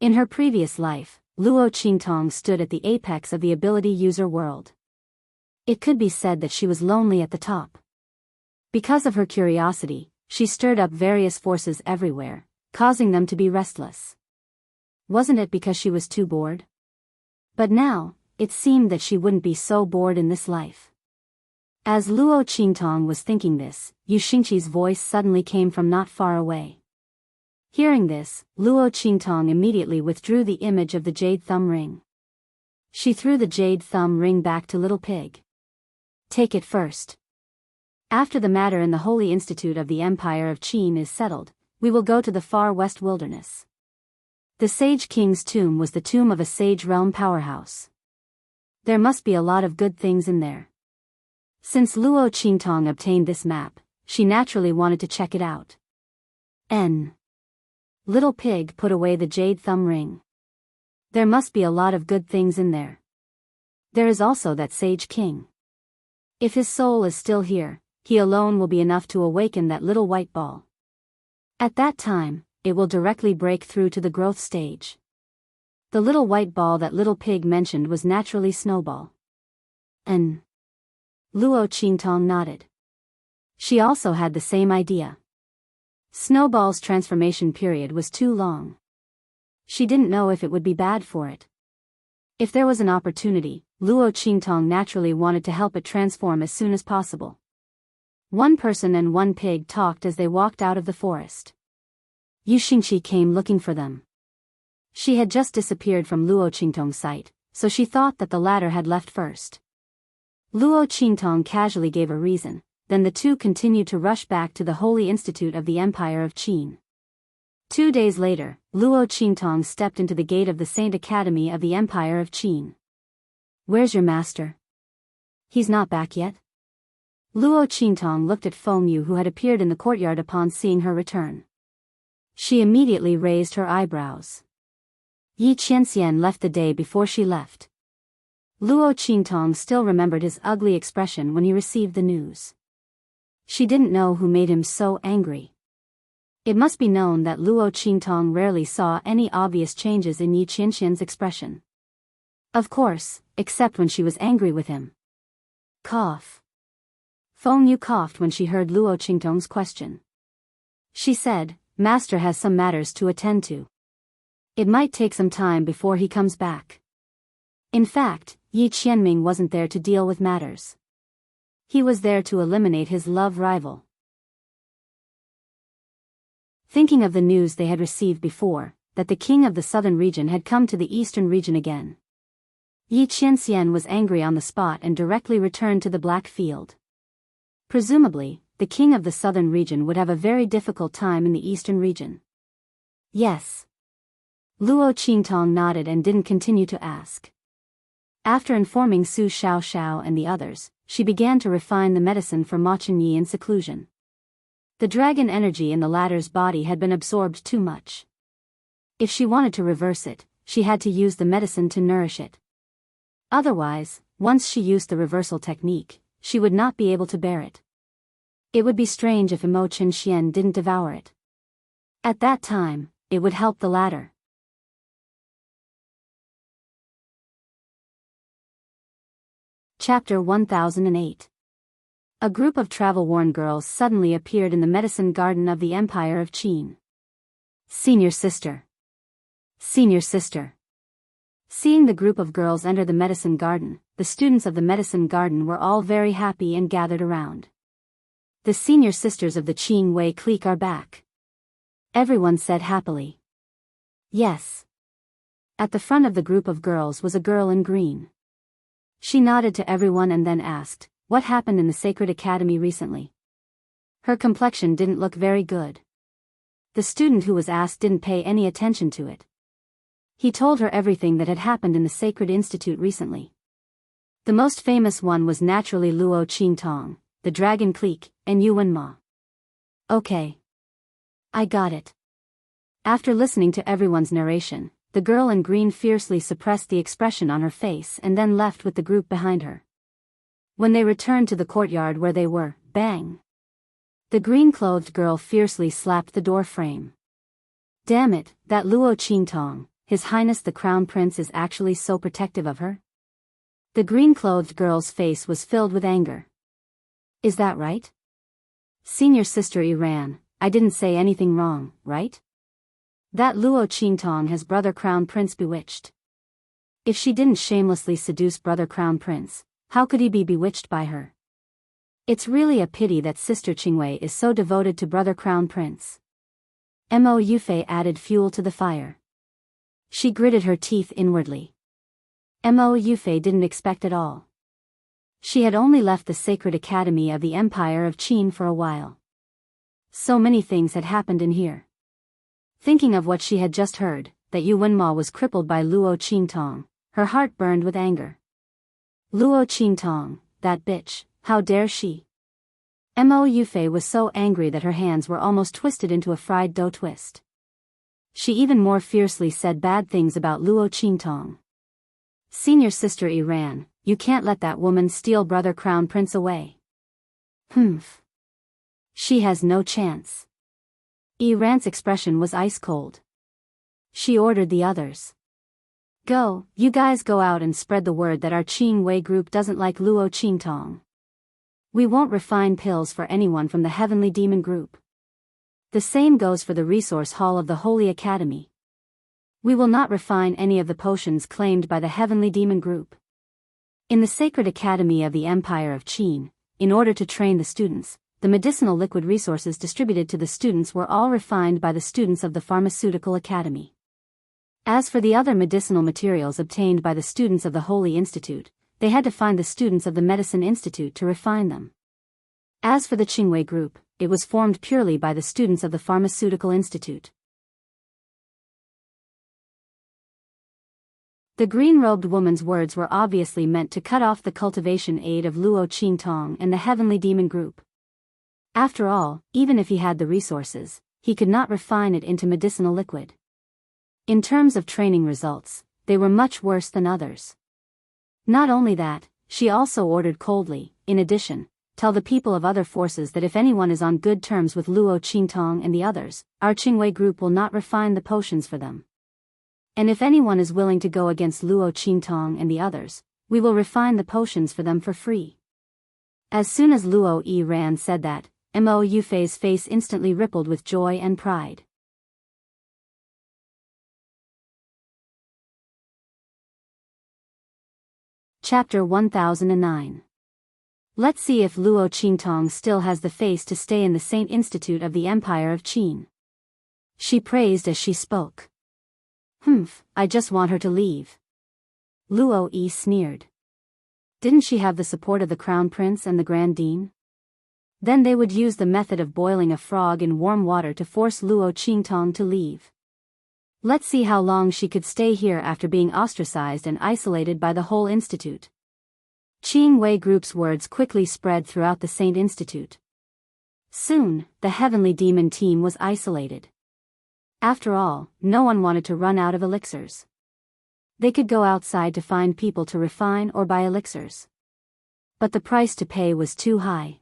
In her previous life, Luo Qingtong stood at the apex of the ability user world. It could be said that she was lonely at the top. Because of her curiosity, she stirred up various forces everywhere, causing them to be restless. Wasn't it because she was too bored? But now, it seemed that she wouldn't be so bored in this life. As Luo Qingtong was thinking this, Yu Xingqi's voice suddenly came from not far away. Hearing this, Luo Qingtong immediately withdrew the image of the jade thumb ring. She threw the jade thumb ring back to Little Pig. Take it first. After the matter in the Holy Institute of the Empire of Qin is settled, we will go to the far west wilderness. The Sage King's tomb was the tomb of a Sage Realm powerhouse. There must be a lot of good things in there. Since Luo Qingtong obtained this map, she naturally wanted to check it out. Little Pig put away the jade thumb ring. There must be a lot of good things in there. There is also that Sage King. If his soul is still here, he alone will be enough to awaken that little white ball. At that time, it will directly break through to the growth stage. The little white ball that Little Pig mentioned was naturally Snowball. Luo Qingtong nodded. She also had the same idea. Snowball's transformation period was too long. She didn't know if it would be bad for it. If there was an opportunity, Luo Qingtong naturally wanted to help it transform as soon as possible. One person and one pig talked as they walked out of the forest. Yu Xingqi came looking for them. She had just disappeared from Luo Qingtong's sight, so she thought that the latter had left first. Luo Qingtong casually gave a reason, then the two continued to rush back to the Holy Institute of the Empire of Qin. 2 days later, Luo Qingtong stepped into the gate of the Saint Academy of the Empire of Qin. "Where's your master? He's not back yet?" Luo Qingtong looked at Feng Yu, who had appeared in the courtyard upon seeing her return. She immediately raised her eyebrows. Yi Qianxian left the day before she left. Luo Qingtong still remembered his ugly expression when he received the news. She didn't know who made him so angry. It must be known that Luo Qingtong rarely saw any obvious changes in Yi Qianxian's expression. Of course, except when she was angry with him. Cough. Feng Yu coughed when she heard Luo Qingtong's question. She said, "Master has some matters to attend to. It might take some time before he comes back." In fact, Yi Qianming wasn't there to deal with matters. He was there to eliminate his love rival. Thinking of the news they had received before, that the king of the southern region had come to the eastern region again, Yi Qianxian was angry on the spot and directly returned to the Black Field. Presumably, the king of the southern region would have a very difficult time in the eastern region. Yes. Luo Qingtong nodded and didn't continue to ask. After informing Su Xiaoxiao and the others, she began to refine the medicine for Ma Chenyi in seclusion. The dragon energy in the latter's body had been absorbed too much. If she wanted to reverse it, she had to use the medicine to nourish it. Otherwise, once she used the reversal technique, she would not be able to bear it. It would be strange if Mo Chenxian didn't devour it. At that time, it would help the latter. Chapter 1008. A group of travel-worn girls suddenly appeared in the medicine garden of the Empire of Qin. Senior sister. Senior sister. Seeing the group of girls enter the medicine garden, the students of the medicine garden were all very happy and gathered around. The senior sisters of the Qin Wei clique are back. Everyone said happily. Yes. At the front of the group of girls was a girl in green. She nodded to everyone and then asked, "What happened in the Sacred Academy recently?" Her complexion didn't look very good. The student who was asked didn't pay any attention to it. He told her everything that had happened in the Sacred Institute recently. The most famous one was naturally Luo Qingtong, the Dragon Clique, and Yuan Ma. Okay. I got it. After listening to everyone's narration, the girl in green fiercely suppressed the expression on her face and then left with the group behind her. When they returned to the courtyard where they were, bang! The green-clothed girl fiercely slapped the door frame. Damn it, that Luo Qingtong, His Highness the Crown Prince, is actually so protective of her? The green-clothed girl's face was filled with anger. Is that right? Senior Sister Iran, I didn't say anything wrong, right? That Luo Qingtong has Brother Crown Prince bewitched. If she didn't shamelessly seduce Brother Crown Prince, how could he be bewitched by her? It's really a pity that Sister Qingwei is so devoted to Brother Crown Prince. Mo Yufei added fuel to the fire. She gritted her teeth inwardly. Mo Yufei didn't expect it all. She had only left the Sacred Academy of the Empire of Qin for a while. So many things had happened in here. Thinking of what she had just heard, that Yuan Ma was crippled by Luo Qingtong, her heart burned with anger. Luo Qingtong, that bitch, how dare she? Mo Yufei was so angry that her hands were almost twisted into a fried dough twist. She even more fiercely said bad things about Luo Qingtong. Senior Sister Iran, you can't let that woman steal Brother Crown Prince away. Humph. She has no chance. Iran's expression was ice cold. She ordered the others. Go, you guys go out and spread the word that our Qin Wei group doesn't like Luo Qingtong. We won't refine pills for anyone from the Heavenly Demon group. The same goes for the Resource Hall of the Holy Academy. We will not refine any of the potions claimed by the Heavenly Demon group. In the Sacred Academy of the Empire of Qin, in order to train the students, the medicinal liquid resources distributed to the students were all refined by the students of the Pharmaceutical Academy. As for the other medicinal materials obtained by the students of the Holy Institute, they had to find the students of the Medicine Institute to refine them. As for the Qingwei group, it was formed purely by the students of the Pharmaceutical Institute. The green-robed woman's words were obviously meant to cut off the cultivation aid of Luo Qingtong and the heavenly demon group. After all, even if he had the resources, he could not refine it into medicinal liquid. In terms of training results, they were much worse than others. Not only that, she also ordered coldly, in addition, tell the people of other forces that if anyone is on good terms with Luo Qingtong and the others, our Qingwei group will not refine the potions for them. And if anyone is willing to go against Luo Qingtong and the others, we will refine the potions for them for free. As soon as Luo Yiran said that, Mo Yufei's face instantly rippled with joy and pride. Chapter 1009. Let's see if Luo Qingtong still has the face to stay in the Saint Institute of the Empire of Qin. She praised as she spoke. I just want her to leave. Luo Yi sneered. Didn't she have the support of the Crown Prince and the Grand Dean? Then they would use the method of boiling a frog in warm water to force Luo Qingtong to leave. Let's see how long she could stay here after being ostracized and isolated by the whole institute. Qingwei Group's words quickly spread throughout the Saint Institute. Soon, the heavenly demon team was isolated. After all, no one wanted to run out of elixirs. They could go outside to find people to refine or buy elixirs. But the price to pay was too high.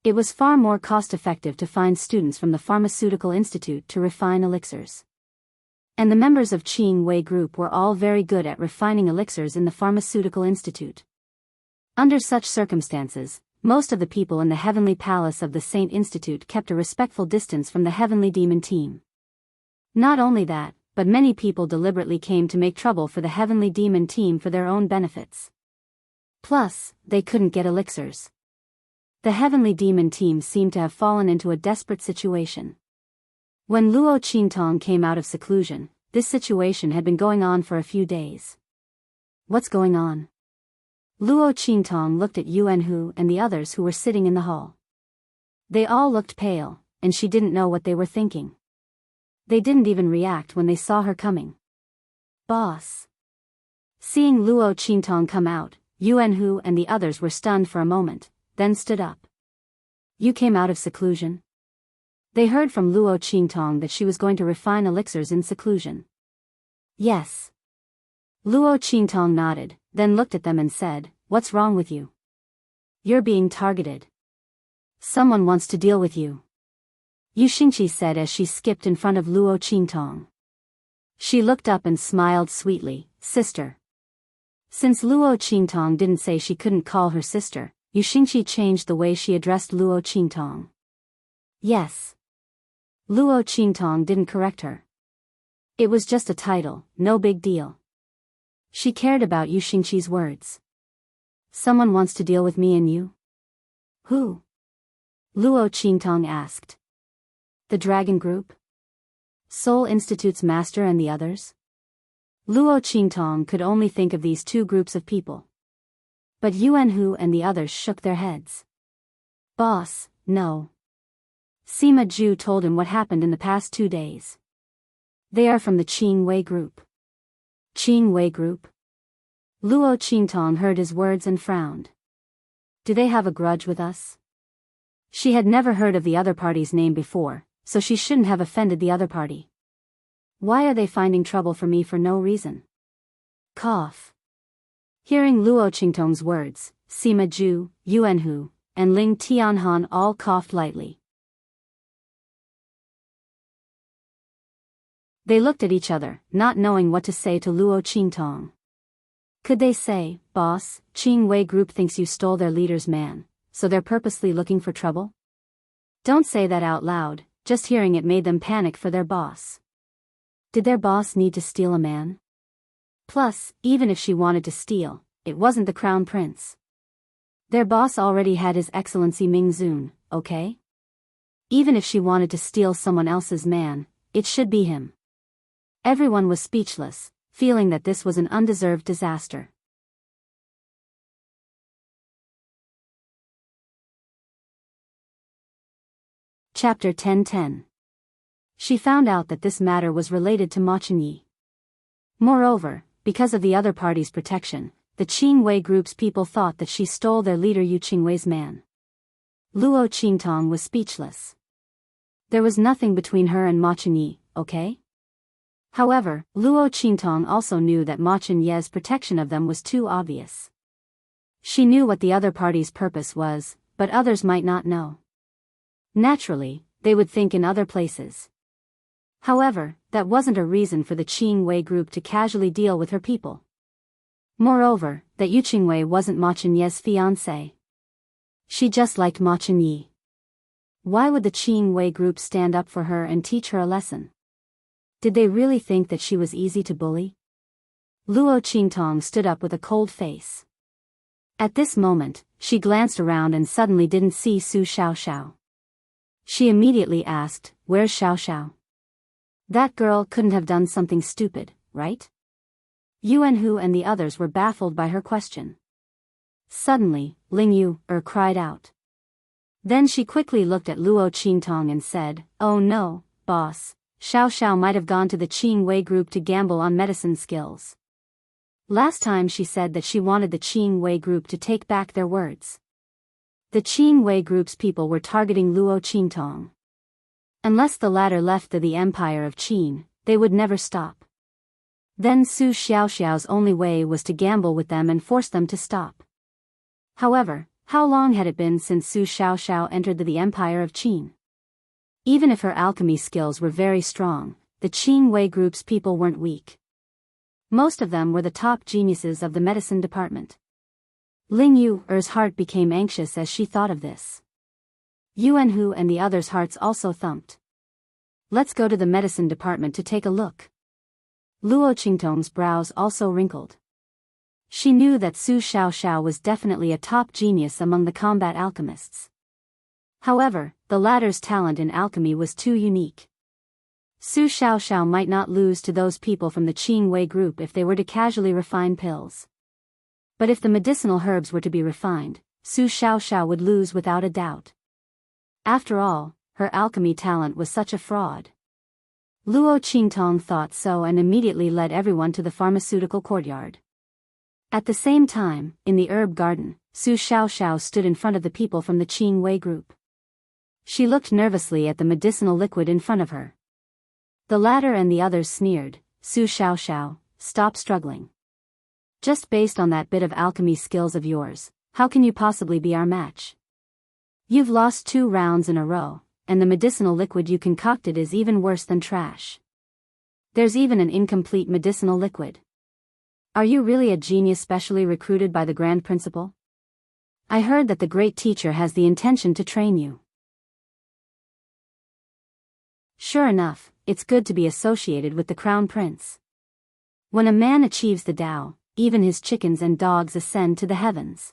It was far more cost-effective to find students from the Pharmaceutical Institute to refine elixirs. And the members of Qingwei Group were all very good at refining elixirs in the Pharmaceutical Institute. Under such circumstances, most of the people in the Heavenly Palace of the Saint Institute kept a respectful distance from the Heavenly Demon team. Not only that, but many people deliberately came to make trouble for the Heavenly Demon team for their own benefits. Plus, they couldn't get elixirs. The Heavenly Demon team seemed to have fallen into a desperate situation. When Luo Qingtong came out of seclusion, this situation had been going on for a few days. What's going on? Luo Qingtong looked at Yuanhu and the others who were sitting in the hall. They all looked pale, and she didn't know what they were thinking. They didn't even react when they saw her coming. Boss. Seeing Luo Qingtong come out, Yuanhu and the others were stunned for a moment, then stood up. You came out of seclusion? They heard from Luo Qingtong that she was going to refine elixirs in seclusion. Yes. Luo Qingtong nodded, then looked at them and said, What's wrong with you? You're being targeted. Someone wants to deal with you. Yu Xingqi said as she skipped in front of Luo Qingtong. She looked up and smiled sweetly, Sister. Since Luo Qingtong didn't say she couldn't call her sister, Yu Xingqi changed the way she addressed Luo Qingtong. Yes. Luo Qingtong didn't correct her. It was just a title, no big deal. She cared about Yu Xingqi's words. Someone wants to deal with me and you? Who? Luo Qingtong asked. The Dragon Group? Seoul Institute's master and the others? Luo Qingtong could only think of these two groups of people. But Yuanhu and the others shook their heads. Boss, no. Sima Zhu told him what happened in the past 2 days. They are from the Qingwei Group. Qingwei Group? Luo Qingtong heard his words and frowned. Do they have a grudge with us? She had never heard of the other party's name before, so she shouldn't have offended the other party. Why are they finding trouble for me for no reason? Cough. Hearing Luo Qingtong's words, Sima Zhu, Yuanhu, and Ling Tianhan all coughed lightly. They looked at each other, not knowing what to say to Luo Qingtong. Could they say, Boss, Qingwei Group thinks you stole their leader's man, so they're purposely looking for trouble? Don't say that out loud, just hearing it made them panic for their boss. Did their boss need to steal a man? Plus, even if she wanted to steal, it wasn't the Crown Prince. Their boss already had His Excellency Mingzun, okay? Even if she wanted to steal someone else's man, it should be him. Everyone was speechless, feeling that this was an undeserved disaster. Chapter 1010. She found out that this matter was related to Ma Chenyi. Moreover, because of the other party's protection, the Qingwei group's people thought that she stole their leader Yu Qingwei's man. Luo Qingtong was speechless. There was nothing between her and Ma Chenyi, okay? However, Luo Qingtong also knew that Ma Chenyi's protection of them was too obvious. She knew what the other party's purpose was, but others might not know. Naturally, they would think in other places. However, that wasn't a reason for the Qingwei group to casually deal with her people. Moreover, that Yu Qingwei wasn't Ma Chenyi's fiancé. She just liked Ma Chenyi. Why would the Qingwei group stand up for her and teach her a lesson? Did they really think that she was easy to bully? Luo Qingtong stood up with a cold face. At this moment, she glanced around and suddenly didn't see Su Xiaoxiao. She immediately asked, "Where's Xiaoxiao?" That girl couldn't have done something stupid, right? Yuan Hu and the others were baffled by her question. Suddenly, Ling Yu cried out. Then she quickly looked at Luo Qingtong and said, "Oh no, boss, Xiaoxiao might have gone to the Qingwei group to gamble on medicine skills. Last time she said that she wanted the Qingwei group to take back their words." The Qingwei group's people were targeting Luo Qingtong. Unless the latter left the Empire of Qin, they would never stop. Then Su Xiaoxiao's only way was to gamble with them and force them to stop. However, how long had it been since Su Xiaoxiao entered the Empire of Qin? Even if her alchemy skills were very strong, the Qingwei group's people weren't weak. Most of them were the top geniuses of the medicine department. Ling Yu's heart became anxious as she thought of this. Yuan Hu and the others' hearts also thumped. "Let's go to the medicine department to take a look." Luo Qingtong's brows also wrinkled. She knew that Su Xiaoxiao was definitely a top genius among the combat alchemists. However, the latter's talent in alchemy was too unique. Su Xiaoxiao might not lose to those people from the Qingwei group if they were to casually refine pills. But if the medicinal herbs were to be refined, Su Xiaoxiao would lose without a doubt. After all, her alchemy talent was such a fraud. Luo Qingtong thought so and immediately led everyone to the pharmaceutical courtyard. At the same time, in the herb garden, Su Xiaoxiao stood in front of the people from the Qingwei group. She looked nervously at the medicinal liquid in front of her. The latter and the others sneered, "Su Xiaoxiao, stop struggling. Just based on that bit of alchemy skills of yours, how can you possibly be our match? You've lost 2 rounds in a row, and the medicinal liquid you concocted is even worse than trash. There's even an incomplete medicinal liquid. Are you really a genius specially recruited by the Grand Principal? I heard that the great teacher has the intention to train you." Sure enough, it's good to be associated with the Crown Prince. When a man achieves the Tao, even his chickens and dogs ascend to the heavens.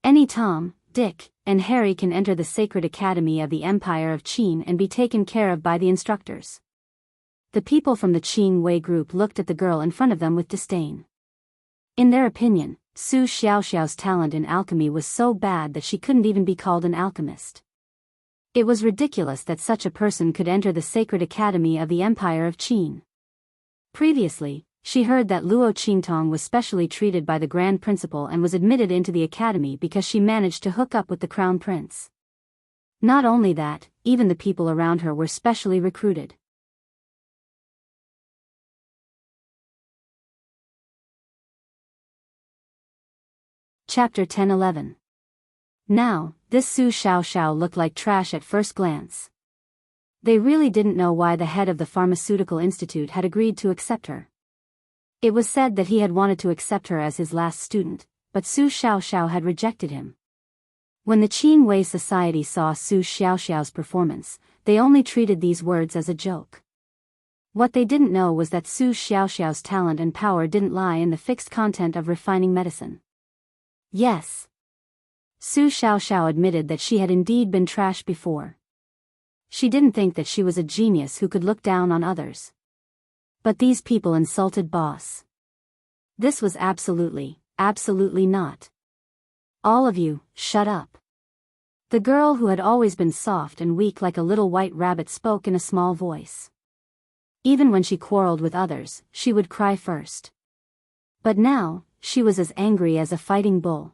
Any Tom, Dick, and Harry can enter the sacred academy of the Empire of Qin and be taken care of by the instructors. The people from the Qingwei group looked at the girl in front of them with disdain. In their opinion, Su Xiaoxiao's talent in alchemy was so bad that she couldn't even be called an alchemist. It was ridiculous that such a person could enter the sacred academy of the Empire of Qin. Previously, she heard that Luo Qingtong was specially treated by the Grand Principal and was admitted into the academy because she managed to hook up with the Crown Prince. Not only that, even the people around her were specially recruited. Chapter 10-11. Now, this Su Xiaoxiao looked like trash at first glance. They really didn't know why the head of the Pharmaceutical Institute had agreed to accept her. It was said that he had wanted to accept her as his last student, but Su Xiaoxiao had rejected him. When the Qingwei society saw Su Xiaoxiao's performance, they only treated these words as a joke. What they didn't know was that Su Xiaoxiao's talent and power didn't lie in the fixed content of refining medicine. Yes. Su Xiaoxiao admitted that she had indeed been trash before. She didn't think that she was a genius who could look down on others. But these people insulted boss. This was absolutely not. All of you, shut up. The girl who had always been soft and weak like a little white rabbit spoke in a small voice. Even when she quarreled with others, she would cry first. But now, she was as angry as a fighting bull.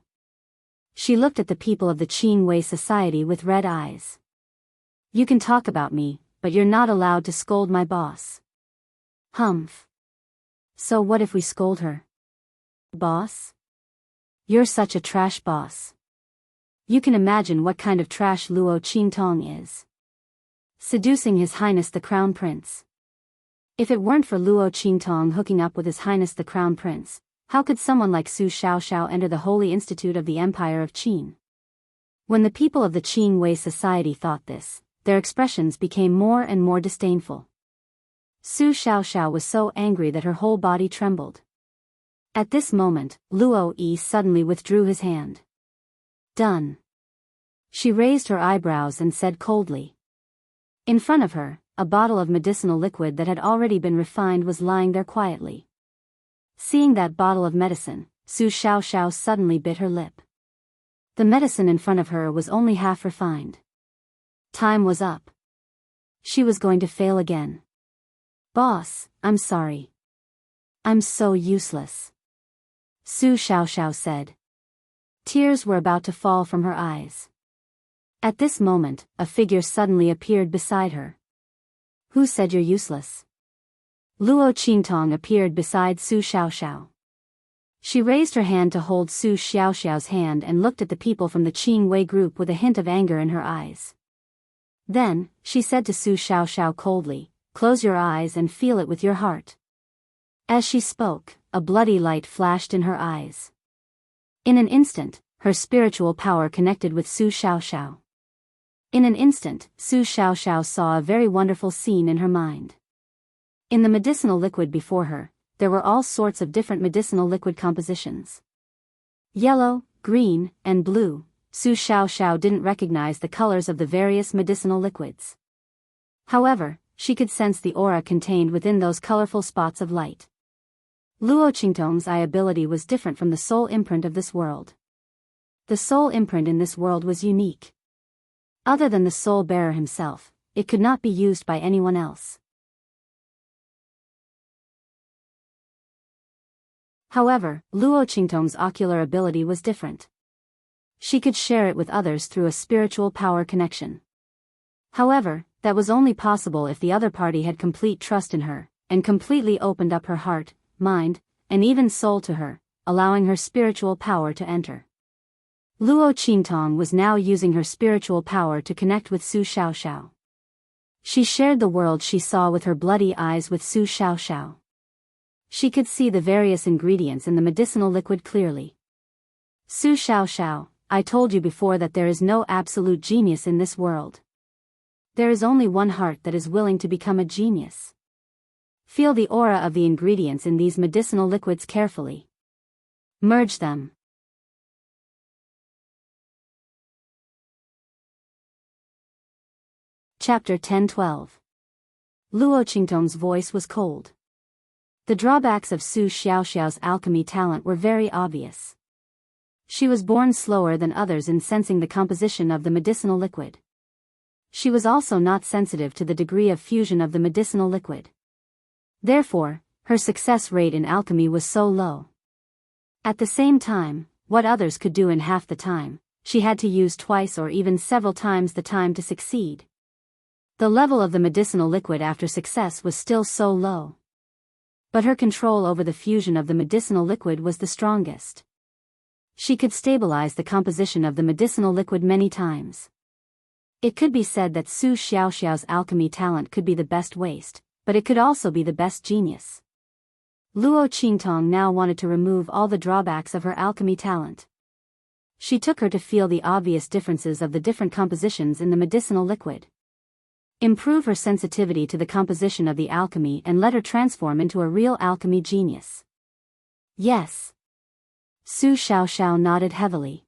She looked at the people of the Qin Wei society with red eyes. You can talk about me, but you're not allowed to scold my boss. Humph. So what if we scold her? Boss? You're such a trash boss. You can imagine what kind of trash Luo Qingtong is. Seducing His Highness the Crown Prince. If it weren't for Luo Qingtong hooking up with His Highness the Crown Prince, how could someone like Su Xiaoxiao enter the Holy Institute of the Empire of Qin? When the people of the Qin Wei society thought this, their expressions became more and more disdainful. Su Xiaoxiao was so angry that her whole body trembled. At this moment, Luo Yi suddenly withdrew his hand. Done. She raised her eyebrows and said coldly. In front of her, a bottle of medicinal liquid that had already been refined was lying there quietly. Seeing that bottle of medicine, Su Xiaoxiao suddenly bit her lip. The medicine in front of her was only half refined. Time was up. She was going to fail again. Boss, I'm sorry. I'm so useless. Su Xiaoxiao said. Tears were about to fall from her eyes. At this moment, a figure suddenly appeared beside her. Who said you're useless? Luo Qingtong appeared beside Su Xiaoxiao. She raised her hand to hold Su Xiaoxiao's hand and looked at the people from the Qin Wei group with a hint of anger in her eyes. Then, she said to Su Xiaoxiao coldly, close your eyes and feel it with your heart. As she spoke, a bloody light flashed in her eyes. In an instant, her spiritual power connected with Su Xiaoxiao. In an instant, Su Xiaoxiao saw a very wonderful scene in her mind. In the medicinal liquid before her, there were all sorts of different medicinal liquid compositions. Yellow, green, and blue. Su Xiaoxiao didn't recognize the colors of the various medicinal liquids. However, she could sense the aura contained within those colorful spots of light. Luo Qingtong's eye ability was different from the soul imprint of this world. The soul imprint in this world was unique. Other than the soul bearer himself, it could not be used by anyone else. However, Luo Qingtong's ocular ability was different. She could share it with others through a spiritual power connection. However, that was only possible if the other party had complete trust in her, and completely opened up her heart, mind, and even soul to her, allowing her spiritual power to enter. Luo Qingtong was now using her spiritual power to connect with Su Xiaoxiao. She shared the world she saw with her bloody eyes with Su Xiaoxiao. She could see the various ingredients in the medicinal liquid clearly. Su Xiaoxiao, I told you before that there is no absolute genius in this world. There is only one heart that is willing to become a genius. Feel the aura of the ingredients in these medicinal liquids carefully. Merge them. Chapter 10-12. Luo Qingtong's voice was cold. The drawbacks of Su Xiaoxiao's alchemy talent were very obvious. She was born slower than others in sensing the composition of the medicinal liquid. She was also not sensitive to the degree of fusion of the medicinal liquid. Therefore, her success rate in alchemy was so low. At the same time, what others could do in half the time, she had to use twice or even several times the time to succeed. The level of the medicinal liquid after success was still so low. But her control over the fusion of the medicinal liquid was the strongest. She could stabilize the composition of the medicinal liquid many times. It could be said that Su Xiaoxiao's alchemy talent could be the best waste, but it could also be the best genius. Luo Qingtong now wanted to remove all the drawbacks of her alchemy talent. She took her to feel the obvious differences of the different compositions in the medicinal liquid. Improve her sensitivity to the composition of the alchemy and let her transform into a real alchemy genius. Yes. Su Xiaoxiao nodded heavily.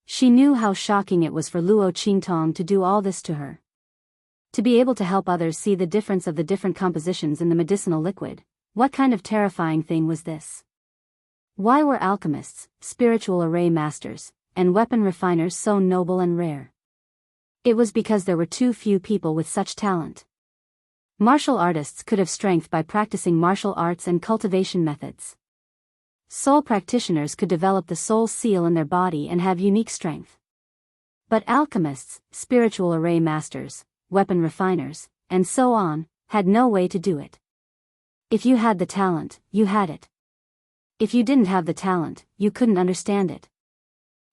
She knew how shocking it was for Luo Qingtong to do all this to her. To be able to help others see the difference of the different compositions in the medicinal liquid, what kind of terrifying thing was this? Why were alchemists, spiritual array masters, and weapon refiners so noble and rare? It was because there were too few people with such talent. Martial artists could have strength by practicing martial arts and cultivation methods. Soul practitioners could develop the soul seal in their body and have unique strength. But alchemists, spiritual array masters, weapon refiners, and so on, had no way to do it. If you had the talent, you had it. If you didn't have the talent, you couldn't understand it.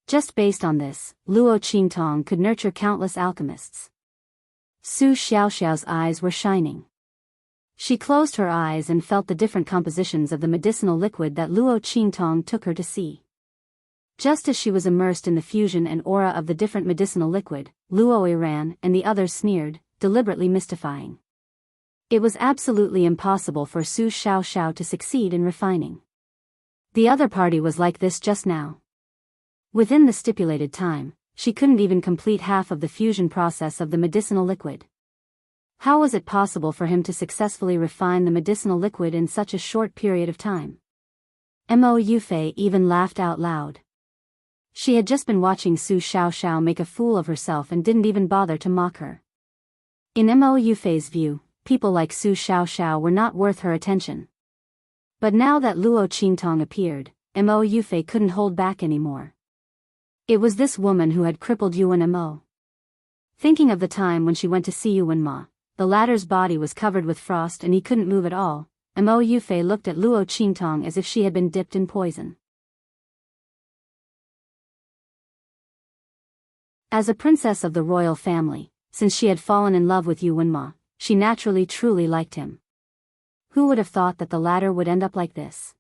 Just based on this, Luo Qingtong could nurture countless alchemists. Su Xiaoxiao's eyes were shining. She closed her eyes and felt the different compositions of the medicinal liquid that Luo Qingtong took her to see. Just as she was immersed in the fusion and aura of the different medicinal liquid, Luo Yiran and the others sneered, deliberately mystifying. It was absolutely impossible for Su Xiaoxiao to succeed in refining. The other party was like this just now. Within the stipulated time, she couldn't even complete half of the fusion process of the medicinal liquid. How was it possible for him to successfully refine the medicinal liquid in such a short period of time? Mo Yufei even laughed out loud. She had just been watching Su Xiaoxiao make a fool of herself and didn't even bother to mock her. In Mo Yufei's view, people like Su Xiaoxiao were not worth her attention. But now that Luo Qingtong appeared, Mo Yufei couldn't hold back anymore. It was this woman who had crippled Yuan Mo. Thinking of the time when she went to see Yuan Ma, the latter's body was covered with frost and he couldn't move at all. Mo Yufei looked at Luo Qingtong as if she had been dipped in poison. As a princess of the royal family, since she had fallen in love with Yuan Ma, she naturally truly liked him. Who would have thought that the latter would end up like this?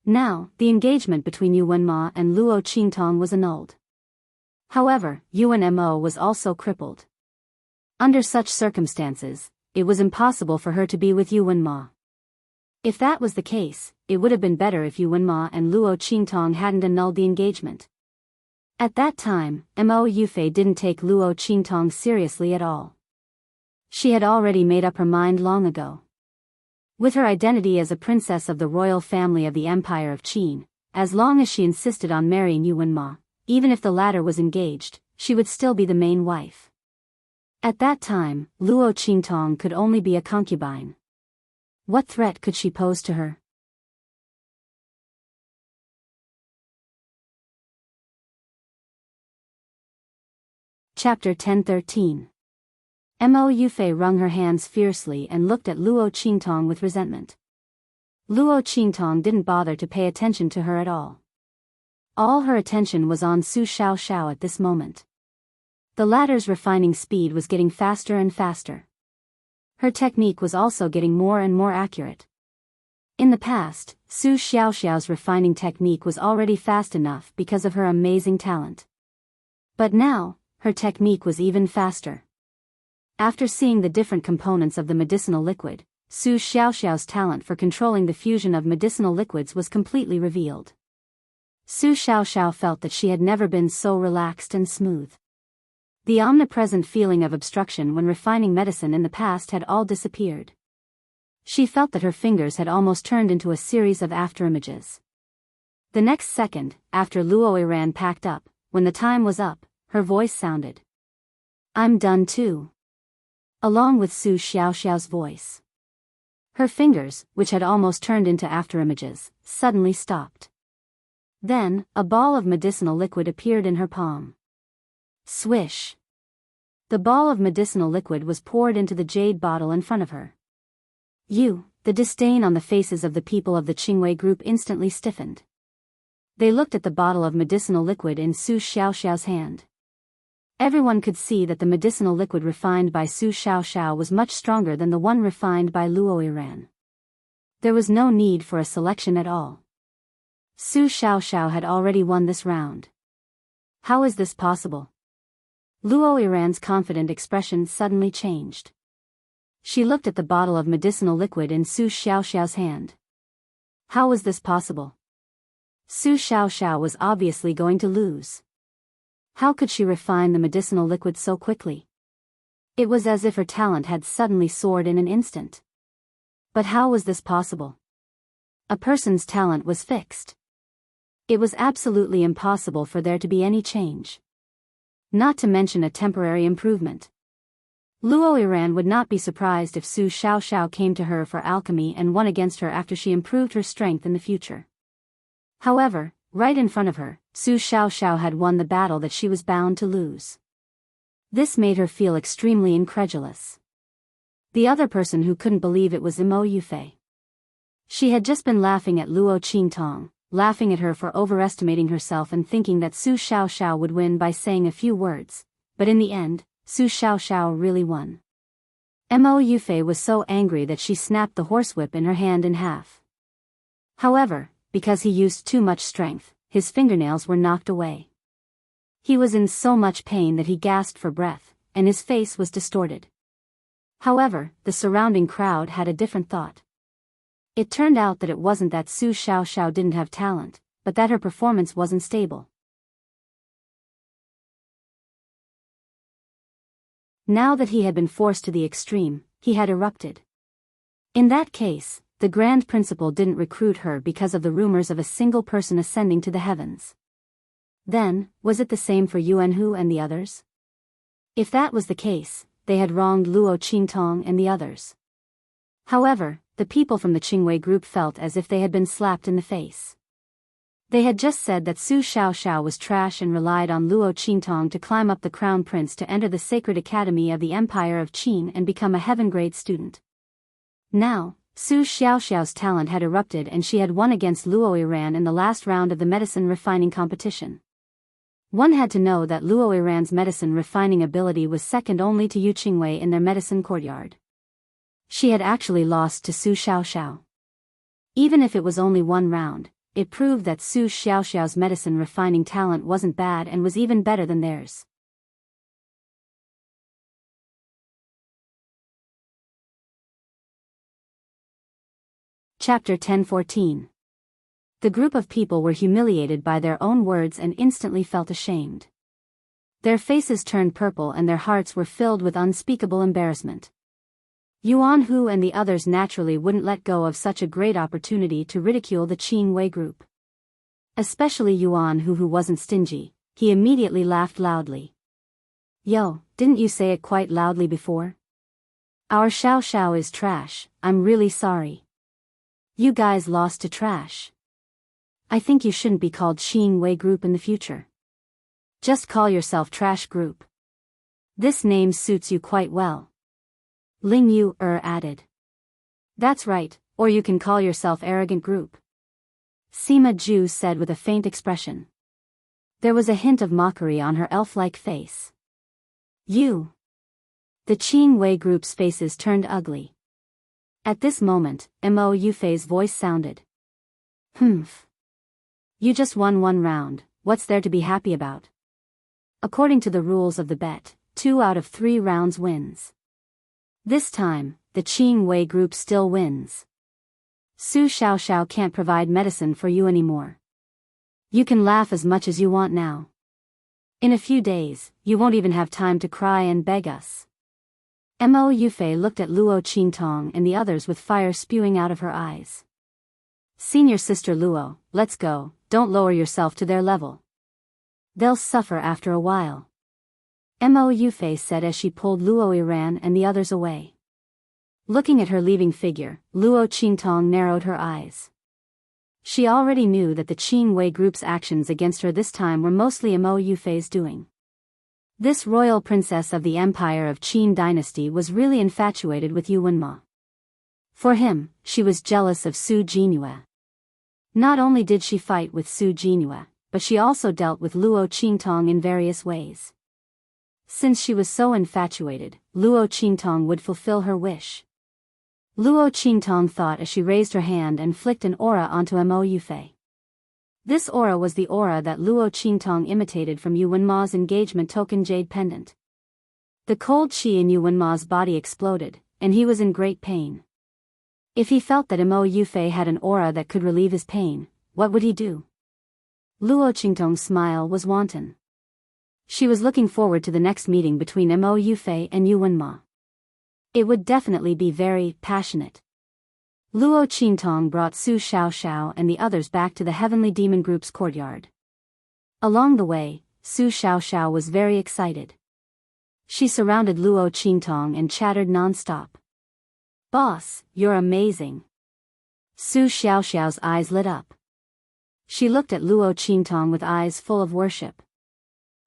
Now, the engagement between Yuan Ma and Luo Qingtong was annulled. However, Yuan Mo was also crippled. Under such circumstances, it was impossible for her to be with Yuan Ma. If that was the case, it would have been better if Yuan Ma and Luo Qingtong hadn't annulled the engagement. At that time, Mo Yufei didn't take Luo Qingtong seriously at all. She had already made up her mind long ago. With her identity as a princess of the royal family of the Empire of Qin, as long as she insisted on marrying Yuan Ma, even if the latter was engaged, she would still be the main wife. At that time, Luo Qingtong could only be a concubine. What threat could she pose to her? Chapter 10:13. Mo Yufei wrung her hands fiercely and looked at Luo Qingtong with resentment. Luo Qingtong didn't bother to pay attention to her at all. All her attention was on Su Xiaoxiao at this moment. The latter's refining speed was getting faster and faster. Her technique was also getting more and more accurate. In the past, Su Xiaoxiao's refining technique was already fast enough because of her amazing talent. But now, her technique was even faster. After seeing the different components of the medicinal liquid, Su Xiaoxiao's talent for controlling the fusion of medicinal liquids was completely revealed. Su Xiaoxiao felt that she had never been so relaxed and smooth. The omnipresent feeling of obstruction when refining medicine in the past had all disappeared. She felt that her fingers had almost turned into a series of afterimages. The next second, after Luo Yiran packed up, when the time was up, her voice sounded. "I'm done too." Along with Su Xiaoxiao's voice. Her fingers, which had almost turned into afterimages, suddenly stopped. Then, a ball of medicinal liquid appeared in her palm. Swish! The ball of medicinal liquid was poured into the jade bottle in front of her. The disdain on the faces of the people of the Qingwei group instantly stiffened. They looked at the bottle of medicinal liquid in Su Xiaoxiao's hand. Everyone could see that the medicinal liquid refined by Su Xiaoxiao was much stronger than the one refined by Luo Yiran. There was no need for a selection at all. Su Xiaoxiao had already won this round. How is this possible? Luo Yiran's confident expression suddenly changed. She looked at the bottle of medicinal liquid in Su Xiaoxiao's hand. How was this possible? Su Xiaoxiao was obviously going to lose. How could she refine the medicinal liquid so quickly? It was as if her talent had suddenly soared in an instant. But how was this possible? A person's talent was fixed. It was absolutely impossible for there to be any change. Not to mention a temporary improvement. Luo Yiran would not be surprised if Su Xiaoxiao came to her for alchemy and won against her after she improved her strength in the future. However, right in front of her, Su Xiaoxiao had won the battle that she was bound to lose. This made her feel extremely incredulous. The other person who couldn't believe it was Mo Yufei. She had just been laughing at Luo Qingtong, laughing at her for overestimating herself and thinking that Su Xiaoxiao would win by saying a few words, but in the end, Su Xiaoxiao really won. Mo Yufei was so angry that she snapped the horsewhip in her hand in half. However, because he used too much strength, his fingernails were knocked away. He was in so much pain that he gasped for breath, and his face was distorted. However, the surrounding crowd had a different thought. It turned out that it wasn't that Su Xiaoxiao didn't have talent, but that her performance wasn't stable. Now that he had been forced to the extreme, he had erupted. In that case, the Grand Principal didn't recruit her because of the rumors of a single person ascending to the heavens. Then, was it the same for Yuanhu and the others? If that was the case, they had wronged Luo Qingtong and the others. However, the people from the Qingwei group felt as if they had been slapped in the face. They had just said that Su Xiaoxiao was trash and relied on Luo Qingtong to climb up the crown prince to enter the sacred academy of the Empire of Qin and become a heaven-grade student. Now, Su Xiaoxiao's talent had erupted and she had won against Luo Iran in the last round of the medicine refining competition. One had to know that Luo Iran's medicine refining ability was second only to Yu Qingwei in their medicine courtyard. She had actually lost to Su Xiaoxiao. Even if it was only one round, it proved that Su Xiaoxiao's medicine refining talent wasn't bad and was even better than theirs. Chapter 10-14. The group of people were humiliated by their own words and instantly felt ashamed. Their faces turned purple and their hearts were filled with unspeakable embarrassment. Yuanhu and the others naturally wouldn't let go of such a great opportunity to ridicule the Qingwei group. Especially Yuanhu, who wasn't stingy, he immediately laughed loudly. Yo, didn't you say it quite loudly before? Our Xiao Xiao is trash, I'm really sorry. You guys lost to trash. I think you shouldn't be called Qingwei group in the future. Just call yourself Trash Group. This name suits you quite well. Ling Yu added. That's right, or you can call yourself Arrogant Group. Sima Ju said with a faint expression. There was a hint of mockery on her elf-like face. You. The Qingwei group's faces turned ugly. At this moment, Mo Yufei's voice sounded. Humph. You just won one round, what's there to be happy about? According to the rules of the bet, 2 out of 3 rounds wins. This time, the Qingwei group still wins. Su Xiaoxiao can't provide medicine for you anymore. You can laugh as much as you want now. In a few days, you won't even have time to cry and beg us. Mo Yufei looked at Luo Qingtong and the others with fire spewing out of her eyes. Senior sister Luo, let's go, don't lower yourself to their level. They'll suffer after a while. Mo Yufei said as she pulled Luo Iran and the others away. Looking at her leaving figure, Luo Qingtong narrowed her eyes. She already knew that the Qingwei group's actions against her this time were mostly Mo Yufei's doing. This royal princess of the Empire of Qin dynasty was really infatuated with Yu Wenma. For him, she was jealous of Su Jinyue. Not only did she fight with Su Jinyue, but she also dealt with Luo Qingtong in various ways. Since she was so infatuated, Luo Qingtong would fulfill her wish. Luo Qingtong thought as she raised her hand and flicked an aura onto Mo Yufei. This aura was the aura that Luo Qingtong imitated from Yu Wenma's engagement token jade pendant. The cold qi in Yu Wenma's body exploded, and he was in great pain. If he felt that Mo Yufei had an aura that could relieve his pain, what would he do? Luo Qingtong's smile was wanton. She was looking forward to the next meeting between Mo Yufei and Yu Wenma. It would definitely be very passionate. Luo Qingtong brought Su Xiaoxiao and the others back to the Heavenly Demon Group's courtyard. Along the way, Su Xiaoxiao was very excited. She surrounded Luo Qingtong and chattered non-stop. Boss, you're amazing. Su Xiaoxiao's eyes lit up. She looked at Luo Qingtong with eyes full of worship.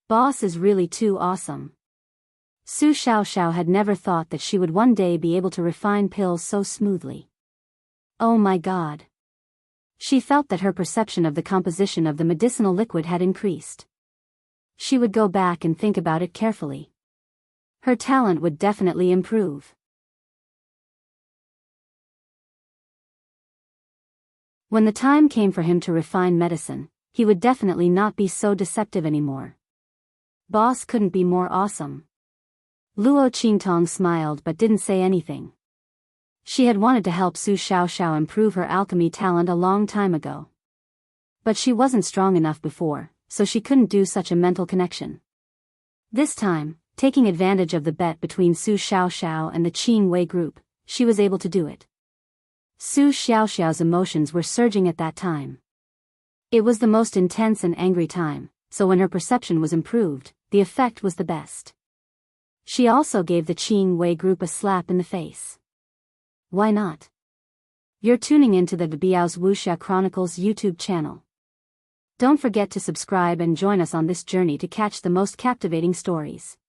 Boss is really too awesome. Su Xiaoxiao had never thought that she would one day be able to refine pills so smoothly. Oh my god. She felt that her perception of the composition of the medicinal liquid had increased. She would go back and think about it carefully. Her talent would definitely improve. When the time came for him to refine medicine, he would definitely not be so deceptive anymore. Boss couldn't be more awesome. Luo Qingtong smiled but didn't say anything. She had wanted to help Su Xiaoxiao improve her alchemy talent a long time ago. But she wasn't strong enough before, so she couldn't do such a mental connection. This time, taking advantage of the bet between Su Xiaoxiao and the Qing Wei group, she was able to do it. Su Xiaoxiao's emotions were surging at that time. It was the most intense and angry time, so when her perception was improved, the effect was the best. She also gave the Qing Wei group a slap in the face. Why not? You're tuning into the Biyao's Wuxia Chronicles YouTube channel. Don't forget to subscribe and join us on this journey to catch the most captivating stories.